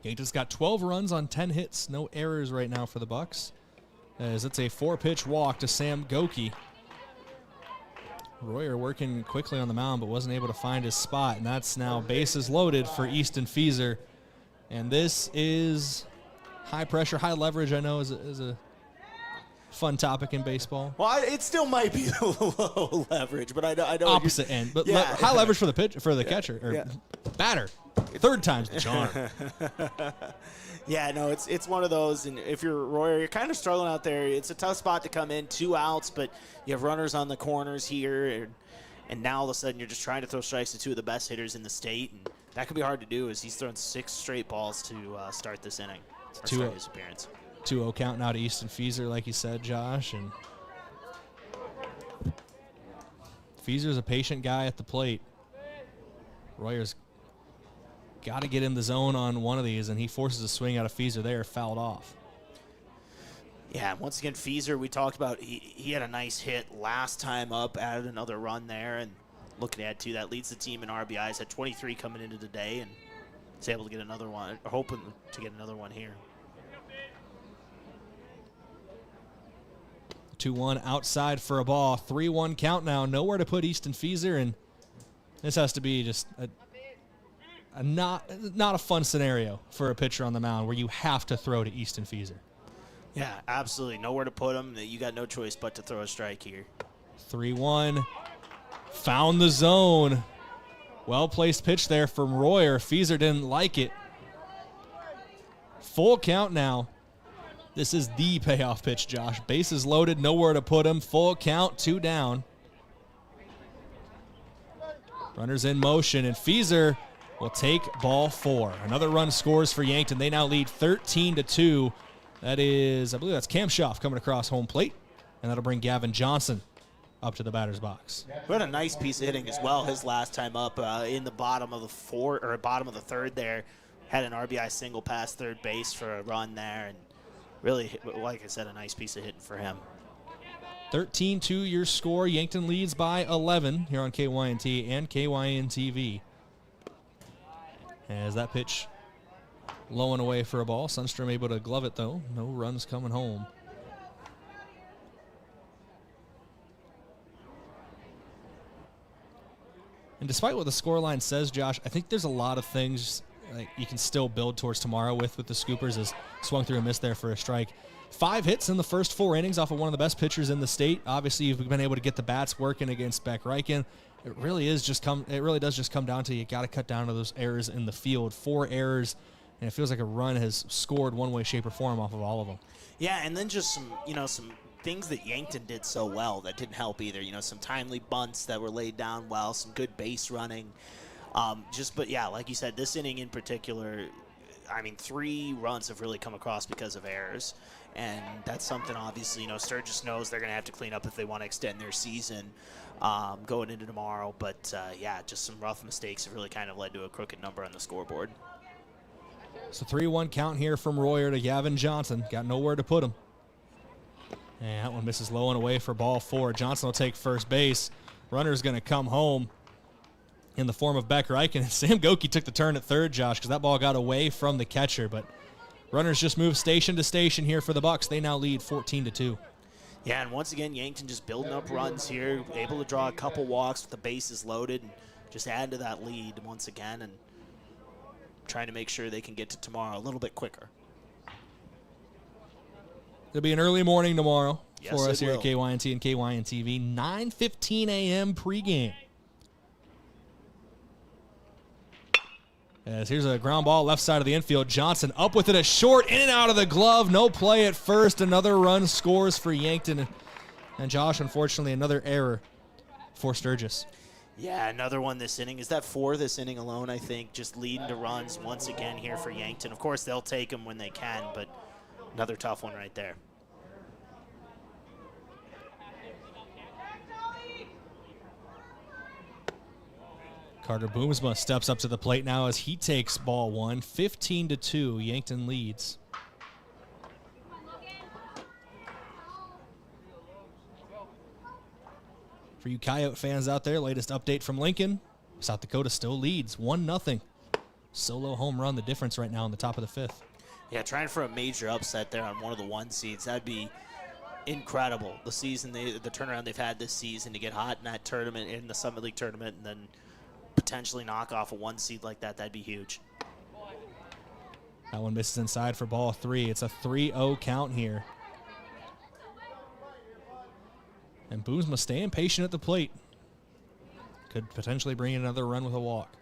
Yankton's got 12 runs on 10 hits, no errors right now for the Bucks, as it's a 4-pitch walk to Sam Goki. Royer working quickly on the mound, but wasn't able to find his spot, and that's now bases loaded for Easton Fieser. And this is high pressure, high leverage, I know is a fun topic in baseball. Well, it still might be low leverage, but I know opposite end, but yeah. high leverage for the catcher or batter. 3rd time's the charm. Yeah, no, it's one of those, and if you're Royer, you're kind of struggling out there. It's a tough spot to come in, 2 outs, but you have runners on the corners here, and now all of a sudden you're just trying to throw strikes to 2 of the best hitters in the state, and that can be hard to do as he's thrown 6 straight balls to start this inning, or start his appearance. 2-0 count now to Easton Fieser, like you said, Josh. And Fieser's a patient guy at the plate. Royer's got to get in the zone on one of these, and he forces a swing out of Fieser there, fouled off. Yeah, once again, Fieser, we talked about, he had a nice hit last time up, added another run there, and looking to add 2. That leads the team in RBIs, had 23 coming into today, and is able to get another one, or hoping to get another one here. 2-1 outside for a ball. 3-1 count now. Nowhere to put Easton Fieser, and this has to be just a not a fun scenario for a pitcher on the mound where you have to throw to Easton Fieser. Yeah, absolutely. Nowhere to put him. You got no choice but to throw a strike here. 3-1. Found the zone. Well-placed pitch there from Royer. Fieser didn't like it. Full count now. This is the payoff pitch, Josh. Bases loaded, nowhere to put him. Full count, 2 down. Runners in motion, and Fieser will take ball 4. Another run scores for Yankton. They now lead 13-2. That is, I believe that's Cam Schaff coming across home plate, and that'll bring Gavin Johnson up to the batter's box. We had a nice piece of hitting as well his last time up in the bottom of the bottom of the 3rd there. Had an RBI single past third base for a run there, and really, like I said, a nice piece of hitting for him. 13-2 your score. Yankton leads by 11 here on KYNT and KYN-TV. As that pitch low and away for a ball. Sundstrom able to glove it, though. No runs coming home. And despite what the scoreline says, Josh, I think there's a lot of things like you can still build towards tomorrow with the Scoopers, as swung through a miss there for a strike. 5 hits in the first 4 innings off of one of the best pitchers in the state. Obviously, you've been able to get the bats working against Beck Reichen. It really does just come down to you got to cut down to those errors in the field. 4 errors, and it feels like a run has scored one way, shape, or form off of all of them. Yeah, and then just some things that Yankton did so well that didn't help either. Some timely bunts that were laid down well, some good base running. But yeah, like you said, this inning in particular, 3 runs have really come across because of errors. And that's something, obviously, Sturgis knows they're going to have to clean up if they want to extend their season going into tomorrow. But, just some rough mistakes have really kind of led to a crooked number on the scoreboard. So 3-1 count here from Royer to Gavin Johnson. Got nowhere to put him. And that one misses low and away for ball 4. Johnson will take first base. Runner's going to come home in the form of Beck Reichen. And Sam Goki took the turn at third, Josh, because that ball got away from the catcher. But runners just move station to station here for the Bucks. They now lead 14-2. Yeah, and once again, Yankton just building up runs here, able to draw a couple walks with the bases loaded and just add to that lead once again and trying to make sure they can get to tomorrow a little bit quicker. It'll be an early morning tomorrow Yes, for it us here will. at KYNT and KYNTV. 9:15 a.m. pregame. As here's a ground ball left side of the infield. Johnson up with it, a short, in and out of the glove. No play at first. Another run scores for Yankton. And Josh, unfortunately, another error for Sturgis. Yeah, another one this inning. Is that 4 this inning alone, I think? Just leading to runs once again here for Yankton. Of course, they'll take them when they can, but another tough one right there. Carter Boomsma steps up to the plate now as he takes ball 1. 15-2, Yankton leads. For you Coyote fans out there, latest update from Lincoln. South Dakota still leads 1-0. Solo home run, the difference right now in the top of the 5th. Yeah, trying for a major upset there on one of the 1 seeds. That'd be incredible. The turnaround they've had this season to get hot in that tournament, in the Summit League tournament, and then potentially knock off a 1 seed like that. That'd be huge. That one misses inside for ball 3. It's a 3-0 count here. And Boomsma staying patient at the plate. Could potentially bring in another run with a walk.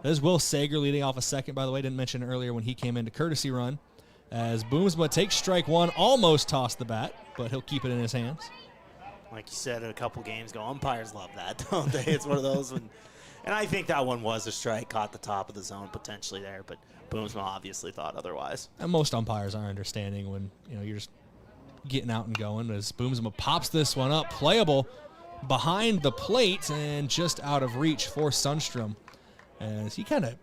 There's Will Sager leading off a second, by the way. Didn't mention earlier when he came into courtesy run. As Boomsma takes strike 1, almost tossed the bat, but he'll keep it in his hands. Like you said a couple games ago, umpires love that, don't they? It's one of those when, and I think that one was a strike, caught the top of the zone potentially there, but Boomsma obviously thought otherwise. And most umpires are understanding when you're just getting out and going. As Boomsma pops this one up, playable behind the plate and just out of reach for Sundstrom. As he kind of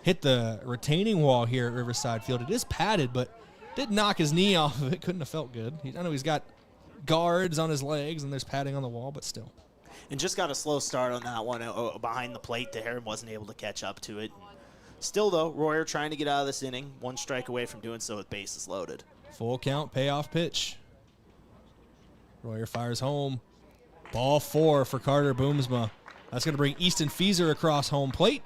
hit the retaining wall here at Riverside Field. It is padded, but did knock his knee off of it. Couldn't have felt good. I know he's got guards on his legs and there's padding on the wall, but still. And just got a slow start on that one behind the plate there and wasn't able to catch up to it. Still, though, Royer trying to get out of this inning. 1 strike away from doing so with bases loaded. Full count, payoff pitch. Royer fires home. Ball 4 for Carter Boomsma. That's going to bring Easton Feeser across home plate.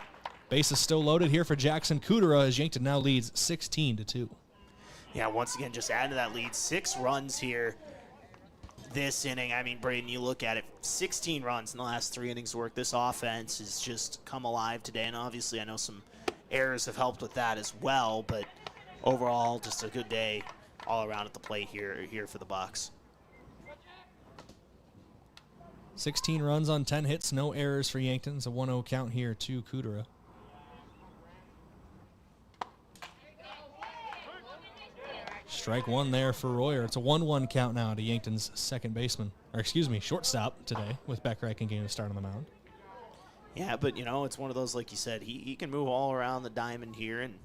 Bases still loaded here for Jackson Kudera as Yankton now leads 16-2. Yeah, once again, just adding to that lead. 6 runs here this inning. I mean, Brayden, you look at it, 16 runs in the last 3 innings of work. This offense has just come alive today, and obviously I know some errors have helped with that as well, but overall, just a good day all around at the plate here for the Bucks. 16 runs on 10 hits, no errors for Yankton. It's a 1-0 count here to Kudera. Strike 1 there for Royer. It's a 1-1 count now to Yankton's shortstop today with Beckreich and getting to start on the mound. Yeah, but, it's one of those, like you said, he can move all around the diamond here, and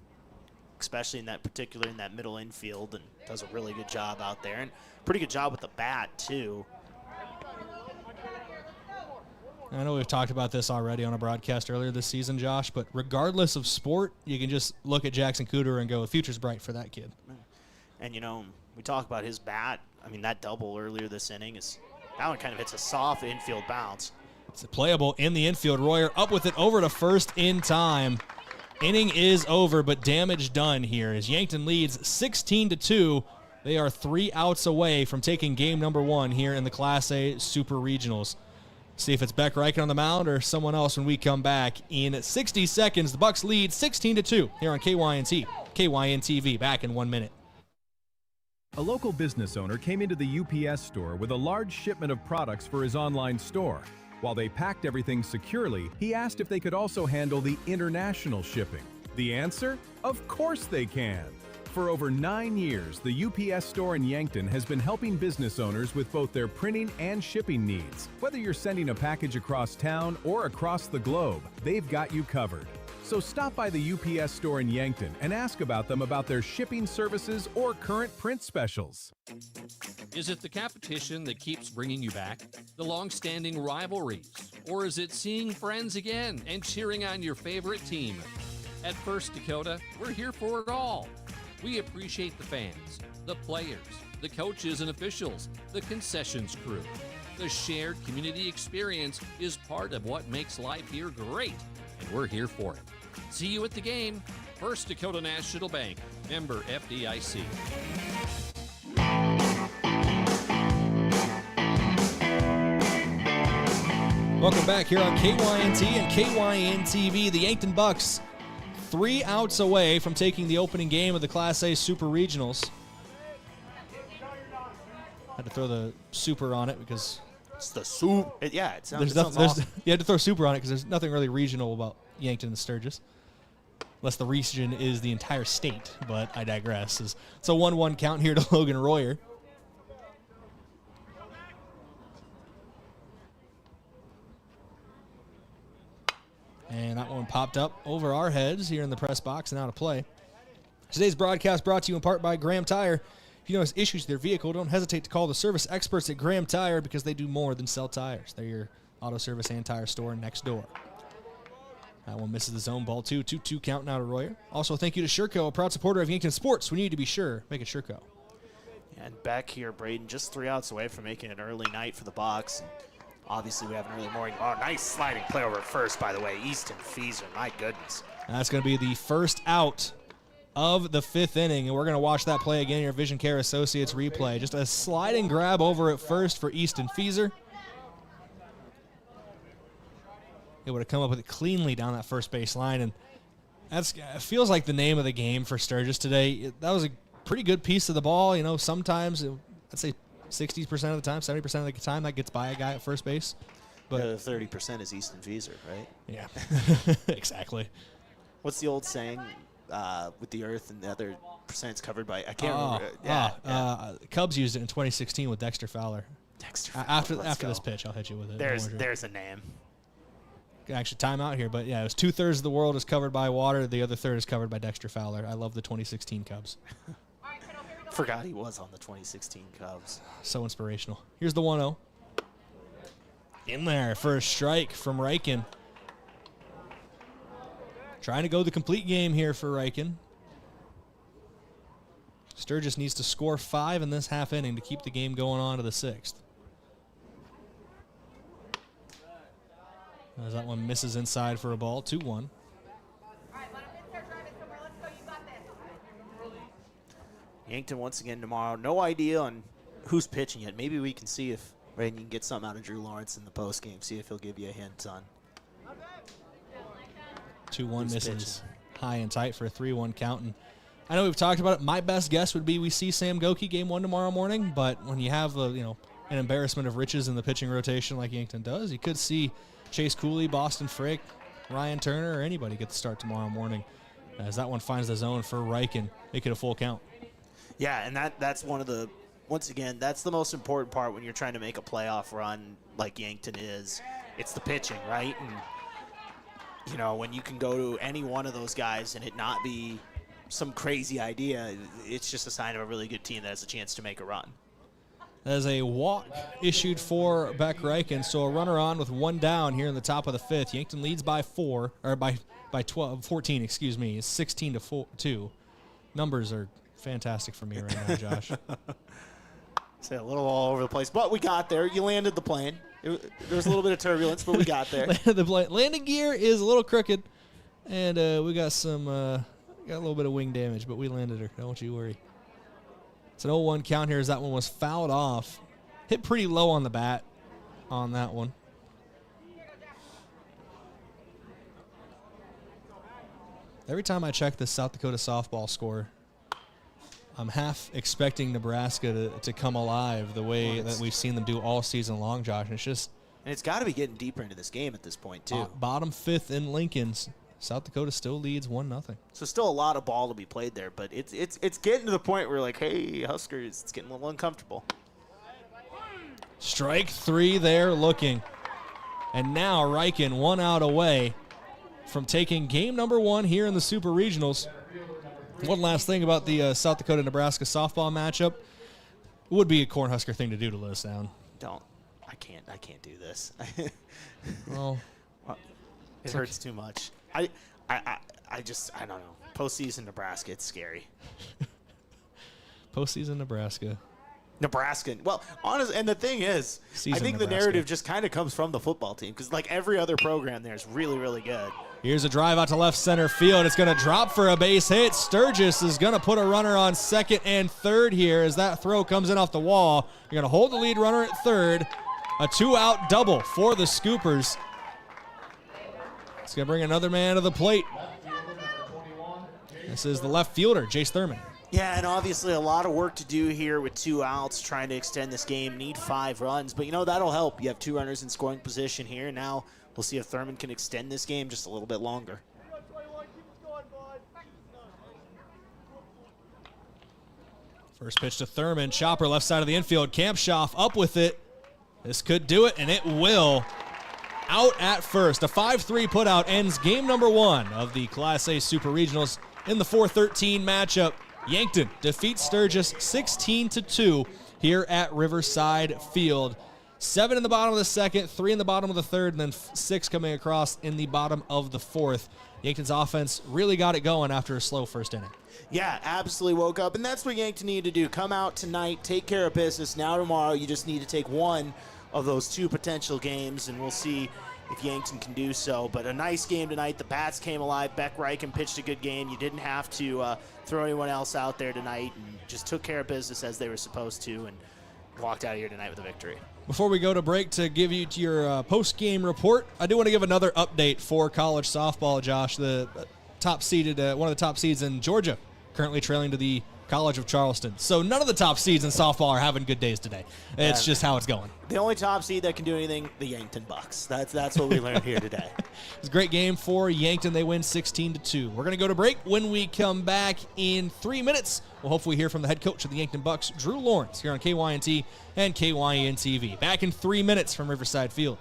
especially in that middle infield, and does a really good job out there. And pretty good job with the bat, too. I know we've talked about this already on a broadcast earlier this season, Josh, but regardless of sport, you can just look at Jackson Kudera and go, the future's bright for that kid. And, we talk about his bat. I mean, that double earlier this inning that one kind of hits a soft infield bounce. It's playable in the infield. Royer up with it over to first in time. Inning is over, but damage done here as Yankton leads 16-2. They are 3 outs away from taking game number 1 here in the Class A Super Regionals. See if it's Beck Reichen on the mound or someone else when we come back in 60 seconds. The Bucks lead 16-2 here on KYNT. KYNTV back in 1 minute. A local business owner came into the UPS store with a large shipment of products for his online store. While they packed everything securely, he asked if they could also handle the international shipping. The answer? Of course they can. For over 9 years, the UPS store in Yankton has been helping business owners with both their printing and shipping needs. Whether you're sending a package across town or across the globe, they've got you covered. So stop by the UPS store in Yankton and ask about them about their shipping services or current print specials. Is it the competition that keeps bringing you back? The long-standing rivalries? Or is it seeing friends again and cheering on your favorite team? At First Dakota, we're here for it all. We appreciate the fans, the players, the coaches and officials, the concessions crew. The shared community experience is part of what makes life here great, and we're here for it. See you at the game. First Dakota National Bank, member FDIC. Welcome back here on KYNT and KYN-TV. The Yankton Bucks 3 outs away from taking the opening game of the Class A Super Regionals. Had to throw the super on it because it's the soup. It sounds awesome. You had to throw super on it because there's nothing really regional about Yankton and Sturgis. Unless the region is the entire state, but I digress. It's a 1-1 count here to Logan Royer. And that one popped up over our heads here in the press box and out of play. Today's broadcast brought to you in part by Graham Tire. If you notice issues with your vehicle, don't hesitate to call the service experts at Graham Tire because they do more than sell tires. They're your auto service and tire store next door. That one misses the zone. Ball 2. 2-2 count now to Royer. Also, thank you to Sherco, a proud supporter of Yankton Sports. We need to be sure. Make it Sherco. And back here, Brayden, just 3 outs away from making an early night for the Bucks. Obviously, we have an early morning. Oh, nice sliding play over at first, by the way. Easton Feeser, my goodness. That's going to be the first out of the 5th inning, and we're going to watch that play again here, Vision Care Associates replay. Just a sliding grab over at first for Easton Feeser. It would have come up with it cleanly down that first base line, and it feels like the name of the game for Sturgis today. That was a pretty good piece of the ball. You know, sometimes, I'd say 60% of the time, 70% of the time, that gets by a guy at first base. But the 30% is Easton Feeser, right? Yeah, exactly. What's the old saying? With the earth and the other percent's covered by, I can't remember. Cubs used it in 2016 with Dexter Fowler. After this pitch, I'll hit you with it. There's a name. Actually, timeout here, but yeah, it was 2/3 of the world is covered by water. The other third is covered by Dexter Fowler. I love the 2016 Cubs. Forgot he was on the 2016 Cubs. So inspirational. Here's the 1-0. In there for a strike from Reichen. Trying to go the complete game here for Reichen. Sturgis needs to score 5 in this half inning to keep the game going on to the 6th. As that one misses inside for a ball, 2-1. Yankton once again tomorrow. No idea on who's pitching yet. Maybe we can see if Brayden can get something out of Drew Lawrence in the postgame. See if he'll give you a hint on. 2-1 misses high and tight for a 3-1 count. And I know we've talked about it. My best guess would be we see Sam Goki game 1 tomorrow morning. But when you have an embarrassment of riches in the pitching rotation like Yankton does, you could see Chase Cooley, Boston Frick, Ryan Turner, or anybody get the start tomorrow morning. As that one finds the zone for Reichen, make it a full count. Yeah, and that's one of the, once again, that's the most important part when you're trying to make a playoff run like Yankton is. It's the pitching, right? And, when you can go to any one of those guys and it not be some crazy idea, it's just a sign of a really good team that has a chance to make a run. As a walk issued for Beck Reichen, so a runner on with 1 down here in the top of the 5th. Yankton leads by 14, excuse me. It's 16-2. Numbers are fantastic for me right now, Josh. Say a little all over the place, but we got there. You landed the plane. There was a little bit of turbulence, but we got there. The landing gear is a little crooked, and we got a little bit of wing damage, but we landed her. Don't you worry. It's an 0-1 count here as that one was fouled off. Hit pretty low on the bat on that one. Every time I check the South Dakota softball score, I'm half expecting Nebraska to come alive the way that we've seen them do all season long, Josh. And it's got to be getting deeper into this game at this point, too. Bottom 5th in Lincoln's. South Dakota still leads 1-0. So still a lot of ball to be played there, but it's getting to the point where, like, hey, Huskers, it's getting a little uncomfortable. Strike 3 there looking. And now Reichen 1 out away from taking game number 1 here in the Super Regionals. One last thing about the South Dakota-Nebraska softball matchup. It would be a Cornhusker thing to do to let us down. I can't do this. Well, it hurts too much. I don't know. Postseason Nebraska, it's scary. Postseason Nebraska. Nebraska. Well, honestly, and the thing is, I think the narrative just kind of comes from the football team because, like, every other program there is really, really good. Here's a drive out to left center field. It's going to drop for a base hit. Sturgis is going to put a runner on second and third here as that throw comes in off the wall. You're going to hold the lead runner at third. A 2-out double for the Scoopers. It's going to bring another man to the plate. This is the left fielder, Jace Thurman. Yeah, and obviously a lot of work to do here with 2 outs, trying to extend this game. Need 5 runs, but, that'll help. You have 2 runners in scoring position here. Now we'll see if Thurman can extend this game just a little bit longer. First pitch to Thurman. Chopper left side of the infield. Kampshoff up with it. This could do it, and it will. Out at first. A 5-3 putout ends game number 1 of the Class A Super Regionals in the 4-13 matchup. Yankton defeats Sturgis 16-2 here at Riverside Field. 7 in the bottom of the second, 3 in the bottom of the third, and then 6 coming across in the bottom of the fourth. Yankton's offense really got it going after a slow first inning. Yeah, absolutely woke up, and that's what Yankton needed to do. Come out tonight, take care of business. Now tomorrow you just need to take one of those 2 potential games, and we'll see if Yankton can do so. But a nice game tonight. The bats came alive. Beck Reichen pitched a good game. You didn't have to throw anyone else out there tonight, and just took care of business as they were supposed to, and walked out of here tonight with a victory. Before we go to break to give you your post-game report, I do want to give another update for college softball, Josh. The top-seeded, one of the top seeds in Georgia, currently trailing to the College of Charleston. So none of the top seeds in softball are having good days today. It's just how it's going. The only top seed that can do anything, the Yankton Bucks. That's what we learned here today. It's a great game for Yankton. They win 16-2. We're going to go to break. When we come back in 3 minutes, we'll hopefully hear from the head coach of the Yankton Bucks, Drew Lawrence, here on KYNT and KYN-TV. Back in 3 minutes from Riverside Field.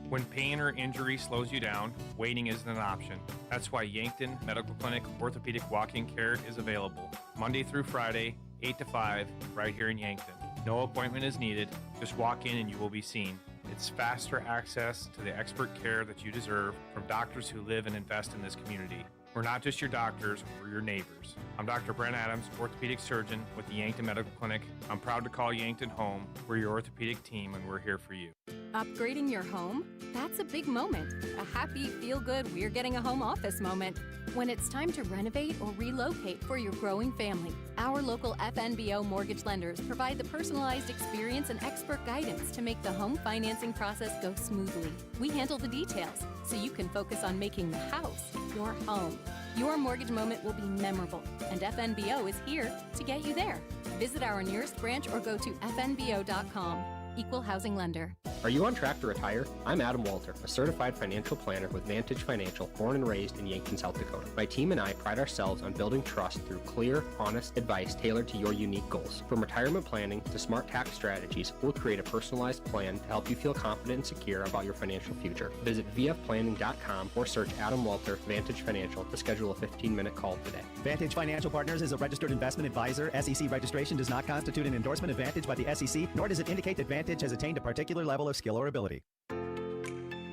When pain or injury slows you down, waiting isn't an option. That's why Yankton Medical Clinic Orthopedic Walk-In Care is available Monday through Friday, 8 to 5, right here in Yankton. No appointment is needed. Just walk in and you will be seen. It's faster access to the expert care that you deserve from doctors who live and invest in this community. We're not just your doctors, we're your neighbors. I'm Dr. Brent Adams, orthopedic surgeon with the Yankton Medical Clinic. I'm proud to call Yankton home. We're your orthopedic team and we're here for you. Upgrading your home? That's a big moment. A happy, feel-good, we're getting a home office moment. When it's time to renovate or relocate for your growing family, our local FNBO mortgage lenders provide the personalized experience and expert guidance to make the home financing process go smoothly. We handle the details so you can focus on making the house your home. Your mortgage moment will be memorable, and FNBO is here to get you there. Visit our nearest branch or go to fnbo.com. Equal housing lender. Are you on track to retire? I'm Adam Boelter, a certified financial planner with Vantage Financial, born and raised in Yankton, South Dakota. My team and I pride ourselves on building trust through clear, honest advice tailored to your unique goals. From retirement planning to smart tax strategies, we'll create a personalized plan to help you feel confident and secure about your financial future. Visit vfplanning.com or search Adam Boelter, Vantage Financial, to schedule a 15-minute call today. Vantage Financial Partners is a registered investment advisor. SEC registration does not constitute an endorsement of Vantage by the SEC, nor does it indicate that Vantage has attained a particular level of skill or ability.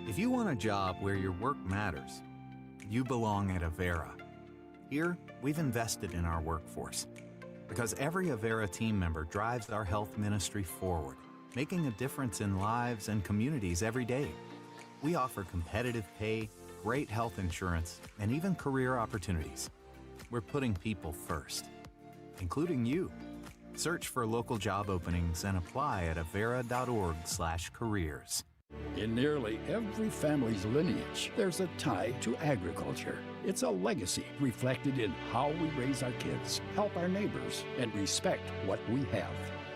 If you want a job where your work matters, you belong at Avera. Here, we've invested in our workforce because every Avera team member drives our health ministry forward, making a difference in lives and communities every day. We offer competitive pay, great health insurance, and even career opportunities. We're putting people first, including you. Search for local job openings and apply at avera.org/careers. In nearly every family's lineage, there's a tie to agriculture. It's a legacy reflected in how we raise our kids, help our neighbors, and respect what we have.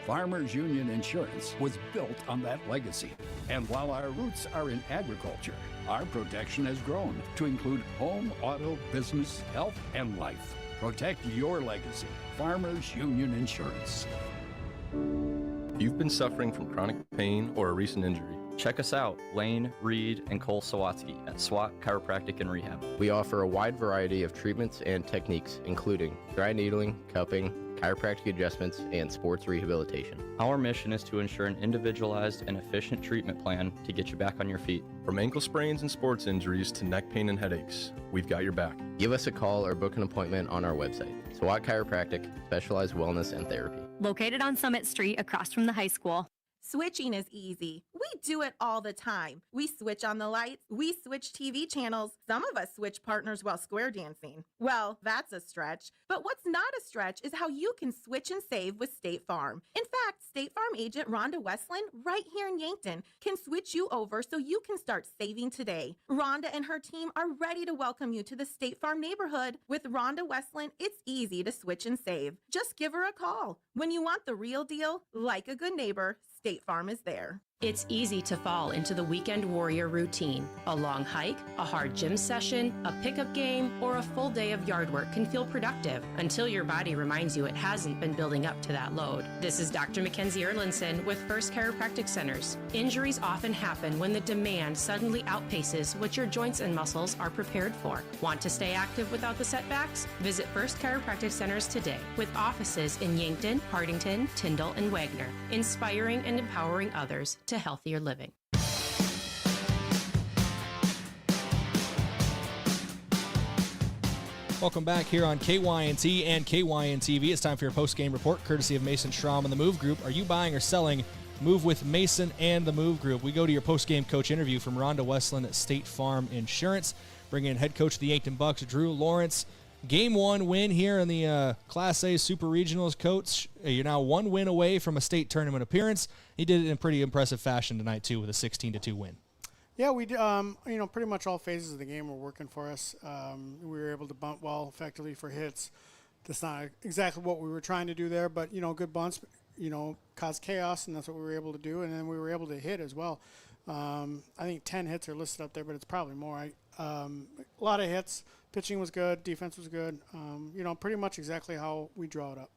Farmers Union Insurance was built on that legacy. And while our roots are in agriculture, our protection has grown to include home, auto, business, health, and life. Protect your legacy. Farmers Union Insurance. If you've been suffering from chronic pain or a recent injury, check us out, Lane, Reed, and Cole Sawatsky at SWAT Chiropractic and Rehab. We offer a wide variety of treatments and techniques, including dry needling, cupping, chiropractic adjustments, and sports rehabilitation. Our mission is to ensure an individualized and efficient treatment plan to get you back on your feet. From ankle sprains and sports injuries to neck pain and headaches, we've got your back. Give us a call or book an appointment on our website. SWAT Chiropractic, specialized wellness and therapy. located on Summit Street across from the high school. Switching is easy. We do it all the time. We switch on the lights. We switch TV channels. Some of us switch partners while square dancing. Well, that's a stretch. But what's not a stretch is how you can switch and save with State Farm. In fact, State Farm agent Rhonda Westland, right here in Yankton, can switch you over so you can start saving today. Rhonda and her team are ready to welcome you to the State Farm neighborhood. With Rhonda Westland, it's easy to switch and save. Just give her a call. When you want the real deal, like a good neighbor, State Farm is there. It's easy to fall into the weekend warrior routine. A long hike, a hard gym session, a pickup game, or a full day of yard work can feel productive until your body reminds you it hasn't been building up to that load. This is Dr. Mackenzie Erlinson with First Chiropractic Centers. Injuries often happen when the demand suddenly outpaces what your joints and muscles are prepared for. Want to stay active without the setbacks? Visit First Chiropractic Centers today with offices in Yankton, Hardington, Tyndall, and Wagner, inspiring and empowering others to healthier living. Welcome back here on KYNT and KYN-TV. It's time for your post-game report, courtesy of Mason Schramm and the Move Group. Are you buying or selling? Move with Mason and the Move Group. We go to your post-game coach interview from Rhonda Westland at State Farm Insurance. Bring in head coach of the Yankton Bucks, Drew Lawrence. Game 1 win here in the Class A Super Regionals. Coach, you're now 1 win away from a state tournament appearance. He did it in pretty impressive fashion tonight, too, with a 16-2 win. Yeah, we pretty much all phases of the game were working for us. We were able to bunt well effectively for hits. That's not exactly what we were trying to do there, but, good bunts, caused chaos, and that's what we were able to do. And then we were able to hit as well. I think 10 hits are listed up there, but it's probably more. A lot of hits. Pitching was good. Defense was good. Pretty much exactly how we draw it up.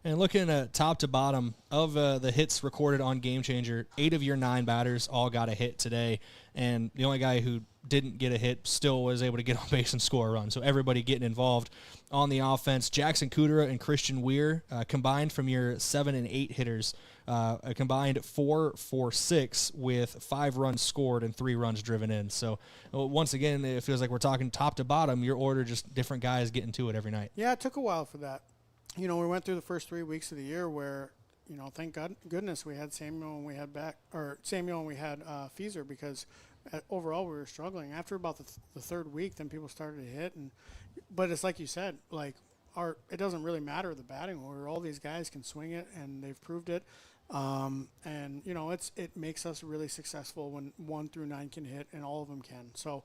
And looking at top to bottom of the hits recorded on Game Changer, 8 of your 9 batters all got a hit today. And the only guy who didn't get a hit still was able to get on base and score a run. So everybody getting involved on the offense. Jackson Kudera and Christian Weir combined from your 7 and 8 hitters, a combined 4 for 6 with 5 runs scored and 3 runs driven in. So once again, it feels like we're talking top to bottom. Your order, just different guys getting to it every night. Yeah, it took a while for that. We went through the first 3 weeks of the year where, thank goodness we had Samuel and we had Fieser, because overall we were struggling. After about the third week, then people started to hit. But it's like you said, it doesn't really matter the batting order. All these guys can swing it, and they've proved it. It makes us really successful when 1 through 9 can hit, and all of them can. So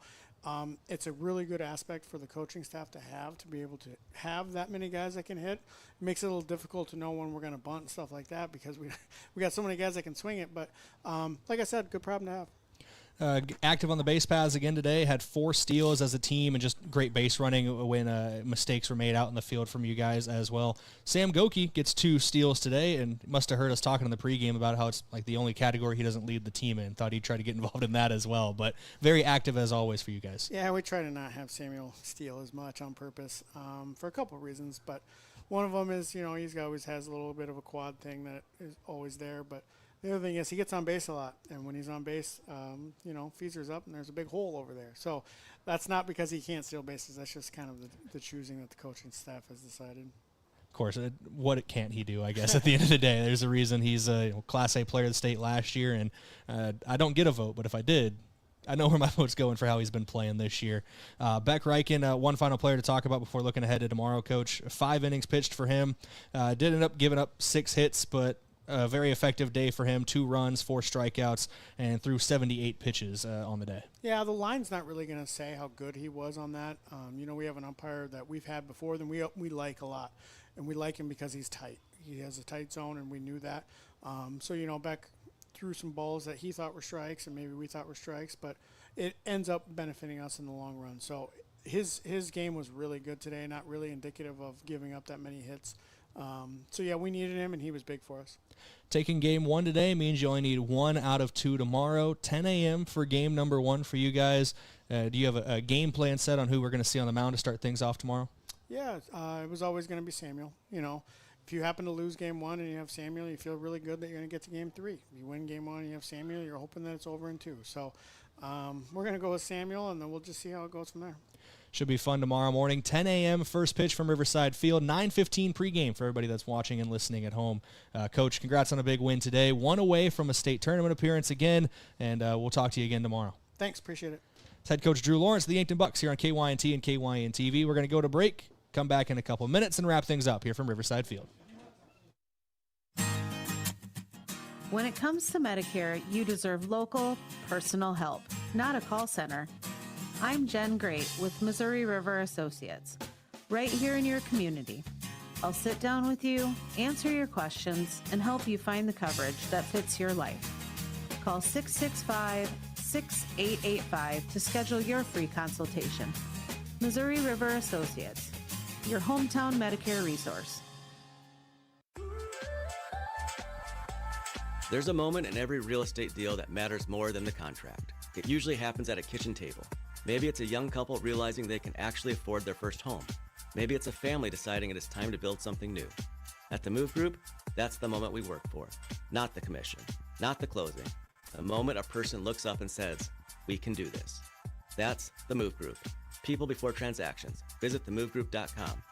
it's a really good aspect for the coaching staff to be able to have that many guys that can hit. It makes it a little difficult to know when we're going to bunt and stuff like that, because we got so many guys that can swing it. But like I said, good problem to have. Active on the base paths again today, had 4 steals as a team, and just great base running when mistakes were made out in the field from you guys as well. Sam Goki gets 2 steals today, and must have heard us talking in the pregame about how it's like the only category he doesn't lead the team in. Thought he'd try to get involved in that as well, but very active as always for you guys. Yeah, we try to not have Samuel steal as much on purpose for a couple of reasons, but one of them is, he always has a little bit of a quad thing that is always there, but the other thing is he gets on base a lot, and when he's on base, Fieser's up, and there's a big hole over there. So that's not because he can't steal bases. That's just kind of the choosing that the coaching staff has decided. Of course, what can't he do, I guess, at the end of the day? There's a reason he's a Class A player of the state last year, and I don't get a vote, but if I did, I know where my vote's going for how he's been playing this year. Beck Reichen, one final player to talk about before looking ahead to tomorrow, Coach. 5 innings pitched for him. Did end up giving up 6 hits, but a very effective day for him. 2 runs, 4 strikeouts, and threw 78 pitches on the day. Yeah, the line's not really going to say how good he was on that. We have an umpire that we've had before that we like a lot, and we like him because he's tight. He has a tight zone, and we knew that. Beck threw some balls that he thought were strikes, and maybe we thought were strikes, but it ends up benefiting us in the long run. So his game was really good today, not really indicative of giving up that many hits. We needed him, and he was big for us. Taking game 1 today means you only need 1 out of 2 tomorrow. 10 a.m. for game number 1 for you guys. Do you have a game plan set on who we're going to see on the mound to start things off tomorrow? Yeah, it was always going to be Samuel. If you happen to lose game 1 and you have Samuel, you feel really good that you're going to get to game 3. If you win game 1 and you have Samuel, you're hoping that it's over in 2. So we're going to go with Samuel, and then we'll just see how it goes from there. Should be fun tomorrow morning. 10 a.m. first pitch from Riverside Field. 9:15 pregame for everybody that's watching and listening at home. Coach, congrats on a big win today. One away from a state tournament appearance again, and we'll talk to you again tomorrow. Thanks, appreciate it. It's head coach Drew Lawrence, the Yankton Bucks, here on KYNT and KYN TV. We're going to go to break, come back in a couple minutes, and wrap things up here from Riverside Field. When it comes to Medicare, you deserve local, personal help, not a call center. I'm Jen Great with Missouri River Associates, right here in your community. I'll sit down with you, answer your questions, and help you find the coverage that fits your life. Call 665-6885 to schedule your free consultation. Missouri River Associates, your hometown Medicare resource. There's a moment in every real estate deal that matters more than the contract. It usually happens at a kitchen table. Maybe it's a young couple realizing they can actually afford their first home. Maybe it's a family deciding it is time to build something new. At the Move Group, that's the moment we work for. Not the commission, not the closing. The moment a person looks up and says, "We can do this." That's the Move Group. People before transactions. Visit themovegroup.com.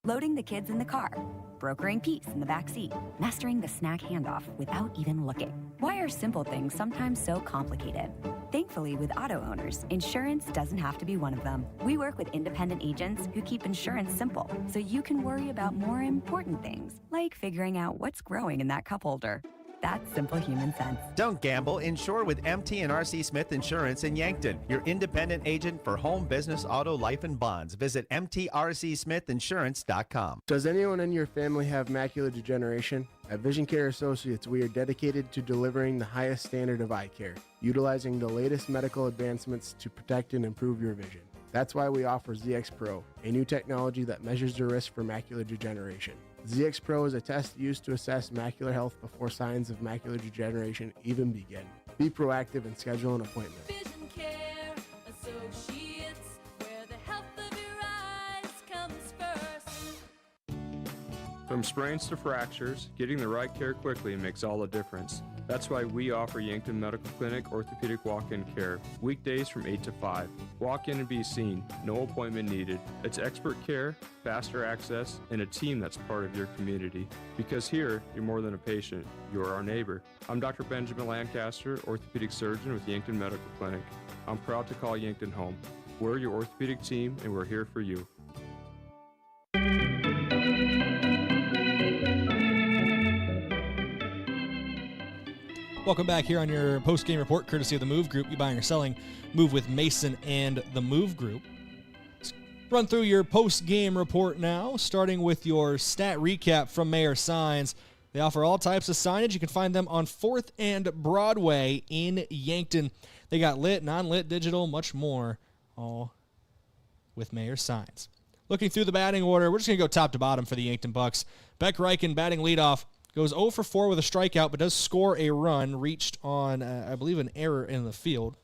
Loading the kids in the car, brokering peace in the back seat, mastering the snack handoff without even looking. Why are simple things sometimes so complicated? Thankfully, with auto owners, insurance doesn't have to be one of them. We work with independent agents who keep insurance simple, so you can worry about more important things, like figuring out what's growing in that cup holder. That's simple human sense. Don't gamble. Insure with MT and RC Smith Insurance in Yankton, your independent agent for home, business, auto, life, and bonds. Visit mtrcsmithinsurance.com. Does anyone in your family have macular degeneration? At Vision Care Associates, we are dedicated to delivering the highest standard of eye care, utilizing the latest medical advancements to protect and improve your vision. That's why we offer ZX Pro, a new technology that measures the risk for macular degeneration. ZX Pro is a test used to assess macular health before signs of macular degeneration even begin. Be proactive and schedule an appointment. Vision Care Associates, where the health of your eyes comes first. From sprains to fractures, getting the right care quickly makes all the difference. That's why we offer Yankton Medical Clinic Orthopedic Walk-In Care, weekdays from 8 to 5. Walk in and be seen, no appointment needed. It's expert care, faster access, and a team that's part of your community. Because here, you're more than a patient, you're our neighbor. I'm Dr. Benjamin Lancaster, orthopedic surgeon with Yankton Medical Clinic. I'm proud to call Yankton home. We're your orthopedic team, and we're here for you. Welcome back here on your post-game report, courtesy of the Move Group. You buying or selling, move with Mason and the Move Group. Let's run through your post-game report now, starting with your stat recap from Mayor Signs. They offer all types of signage. You can find them on 4th and Broadway in Yankton. They got lit, non-lit, digital, much more, all with Mayor Signs. Looking through the batting order, we're just going to go top to bottom for the Yankton Bucks. Beck Reichen batting leadoff. Goes 0 for 4 with a strikeout, but does score a run, reached on, I believe, an error in the field.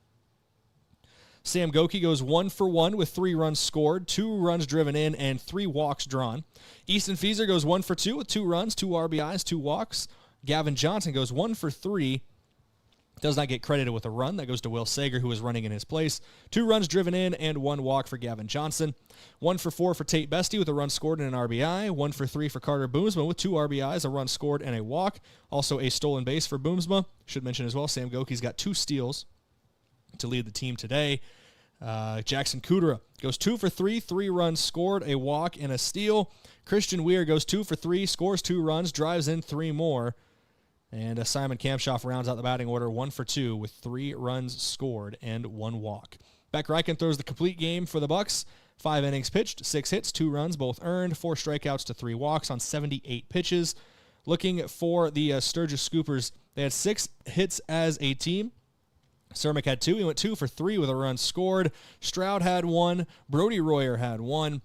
Sam Goki goes 1 for 1 with 3 runs scored, 2 runs driven in, and 3 walks drawn. Easton Fieser goes 1 for 2 with 2 runs, 2 RBIs, 2 walks. Gavin Johnson goes 1 for 3. Does not get credited with a run. That goes to Will Sager, who is running in his place. 2 runs driven in and 1 walk for Gavin Johnson. 1 for 4 for Tate Bestie with a run scored and an RBI. 1 for 3 for Carter Boomsma with 2 RBIs, a run scored, and a walk. Also a stolen base for Boomsma. Should mention as well, Sam Goki's got 2 steals to lead the team today. Jackson Kudera goes 2 for 3, 3 runs scored, a walk, and a steal. Christian Weir goes 2 for 3, scores 2 runs, drives in 3 more. And Simon Kamshoff rounds out the batting order 1 for 2 with 3 runs scored and 1 walk. Beck Reichen throws the complete game for the Bucks. 5 innings pitched, 6 hits, 2 runs, both earned, 4 strikeouts to 3 walks on 78 pitches. Looking for the Sturgis Scoopers, they had 6 hits as a team. Cermak had 2. He went 2 for 3 with a run scored. Stroud had 1. Brody Royer had 1.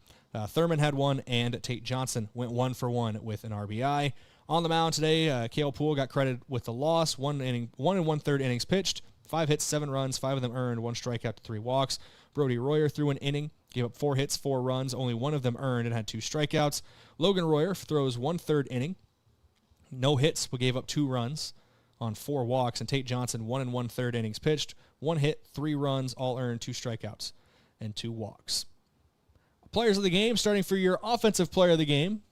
Thurman had 1. And Tate Johnson went 1 for 1 with an RBI. On the mound today, Cale Poole got credited with the loss. 1 1/3 innings pitched, 5 hits, 7 runs, 5 of them earned, 1 strikeout to 3 walks. Brody Royer threw an inning, gave up 4 hits, 4 runs, only 1 of them earned, and had 2 strikeouts. Logan Royer throws 1/3 inning, no hits, but gave up 2 runs on 4 walks. And Tate Johnson 1 1/3 innings pitched, 1 hit, 3 runs, all earned, 2 strikeouts, and 2 walks. Players of the game, starting for your offensive player of the game,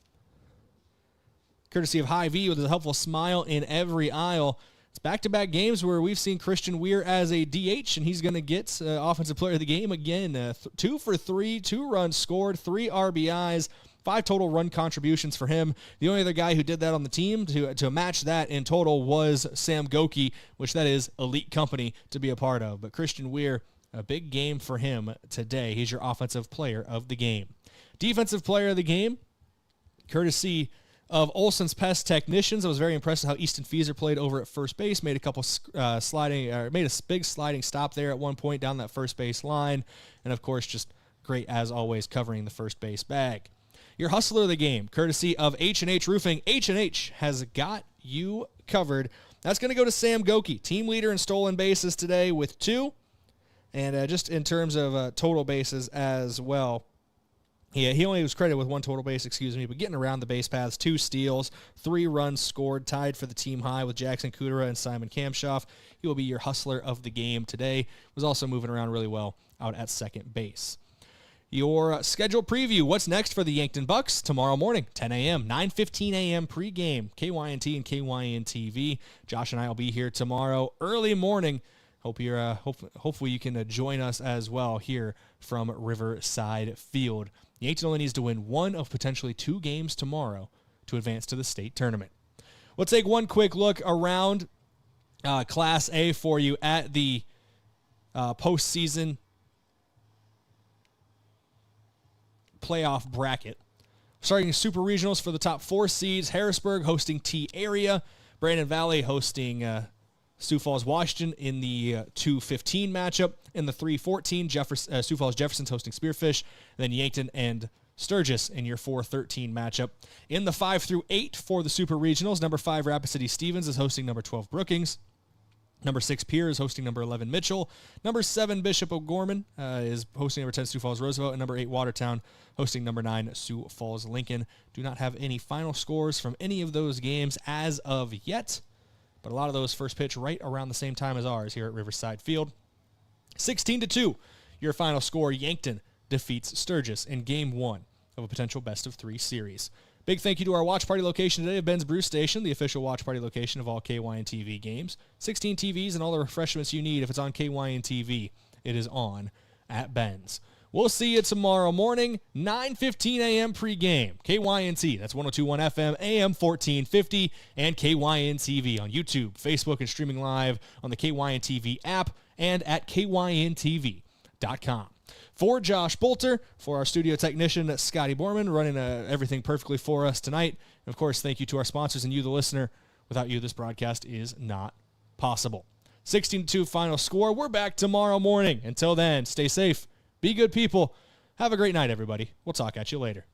courtesy of Hy-Vee with a helpful smile in every aisle. It's back-to-back games where we've seen Christian Weir as a DH, and he's going to get offensive player of the game again. 2 for 3, 2 runs scored, 3 RBIs, 5 total run contributions for him. The only other guy who did that on the team to match that in total was Sam Goki, which that is elite company to be a part of. But Christian Weir, a big game for him today. He's your offensive player of the game. Defensive player of the game, courtesy of Olson's Pest Technicians. I was very impressed with how Easton Feeser played over at first base. Made a couple made a big sliding stop there at one point down that first base line, and of course, just great as always covering the first base bag. Your hustler of the game, courtesy of H&H Roofing. H&H has got you covered. That's going to go to Sam Goki, team leader in stolen bases today with 2, and just in terms of total bases as well. Yeah, he only was credited with 1 total base, but getting around the base paths, 2 steals, 3 runs scored, tied for the team high with Jackson Kudera and Simon Kamshoff. He will be your hustler of the game today. Was also moving around really well out at second base. Your schedule preview, what's next for the Yankton Bucks? Tomorrow morning, 10 a.m., 9:15 a.m. pregame, KYNT and KYN-TV. Josh and I will be here tomorrow early morning. Hopefully you can join us as well here from Riverside Field. Yankton only needs to win 1 of potentially 2 games tomorrow to advance to the state tournament. We'll take one quick look around Class A for you at the postseason playoff bracket. Starting Super Regionals for the top 4 seeds, Harrisburg hosting T-Area, Brandon Valley hosting Sioux Falls, Washington in the 2-15 matchup. In the 3-14, Sioux Falls Jefferson's hosting Spearfish. And then Yankton and Sturgis in your 4-13 matchup. In the 5-8 for the Super Regionals, number 5 Rapid City Stevens is hosting number 12 Brookings. Number 6 Pierre is hosting number 11 Mitchell. Number 7 Bishop O'Gorman is hosting number 10 Sioux Falls Roosevelt. And number 8 Watertown hosting number 9 Sioux Falls Lincoln. Do not have any final scores from any of those games as of yet. But a lot of those first pitch right around the same time as ours here at Riverside Field. 16-2, your final score. Yankton defeats Sturgis in Game 1 of a potential best-of-3 series. Big thank you to our watch party location today at Ben's Brew Station, the official watch party location of all KYN TV games. 16 TVs and all the refreshments you need. If it's on KYN TV, it is on at Ben's. We'll see you tomorrow morning, 9:15 a.m. pregame. KYNT, that's 102.1 FM, AM 1450, and KYN TV on YouTube, Facebook, and streaming live on the KYN TV app and at kyntv.com. For Josh Boelter, for our studio technician, Scotty Borman, running everything perfectly for us tonight. And, of course, thank you to our sponsors and you, the listener. Without you, this broadcast is not possible. 16-2 final score. We're back tomorrow morning. Until then, stay safe. Be good people. Have a great night, everybody. We'll talk at you later.